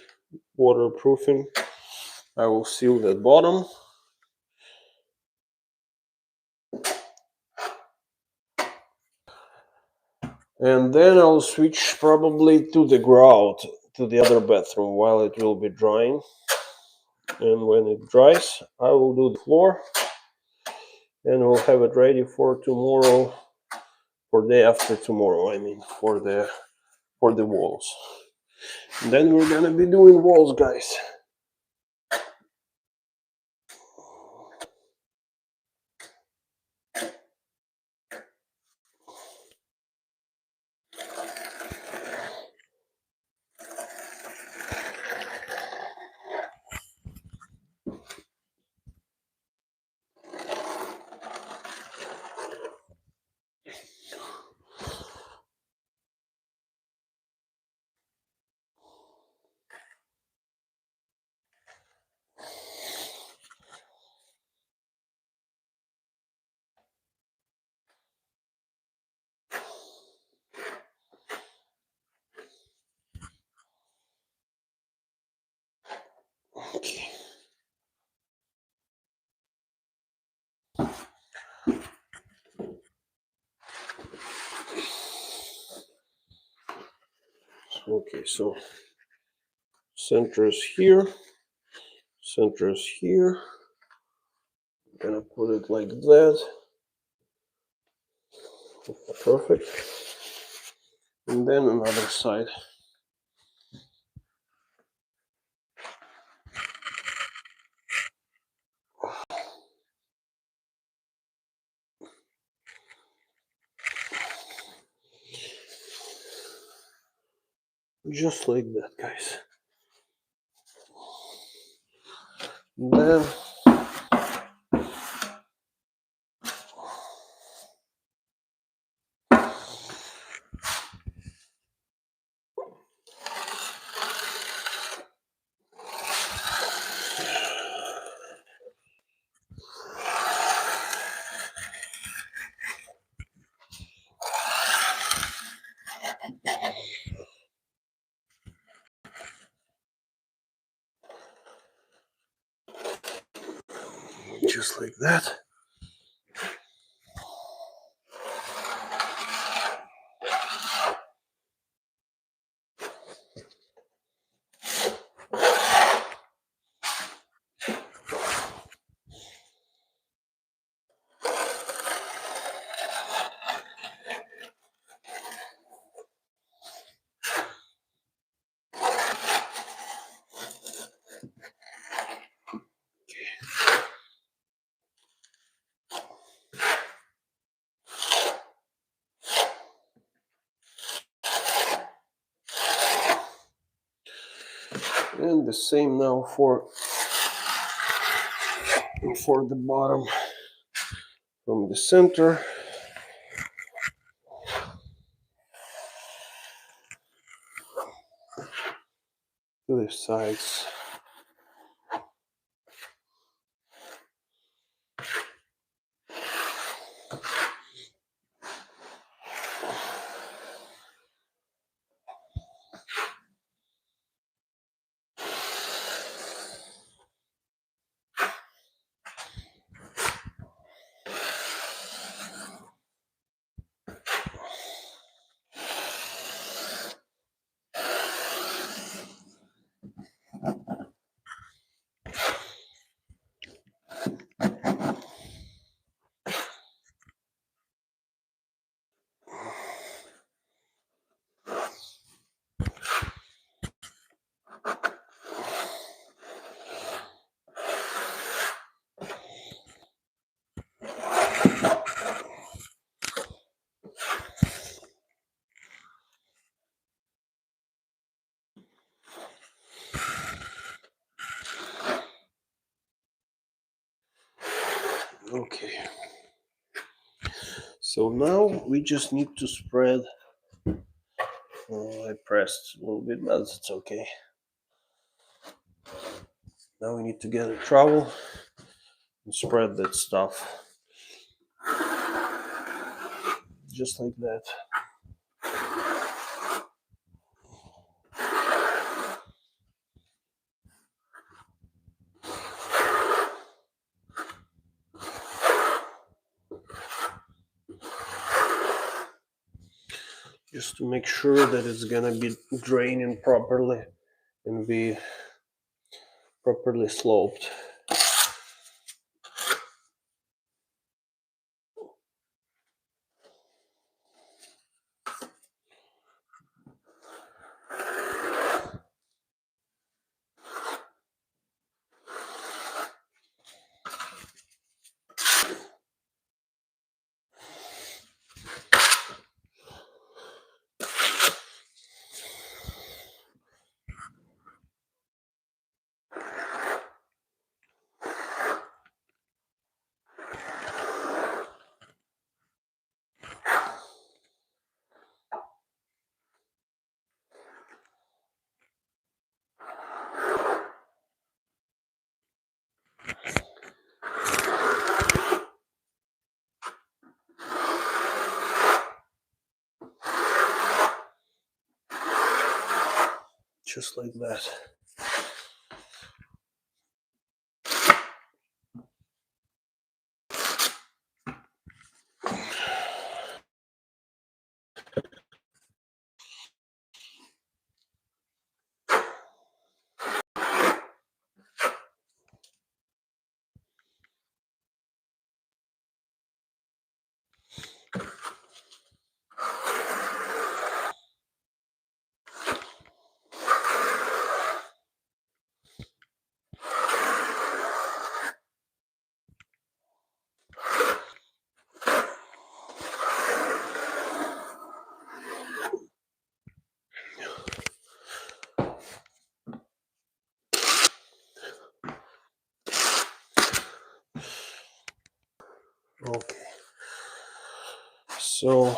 waterproofing. I will seal that bottom. And then I'll switch probably to the grout, to the other bathroom while it will be drying. And when it dries, I will do the floor and we'll have it ready for tomorrow, for day after tomorrow, I mean, for the walls. And then we're gonna be doing walls, guys. Okay. Okay, so center is here, center is here. I'm gonna put it like that. Perfect. And then another side. Just like that, guys. And then just like that. And the same now for the bottom, from the center to the sides. Okay. So now we just need to spread. I pressed a little bit, but it's okay. Now we need to get a trowel and spread that stuff. Just like that. Just to make sure that it's gonna be draining properly and be properly sloped. Just like that. Okay. So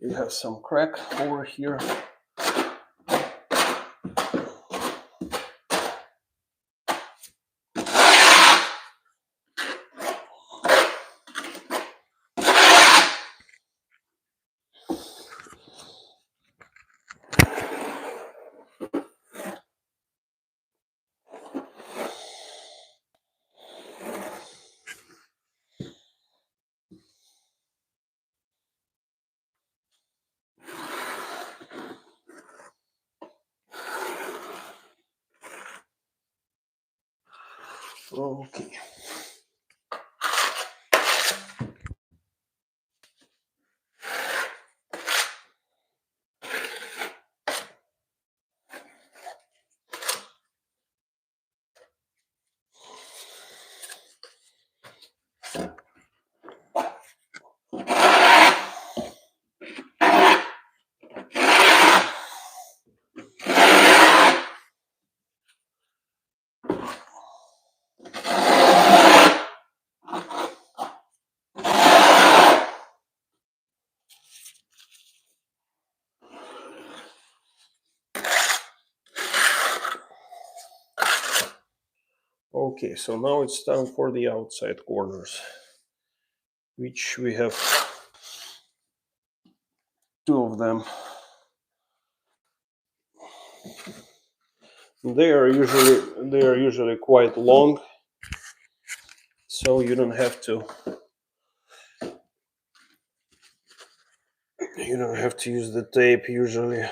We have some crack over here. Okay. Okay, so now it's time for the outside corners, which we have two of them. They are usually quite long, so you don't have to use the tape usually.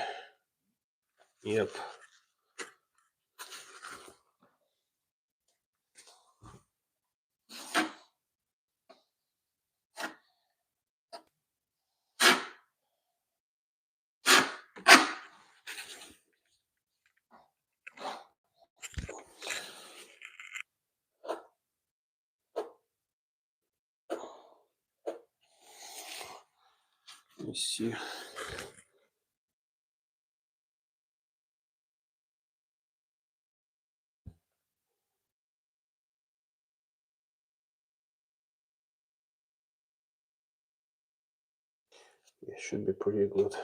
Yep. Let me see. It should be pretty good.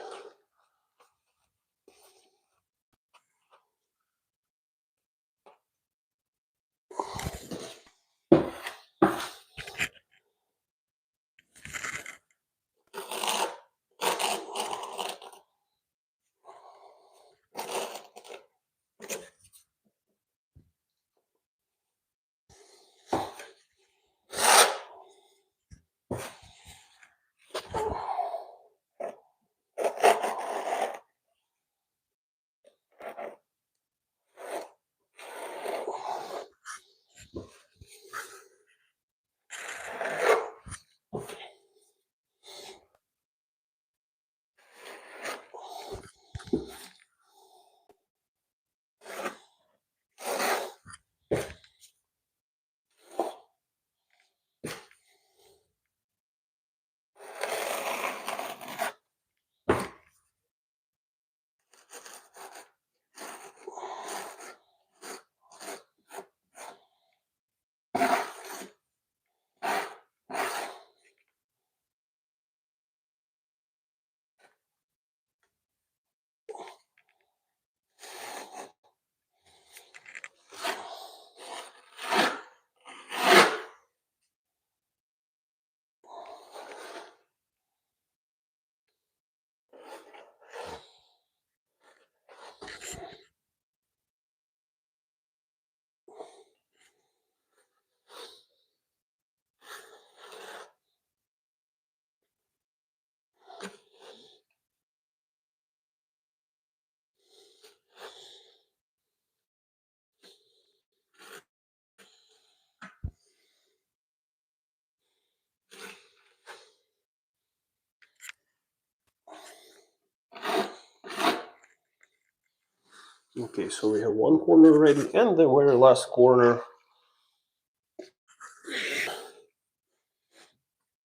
Okay, so we have one corner ready, and the very last corner.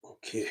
Okay.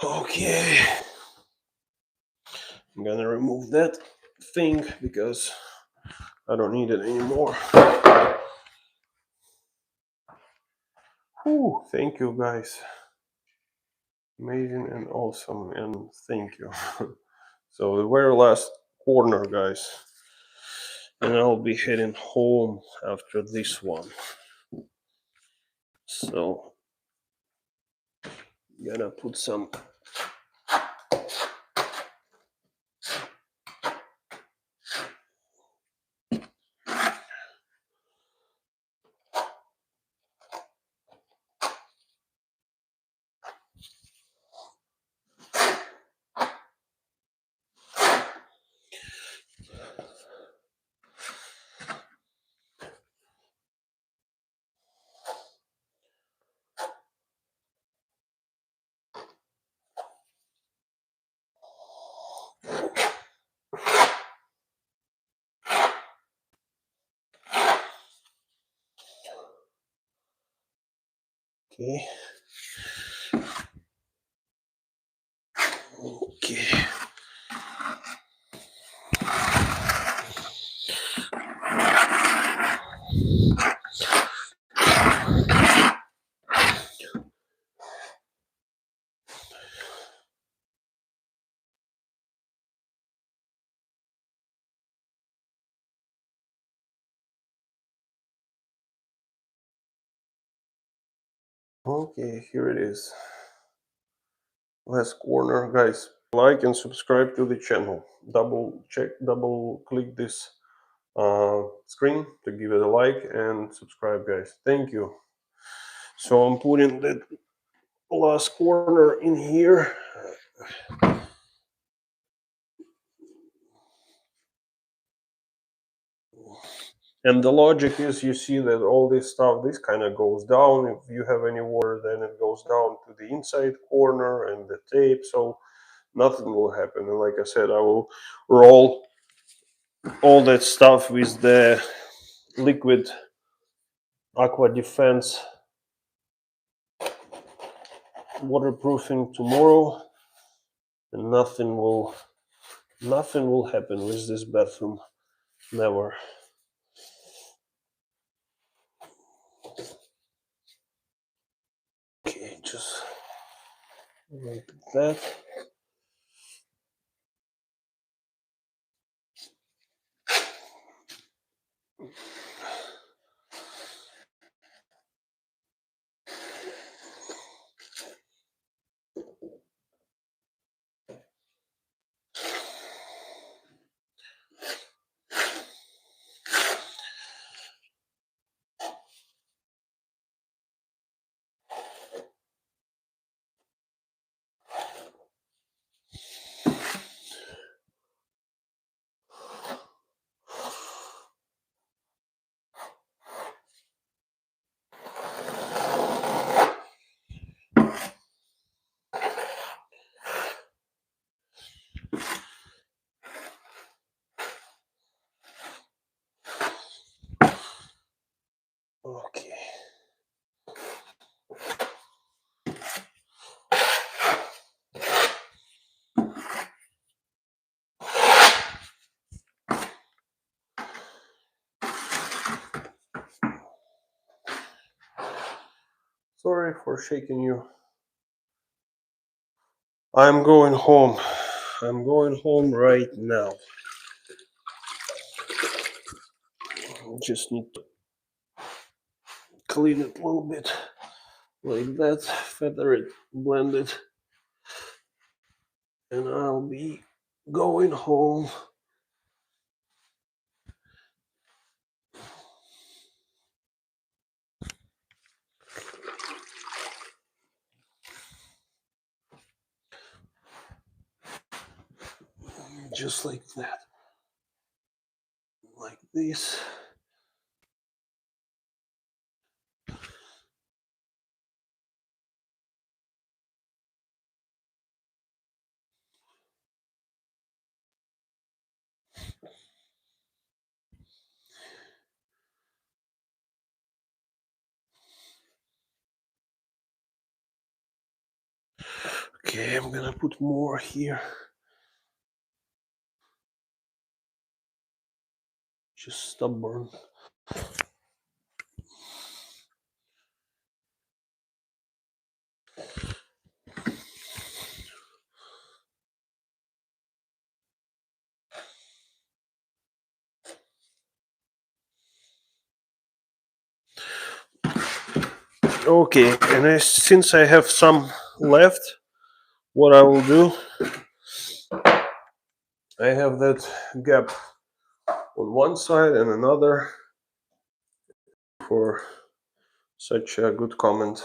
Okay. I'm gonna remove that thing because I don't need it anymore. Whew, thank you guys. Amazing and awesome, and thank you. So the very last corner, guys. And I'll be heading home after this one. So gonna put some okay. Okay. Okay, here it is. Last corner, guys. Like and subscribe to the channel. Double click this screen to give it a like and subscribe, guys. Thank you. So I'm putting that last corner in here. And the logic is, you see that all this stuff, this kind of goes down. If you have any water, then it goes down to the inside corner and the tape. So nothing will happen. And like I said, I will roll all that stuff with the liquid aqua defense waterproofing tomorrow, and nothing will happen with this bathroom. Never. Okay, just like that. Okay. Sorry for shaking you. I'm going home. I'm going home right now. Just need to clean it a little bit like that, feather it, blend it, and I'll be going home. Just like that. Like this. Okay, I'm gonna put more here. Just stubborn. Okay, and since I have some left, what I will do, I have that gap on one side and another for such a good comment.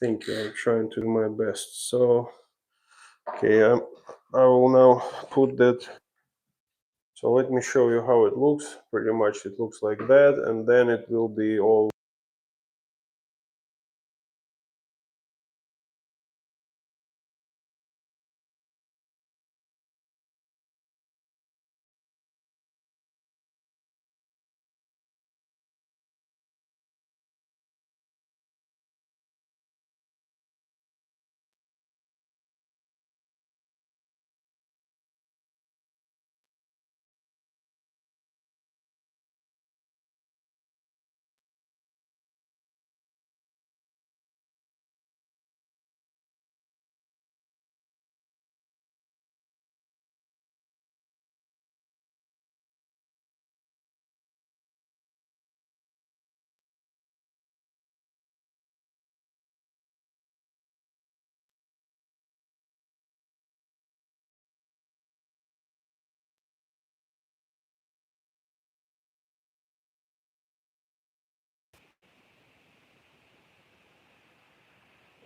Thank you. I'm trying to do my best. So, okay, I will now put that. So let me show you how it looks. Pretty much it looks like that, and then it will be all.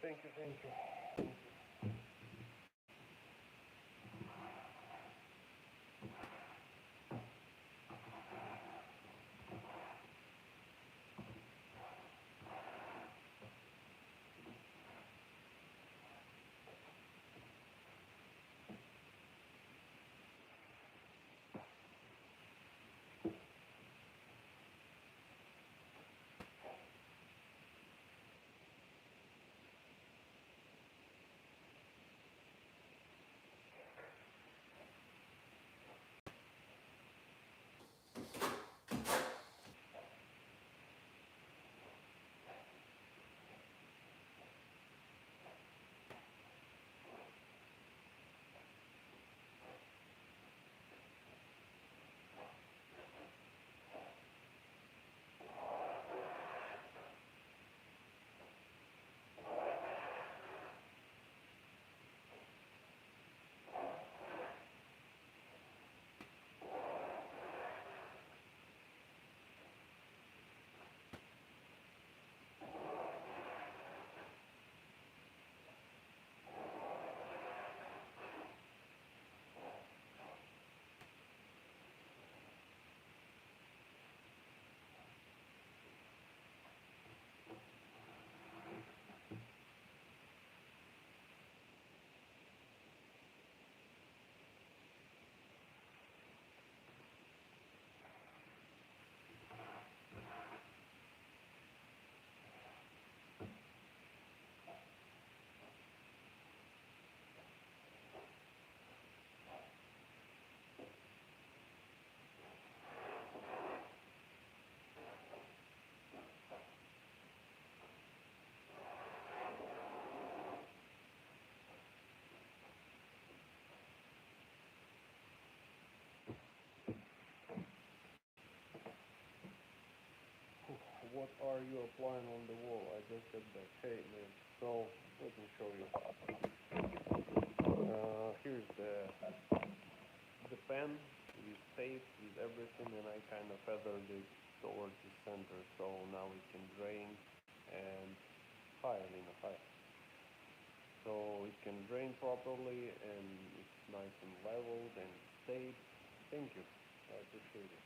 Thank you, thank you. What are you applying on the wall? I just got back. Hey man, so let me show you. Here's the pen with tape with everything, and I kind of feathered it towards the center, so now it can drain and higher, Lena, higher. So it can drain properly and it's nice and leveled and stayed. Thank you, I appreciate it.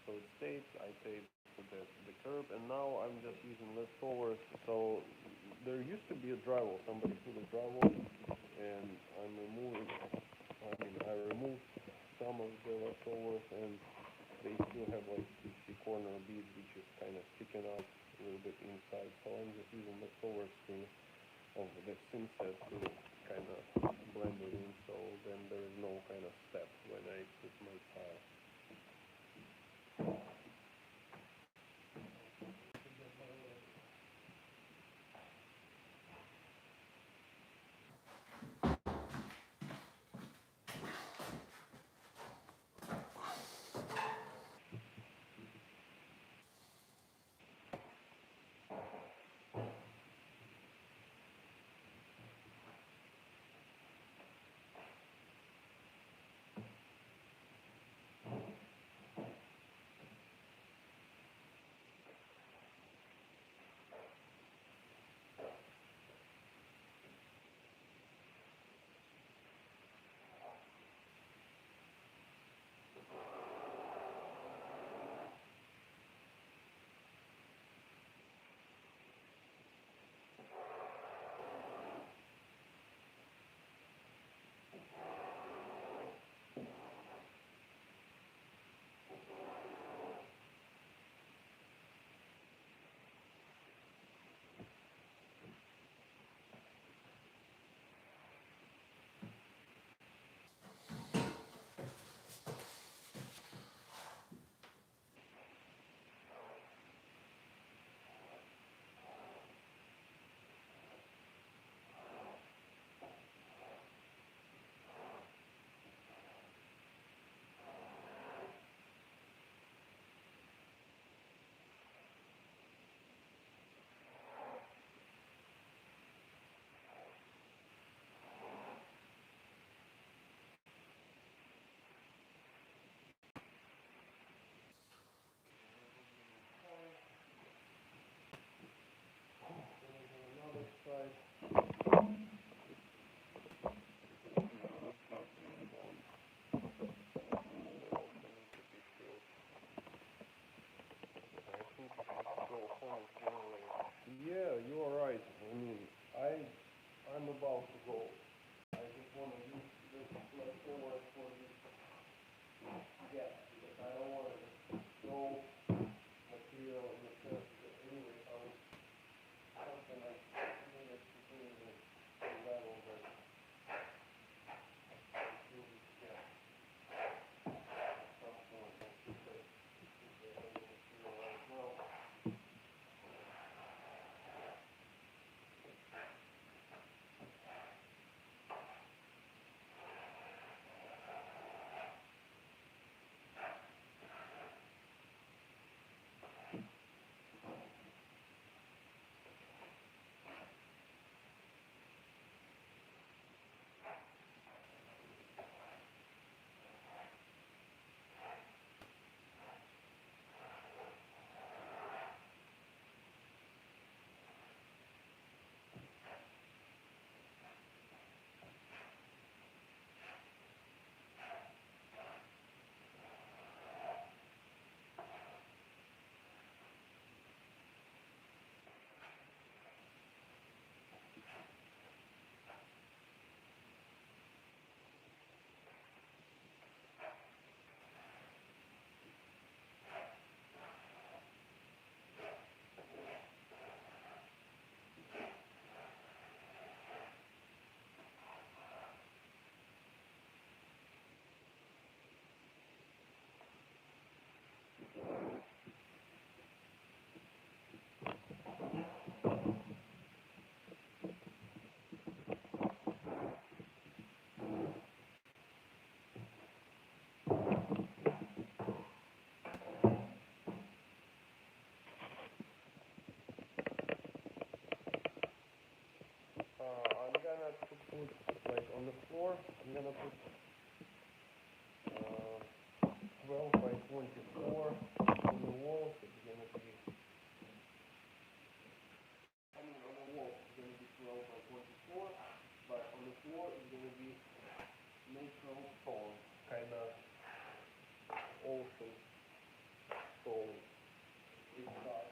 So it stayed. I taped the curb, and now I'm just using leftovers. So there used to be a drywall. Somebody put a drywall, and I removed some of the leftovers, and they still have like the corner bead, which is kind of sticking out a little bit inside. So I'm just using leftovers to of the Thinset to kind of blend it in, so then there is no kind of step when I put my tile. Yeah, you are right. I mean, I'm about to go. I just want to use this leftover for this gap because I don't want to throw material in the surface. Anyway, something like needed to do in the level that will be gap at some point. I should say, material as well. I'm gonna put like on the floor. I'm gonna put 12 by 24 on the walls. It's gonna be. I mean, on the wall it's gonna be 12 by 24, but on the floor it's gonna be natural stone, kind of ocean stone. It's dark.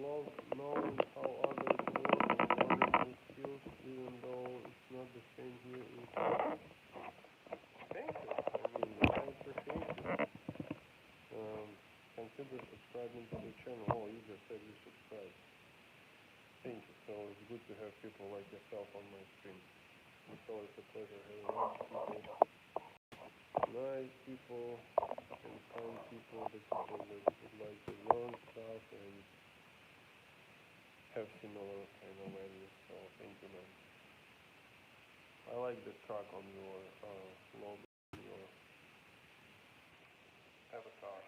love knowing how others work and learning new skills, even though it's not the same here in Canada. Thank you. I mean, I appreciate it. Consider subscribing to the channel. Oh, you just said you subscribe. Thank you. So it's good to have people like yourself on my stream. It's always a pleasure having nice people and kind people, the people that would like to learn stuff and have similar kind of values. So thank you, man. I like the truck on your logo, your avatar.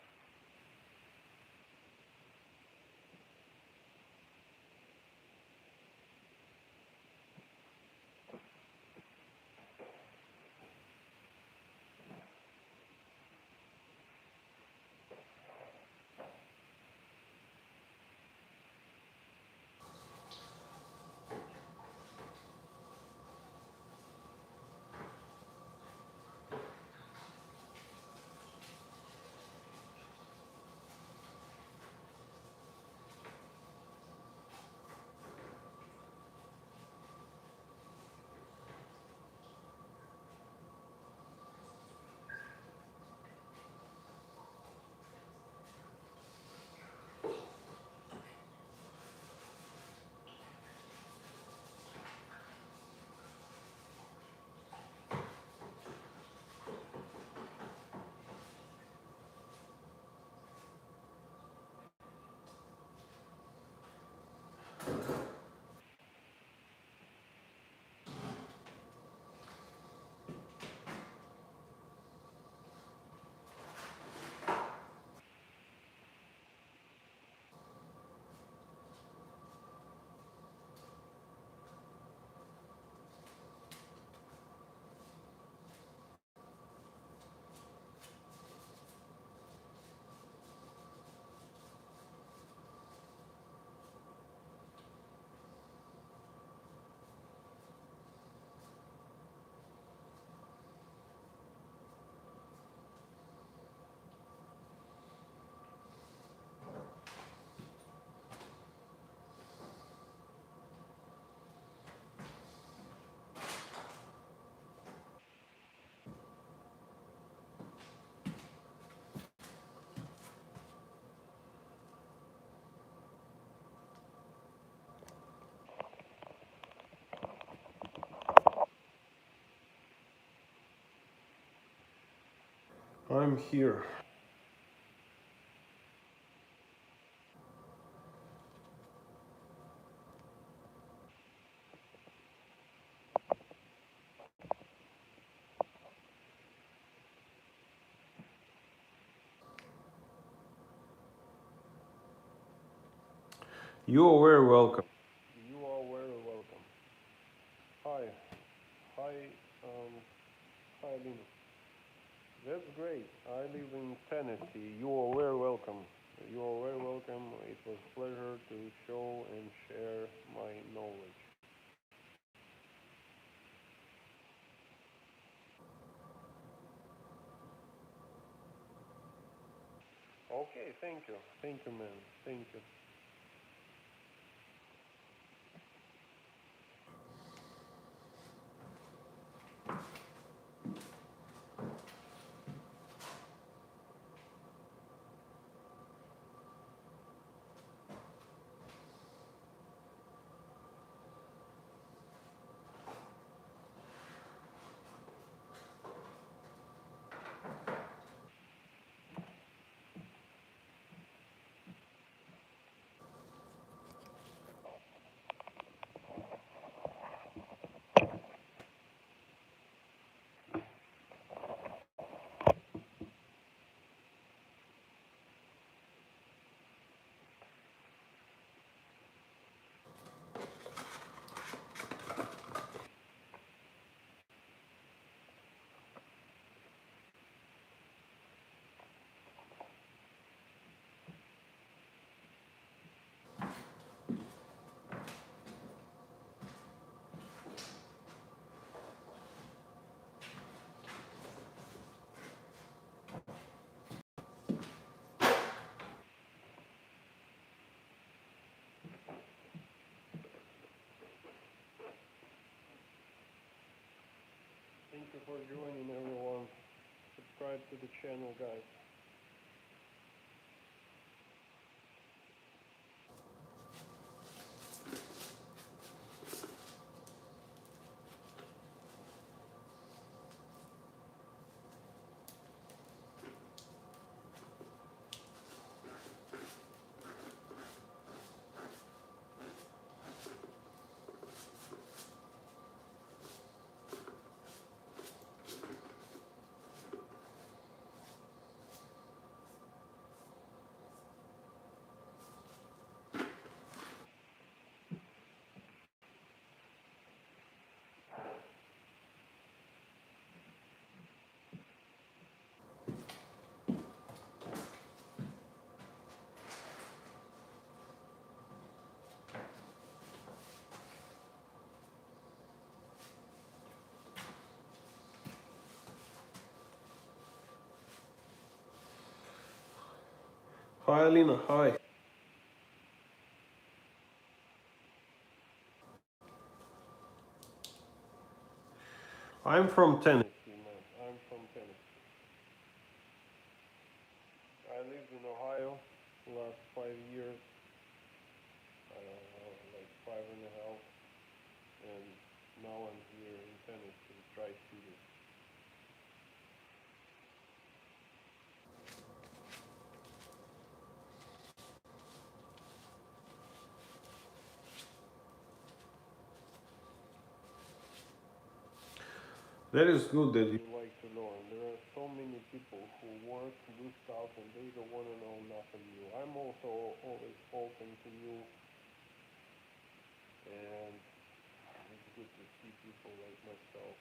I'm here. You are very welcome. You are very welcome. Hi. Hi, hi, Lina. That's great. I live in Tennessee. You are very welcome. You are very welcome. It was a pleasure to show and share my knowledge. Okay, thank you. Thank you, man. Thank you. you for joining, everyone. Subscribe to the channel, guys. Hi, Alina. Hi. I'm from Tennessee, man. I'm from Tennessee. I lived in Ohio the last 5 years. I don't know, like 5.5. And now I'm here in Tennessee, Tri-City. That is good that you like to learn. There are so many people who work, do stuff, and they don't want to know nothing new. I'm also always open to new, and it's good to see people like myself.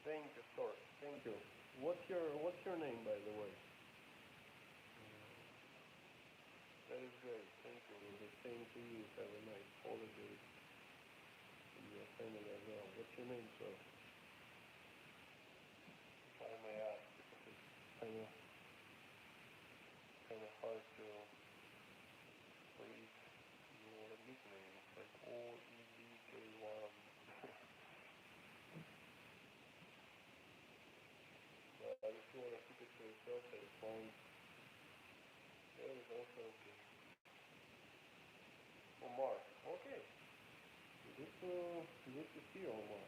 Thank you, sir. Thank you. What's your name, by the way? That is great. Thank you. And the same to you. Have a nice holiday and your family as well. What's your name, sir? If I may ask, because it's kind of hard to read your nickname. It's like OEVK1. But if you want to keep it to yourself, that is fine. That is also okay. Omar. Okay. Good to see you, Omar.